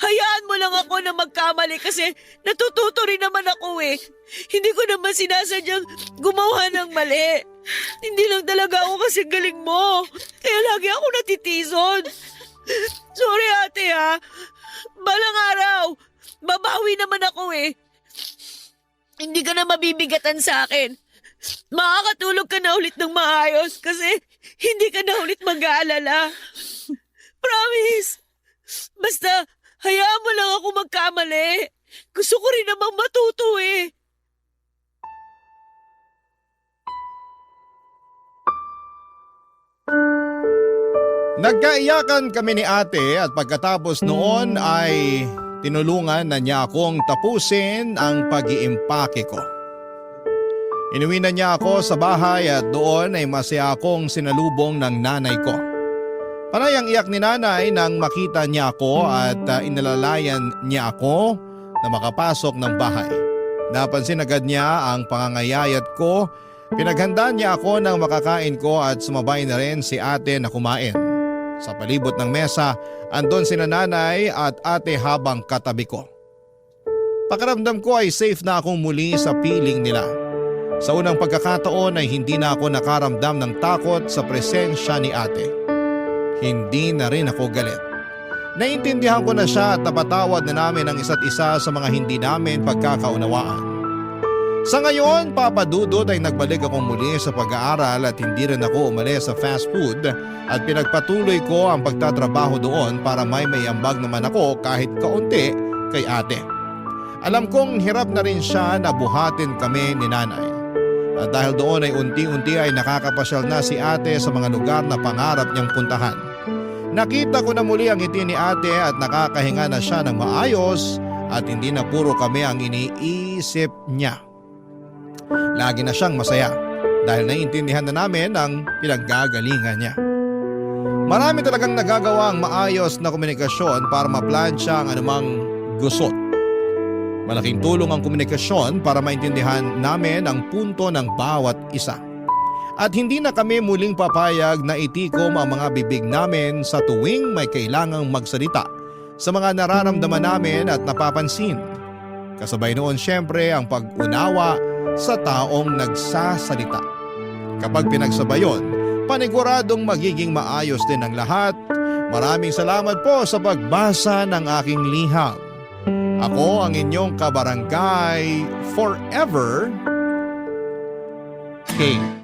Hayaan mo lang ako na magkamali kasi natututo rin naman ako eh. Hindi ko naman sinasadyang gumawa ng mali. Hindi lang talaga ako kasi galing mo. Kaya lagi ako natitison. Sorry ate ha. Balang araw, babawi naman ako eh. Hindi ka na mabibigatan sa akin. Makakatulog ka na ulit ng maayos kasi hindi ka na ulit mag-aalala. Promise. Basta, hayaan mo lang ako magkamali. Gusto ko rin namang matuto eh. Nagkaiyakan kami ni ate at pagkatapos noon ay tinulungan na niya akong tapusin ang pag-iimpake ko. Inuwi na niya ako sa bahay at doon ay masaya akong sinalubong ng nanay ko. Panay ang iyak ni nanay nang makita niya ako at inalalayan niya ako na makapasok ng bahay. Napansin agad niya ang pangangayayat ko. Pinaghanda niya ako ng makakain ko at sumabay na rin si ate na kumain. Sa palibot ng mesa, andon sina nanay at ate habang katabi ko. Pakiramdam ko ay safe na akong muli sa piling nila. Sa unang pagkakataon ay hindi na ako nakaramdam ng takot sa presensya ni ate. Hindi na rin ako galit. Naintindihan ko na siya at napatawad na namin ang isa't isa sa mga hindi namin pagkakaunawaan. Sa ngayon, Papa Dudut ay nagbalik akong muli sa pag-aaral at hindi rin ako umalis sa fast food at pinagpatuloy ko ang pagtatrabaho doon para may ambag naman ako kahit kaunti kay ate. Alam kong hirap na rin siya na buhatin kami ni nanay. At dahil doon ay unti-unti ay nakakapasyal na si ate sa mga lugar na pangarap niyang puntahan. Nakita ko na muli ang ngiti ni ate at nakakahinga na siya ng maayos at hindi na puro kami ang iniisip niya. Lagi na siyang masaya dahil naiintindihan na namin ang pinaggagalingan niya. Marami talagang nagagawa ang maayos na komunikasyon para maplansya ang anumang gusot. Malaking tulong ang komunikasyon para maintindihan namin ang punto ng bawat isa. At hindi na kami muling papayag na itikom ang mga bibig namin sa tuwing may kailangang magsalita sa mga nararamdaman namin at napapansin. Kasabay noon syempre ang pag-unawa sa taong nagsasalita. Kapag pinagsabay yun, paniguradong magiging maayos din ang lahat. Maraming salamat po sa pagbasa ng aking liham. Ako ang inyong kabarangay forever, Kate.